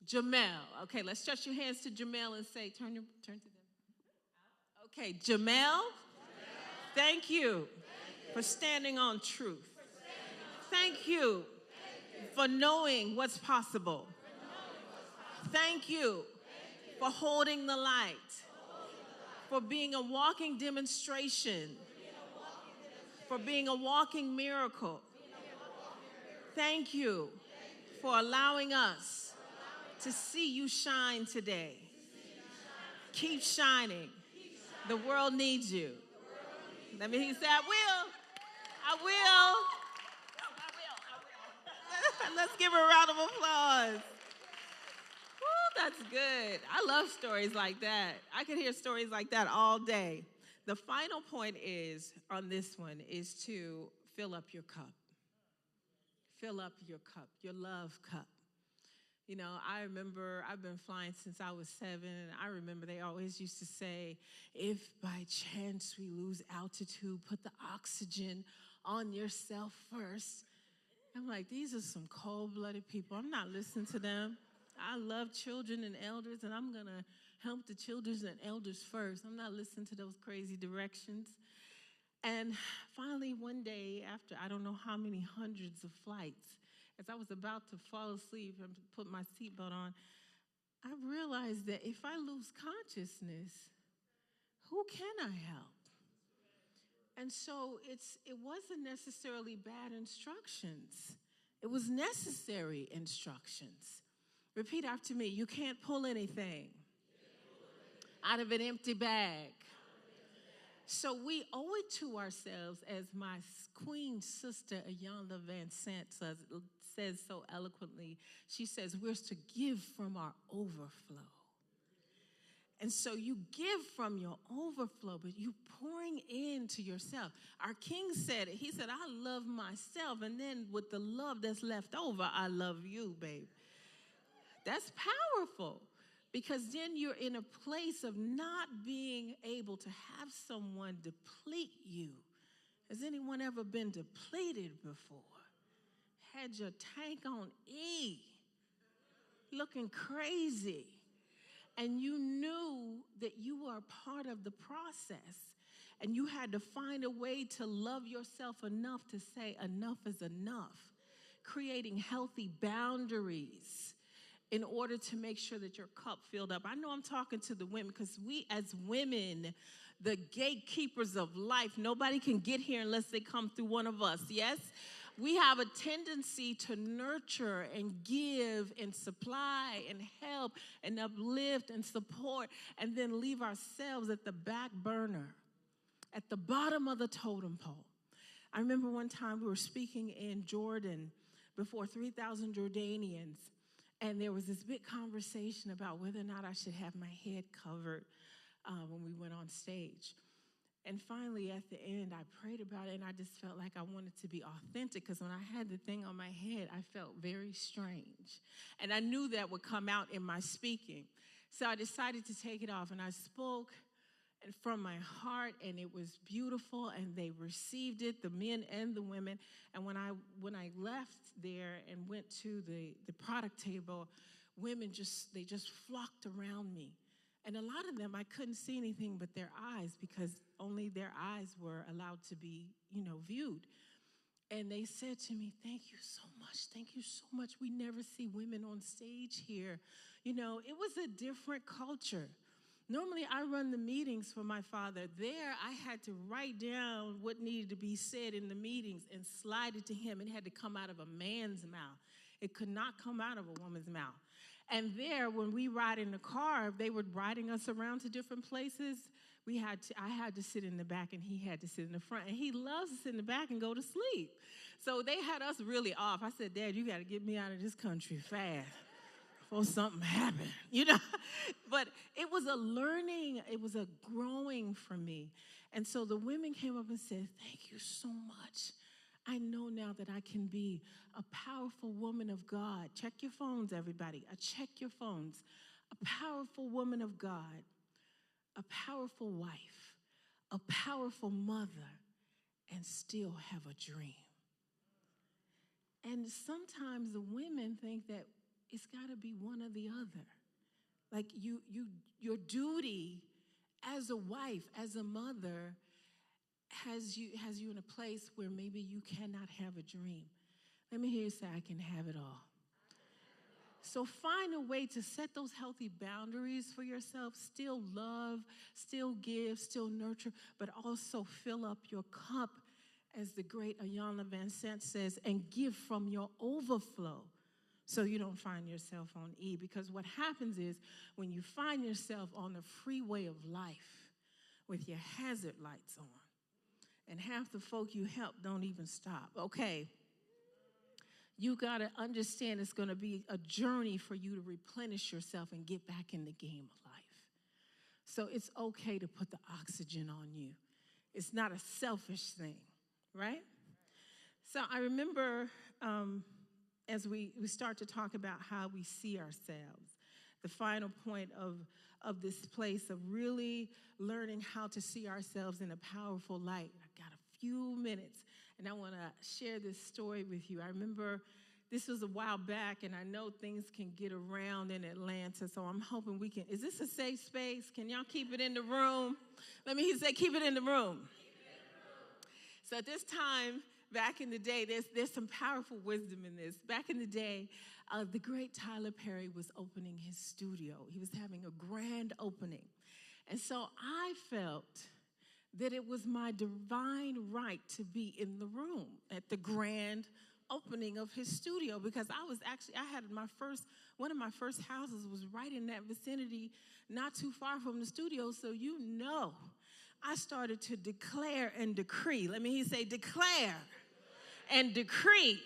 Sure, Jamel. Okay, let's stretch your hands to Jamel and say, turn to them. Okay, Jamel, thank you for standing on truth. Thank you for knowing what's possible. Thank you for holding the light, for being a walking demonstration, for being a walking miracle. Thank you for allowing us to see you shine today. Keep shining. The world needs you. Let me say, I will. Let's give her a round of applause. Woo, that's good. I love stories like that. I could hear stories like that all day. The final point is, on this one, is to fill up your cup. Fill up your cup, your love cup. You know, I remember I've been flying since I was 7, and I remember they always used to say, if by chance we lose altitude, put the oxygen on yourself first. I'm like, these are some cold-blooded people. I'm not listening to them. I love children and elders, and I'm going to help the children and elders first. I'm not listening to those crazy directions. And finally, one day, after I don't know how many hundreds of flights, as I was about to fall asleep and put my seatbelt on, I realized that if I lose consciousness, who can I help? And so it wasn't necessarily bad instructions. It was necessary instructions. Repeat after me. You can't pull anything out of an empty bag. So we owe it to ourselves, as my queen sister, Ayanna Van Sant, says so eloquently. She says, we're to give from our overflow. And so you give from your overflow, but you pouring into yourself. Our king said it. He said, I love myself, and then with the love that's left over, I love you, babe. That's powerful, because then you're in a place of not being able to have someone deplete you. Has anyone ever been depleted before? Had your tank on E, looking crazy. And you knew that you were a part of the process, and you had to find a way to love yourself enough to say enough is enough, creating healthy boundaries in order to make sure that your cup filled up. I know I'm talking to the women, because we as women, the gatekeepers of life, nobody can get here unless they come through one of us, yes? We have a tendency to nurture and give and supply and help and uplift and support, and then leave ourselves at the back burner, at the bottom of the totem pole. I remember one time we were speaking in Jordan before 3,000 Jordanians, and there was this big conversation about whether or not I should have my head covered when we went on stage. And finally, at the end, I prayed about it, and I just felt like I wanted to be authentic, because when I had the thing on my head, I felt very strange. And I knew that would come out in my speaking. So I decided to take it off, and I spoke from my heart, and it was beautiful, and they received it, the men and the women. And when I left there and went to the product table, women just flocked around me. And a lot of them, I couldn't see anything but their eyes, because only their eyes were allowed to be, viewed. And they said to me, thank you so much. Thank you so much. We never see women on stage here. You know, it was a different culture. Normally, I run the meetings for my father. There, I had to write down what needed to be said in the meetings and slide it to him. It had to come out of a man's mouth. It could not come out of a woman's mouth. And there, when we ride in the car, they were riding us around to different places. I had to sit in the back, and he had to sit in the front. And he loves to sit in the back and go to sleep. So they had us really off. I said, Dad, you got to get me out of this country fast before something happened, you know. But it was a learning. It was a growing for me. And so the women came up and said, thank you so much. I know now that I can be a powerful woman of God. Check your phones, everybody. Check your phones. A powerful woman of God, a powerful wife, a powerful mother, and still have a dream. And sometimes the women think that it's got to be one or the other. Like your duty as a wife, as a mother, has you in a place where maybe you cannot have a dream. Let me hear you say, I can have it all. So find a way to set those healthy boundaries for yourself. Still love, still give, still nurture, but also fill up your cup, as the great Ayanna Van Sant says, and give from your overflow so you don't find yourself on E. Because what happens is when you find yourself on the freeway of life with your hazard lights on, and half the folk you help don't even stop, okay, you got to understand it's going to be a journey for you to replenish yourself and get back in the game of life. So it's okay to put the oxygen on you. It's not a selfish thing, right? So I remember as we start to talk about how we see ourselves, the final point of this place of really learning how to see ourselves in a powerful light. I've got a few minutes, and I want to share this story with you. I remember this was a while back, and I know things can get around in Atlanta, so I'm hoping we can. Is this a safe space? Can y'all keep it in the room? Let me say, keep it in the room. So at this time, back in the day, there's some powerful wisdom in this. Back in the day, the great Tyler Perry was opening his studio. He was having a grand opening. And so I felt that it was my divine right to be in the room at the grand opening of his studio, because one of my first houses was right in that vicinity, not too far from the studio. So I started to declare and decree. Let me say declare and decree.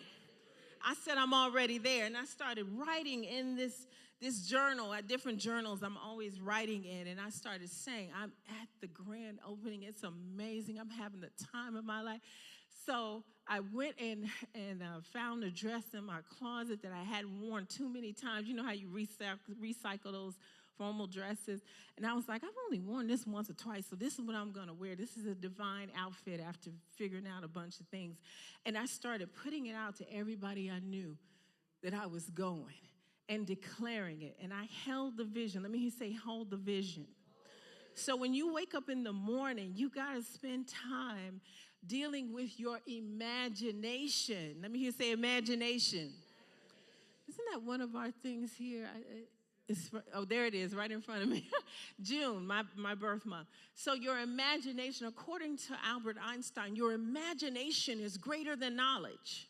I said I'm already there, and I started writing in this journal, at different journals I'm always writing in, and I started saying, I'm at the grand opening. It's amazing. I'm having the time of my life. So I went and found a dress in my closet that I hadn't worn too many times. You know how you recycle those formal dresses? And I was like, I've only worn this once or twice, so this is what I'm going to wear. This is a divine outfit after figuring out a bunch of things. And I started putting it out to everybody I knew that I was going and declaring it. And I held the vision. Let me say, hold the vision. So when you wake up in the morning, you got to spend time dealing with your imagination. Let me say imagination. Isn't that one of our things here? There it is, right in front of me. June, my birth month. So your imagination, according to Albert Einstein, your imagination is greater than knowledge.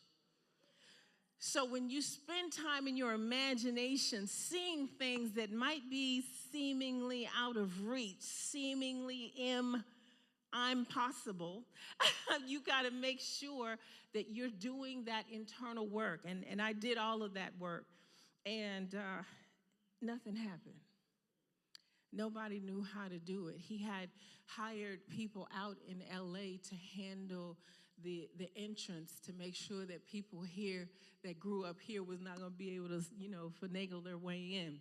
So when you spend time in your imagination seeing things that might be seemingly out of reach, seemingly impossible, you got to make sure that you're doing that internal work. And I did all of that work, and nothing happened. Nobody knew how to do it. He had hired people out in LA to handle the entrance, to make sure that people here that grew up here was not going to be able to, finagle their way in.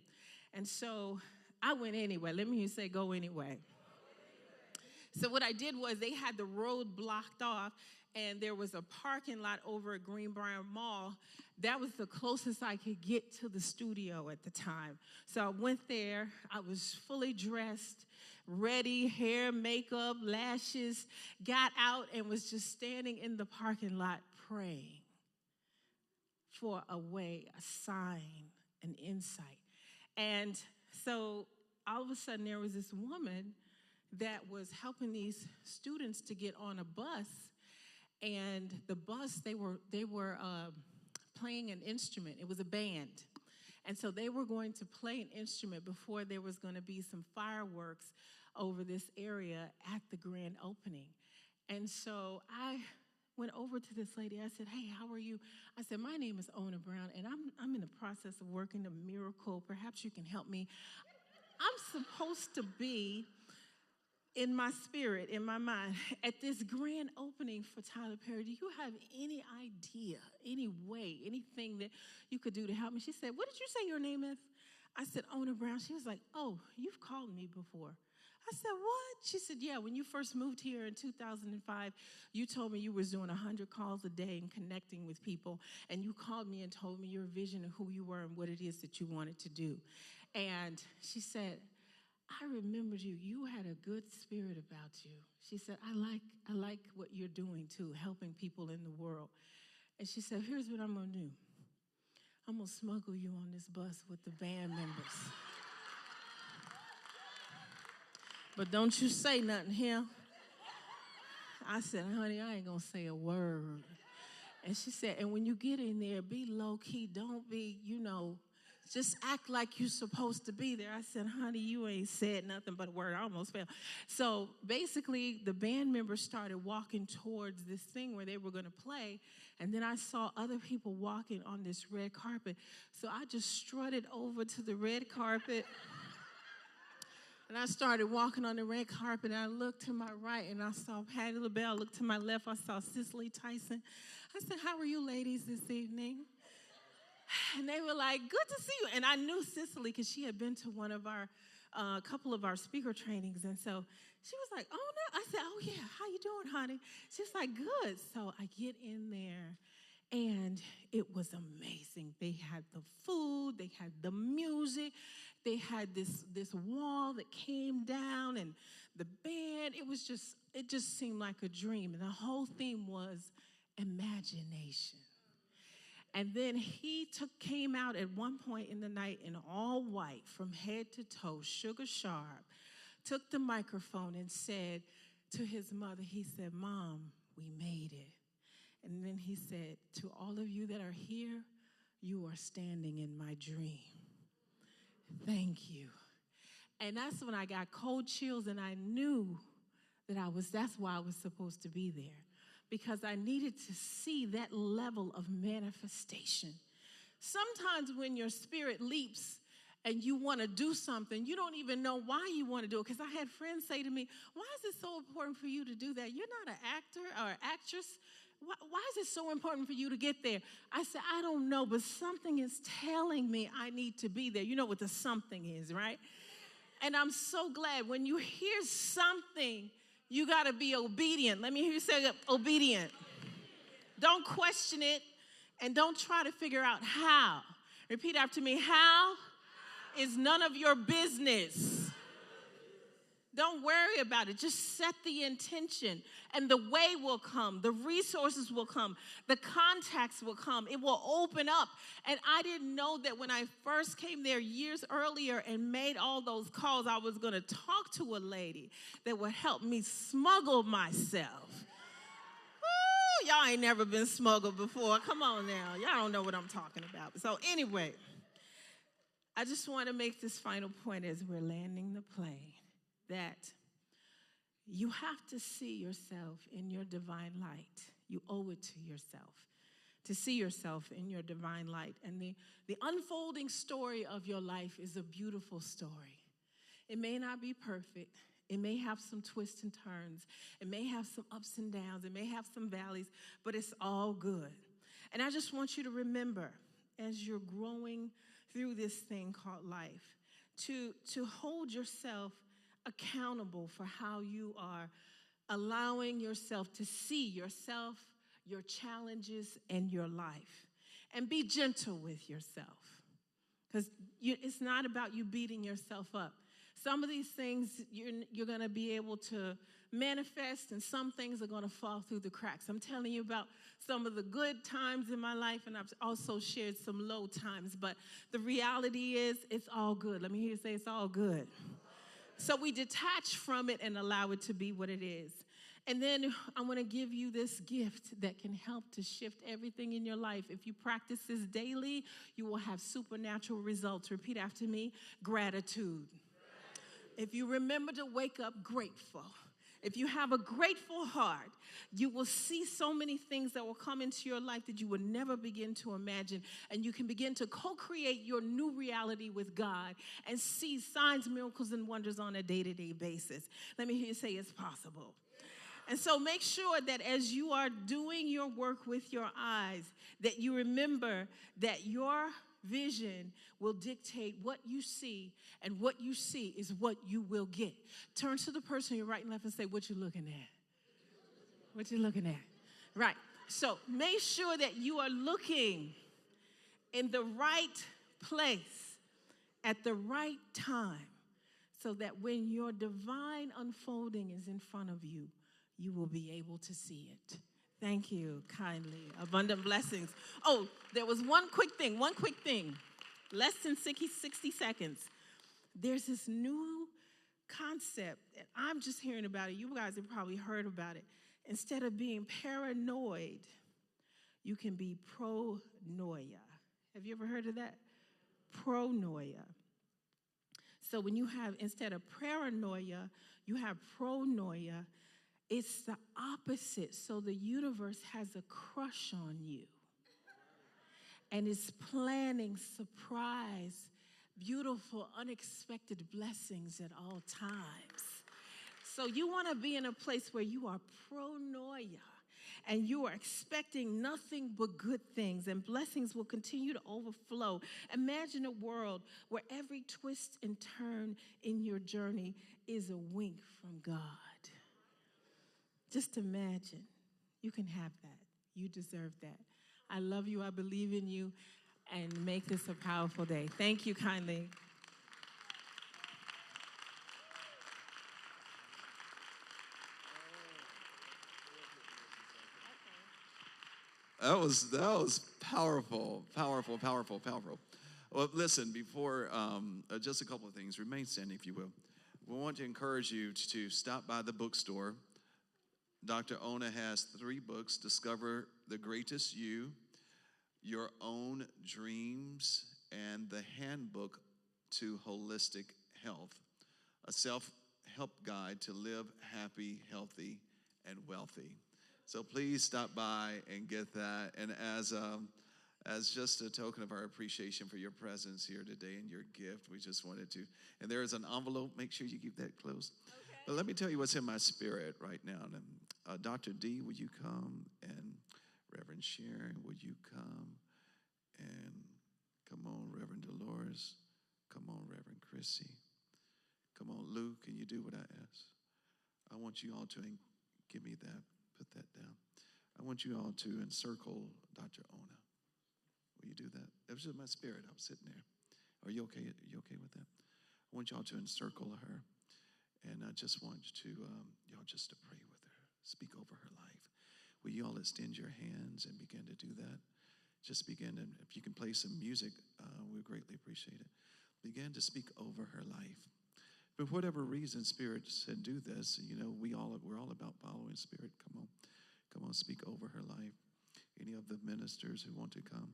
And so I went anyway. Let me say go anyway. So what I did was they had the road blocked off, and there was a parking lot over at Greenbrier Mall. That was the closest I could get to the studio at the time. So I went there. I was fully dressed, ready, hair, makeup, lashes, got out and was just standing in the parking lot praying for a way, a sign, an insight. And so all of a sudden there was this woman that was helping these students to get on a bus. And the bus, they were playing an instrument. It was a band. And so they were going to play an instrument before there was going to be some fireworks over this area at the grand opening. And so I went over to this lady. I said, hey, how are you? I said, my name is Ona Brown, and I'm in the process of working a miracle. Perhaps you can help me. I'm supposed to be in my spirit, in my mind, at this grand opening for Tyler Perry. Do you have any idea, any way, anything that you could do to help me? She said, what did you say your name is? I said, Ona Brown. She was like, oh, you've called me before. I said, what? She said, yeah, when you first moved here in 2005, you told me you was doing 100 calls a day and connecting with people, and you called me and told me your vision of who you were and what it is that you wanted to do. And she said, I remembered you. You had a good spirit about you. She said, I like what you're doing too, helping people in the world. And she said, here's what I'm going to do. I'm going to smuggle you on this bus with the band members. But don't you say nothing here. I said, honey, I ain't going to say a word. And she said, and when you get in there, be low-key. Don't be, just act like you're supposed to be there. I said, honey, you ain't said nothing but a word. I almost fell. So basically, the band members started walking towards this thing where they were going to play. And then I saw other people walking on this red carpet. So I just strutted over to the red carpet. And I started walking on the red carpet, and I looked to my right, and I saw Patti LaBelle. I looked to my left, I saw Cicely Tyson. I said, how are you ladies this evening? And they were like, good to see you. And I knew Cicely because she had been to one of our, couple of our speaker trainings. And so she was like, oh, no. I said, oh, yeah, how you doing, honey? She was like, good. So I get in there, and it was amazing. They had the food. They had the music. They had this wall that came down and the band. It just seemed like a dream. And the whole theme was imagination. And then he came out at one point in the night in all white from head to toe, sugar sharp, took the microphone and said to his mother, he said, Mom, we made it. And then he said, to all of you that are here, you are standing in my dream. Thank you. And that's when I got cold chills, and I knew that that's why I was supposed to be there, because I needed to see that level of manifestation. Sometimes when your spirit leaps and you want to do something, you don't even know why you want to do it. Because I had friends say to me, why is it so important for you to do that? You're not an actor or actress. Why is it so important for you to get there? I said, I don't know, but something is telling me I need to be there. You know what the something is, right? And I'm so glad when you hear something, you got to be obedient. Let me hear you say obedient. Don't question it, and don't try to figure out how. Repeat after me. How is none of your business. Don't worry about it. Just set the intention, and the way will come. The resources will come. The contacts will come. It will open up. And I didn't know that when I first came there years earlier and made all those calls, I was going to talk to a lady that would help me smuggle myself. Ooh, y'all ain't never been smuggled before. Come on now. Y'all don't know what I'm talking about. So anyway, I just want to make this final point as we're landing the plane, that you have to see yourself in your divine light. You owe it to yourself to see yourself in your divine light. And the unfolding story of your life is a beautiful story. It may not be perfect. It may have some twists and turns. It may have some ups and downs. It may have some valleys, but it's all good. And I just want you to remember, as you're growing through this thing called life, to hold yourself accountable for how you are allowing yourself to see yourself, your challenges, and your life. And be gentle with yourself, because it's not about you beating yourself up. Some of these things you're going to be able to manifest, and some things are going to fall through the cracks. I'm telling you about some of the good times in my life, and I've also shared some low times. But the reality is, it's all good. Let me hear you say it's all good. So we detach from it and allow it to be what it is. And then I want to give you this gift that can help to shift everything in your life. If you practice this daily, you will have supernatural results. Repeat after me: gratitude. If you remember to wake up grateful, if you have a grateful heart, you will see so many things that will come into your life that you would never begin to imagine. And you can begin to co-create your new reality with God and see signs, miracles, and wonders on a day-to-day basis. Let me hear you say it's possible. And so make sure that as you are doing your work with your eyes, that you remember that your vision will dictate what you see, and what you see is what you will get. Turn to the person you're right and left and say, what you looking at? What you looking at? Right. So make sure that you are looking in the right place at the right time, so that when your divine unfolding is in front of you, you will be able to see it. Thank you kindly. Abundant blessings. Oh, there was one quick thing. Less than 60 seconds. There's this new concept, and I'm just hearing about it. You guys have probably heard about it. Instead of being paranoid, you can be pronoia. Have you ever heard of that? Pronoia. So when you have, instead of paranoia, you have pronoia. It's the opposite. So the universe has a crush on you and is planning surprise, beautiful, unexpected blessings at all times. So you want to be in a place where you are pronoia and you are expecting nothing but good things, and blessings will continue to overflow. Imagine a world where every twist and turn in your journey is a wink from God. Just imagine. You can have that. You deserve that. I love you. I believe in you. And make this a powerful day. Thank you kindly. That was powerful. Well, listen, before, just a couple of things. Remain standing, if you will. We want to encourage you to stop by the bookstore. Dr. Ona has 3 books: Discover the Greatest You, Your Own Dreams, and the Handbook to Holistic Health, a self-help guide to live happy, healthy, and wealthy. So please stop by and get that. And as just a token of our appreciation for your presence here today and your gift, we just wanted to. And there is an envelope. Make sure you keep that close. Okay. But let me tell you what's in my spirit right now. And Dr. D, would you come? And Reverend Sharon, would you come? And come on, Reverend Dolores. Come on, Reverend Chrissy. Come on, Luke. Can you do what I asked? I want you all to give me that. Put that down. I want you all to encircle Dr. Ona. Will you do that? It was just my spirit. I was sitting there. Are you okay? Are you okay with that? I want y'all to encircle her. And I just want y'all just to pray with her. Speak over her life. Will you all extend your hands and begin to do that? Just begin, and if you can play some music, we greatly appreciate it. Begin to speak over her life. For whatever reason, Spirit said, do this. You know, we're all about following Spirit. Come on, speak over her life. Any of the ministers who want to come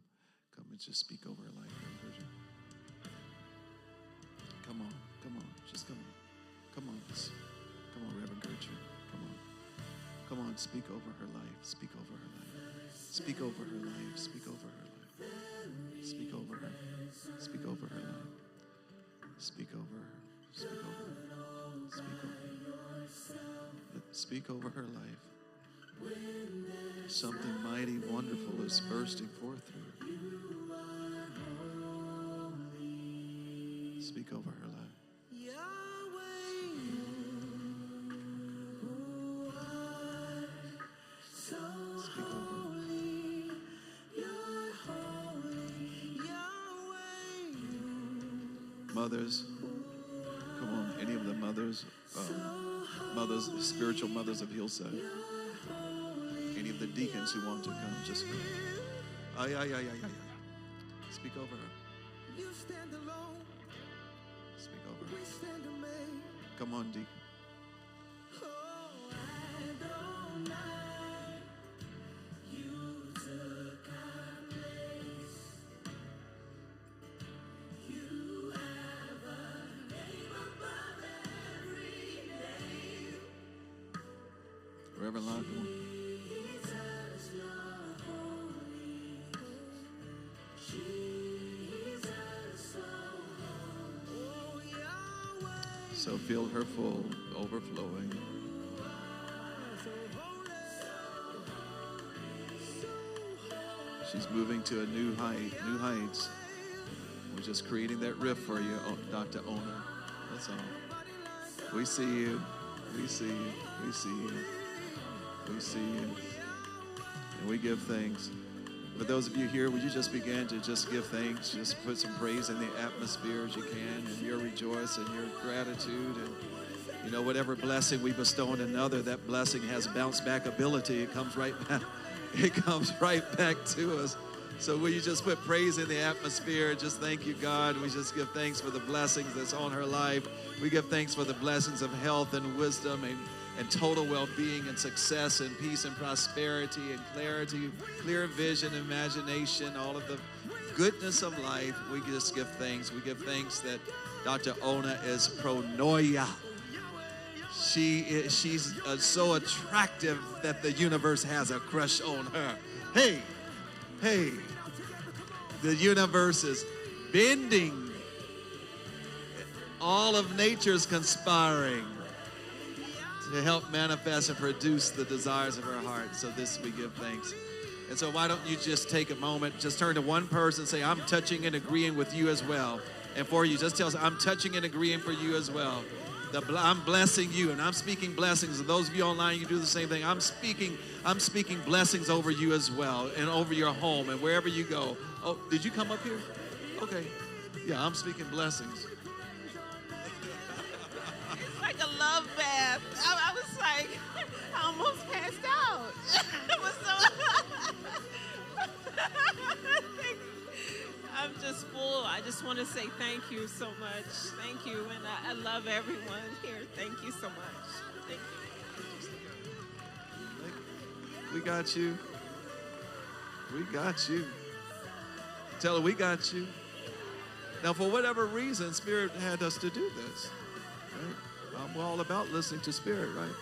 and just speak over her life. Come on, just come on. Come on, Reverend Gertrude. Come on, speak over her life. Speak over her life. Speak over her life. Speak over her life. Speak over her. Speak over her life. Speak over her. Speak over her. Speak over her. Speak over her life. Something mighty, wonderful is bursting forth through her. Speak over her life. Mothers, come on, Any of the mothers, spiritual mothers of Hillside. Any of the deacons who want to come, just come. Speak over her. Speak over her. Come on, deacon. Reverend Lon, come on. So feel her full, overflowing. She's moving to a new height, new heights. We're just creating that rift for you, Dr. Ona. That's all. We see you. We see you. We see you. We see you. And we give thanks. For those of you here, would you just begin to just give thanks? Just put some praise in the atmosphere as you can, and your rejoice and your gratitude. And, you know, whatever blessing we bestow on another, that blessing has bounce back ability. It comes right back. It comes right back to us. So will you just put praise in the atmosphere? Just thank you, God. We just give thanks for the blessings that's on her life. We give thanks for the blessings of health and wisdom and total well-being and success and peace and prosperity and clarity, clear vision, imagination, all of the goodness of life. We just give thanks. We give thanks that Dr. Ona is pronoia. She's so attractive that the universe has a crush on her. Hey, the universe is bending. All of nature's conspiring to help manifest and produce the desires of her heart. So this we give thanks. And so why don't you just take a moment, just turn to one person and say, I'm touching and agreeing with you as well. And for you, just tell us, I'm touching and agreeing for you as well. I'm blessing you, and I'm speaking blessings. And those of you online, you do the same thing. I'm speaking blessings over you as well, and over your home, and wherever you go. Oh, did you come up here? Okay. Yeah, I'm speaking blessings. It's like a love bath. I was like, I almost passed out. It was so. I'm just full. I just want to say thank you so much. Thank you. And I love everyone here. Thank you so much. Thank you. We got you. We got you. Tell her we got you. Now, for whatever reason, Spirit had us to do this. Right? I'm all about listening to Spirit, right?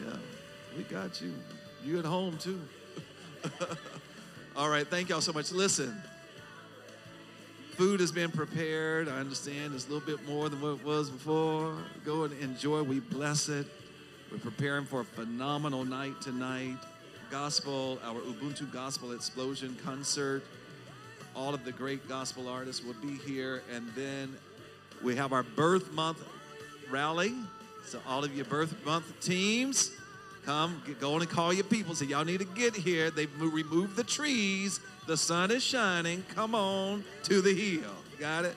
Yeah, we got you. You at home, too. All right, thank y'all so much. Listen, food has been prepared. I understand it's a little bit more than what it was before. Go and enjoy. We bless it. We're preparing for a phenomenal night tonight. Gospel, our Ubuntu Gospel Explosion concert. All of the great gospel artists will be here. And then we have our birth month rally. So all of your birth month teams, come, go on and call your people. So y'all need to get here. They've removed the trees. The sun is shining. Come on to the hill. Got it?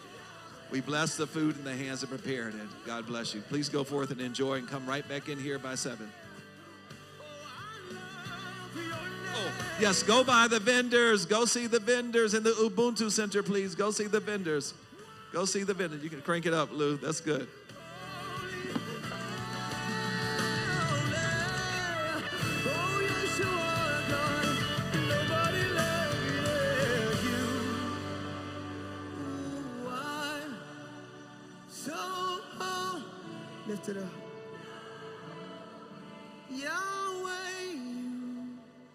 We bless the food in the hands that prepared it. God bless you. Please go forth and enjoy and come right back in here by 7. Oh, yes, go by the vendors. Go see the vendors in the Ubuntu Center, please. Go see the vendors. Go see the vendors. You can crank it up, Lou. That's good. Lift it up. Yeah.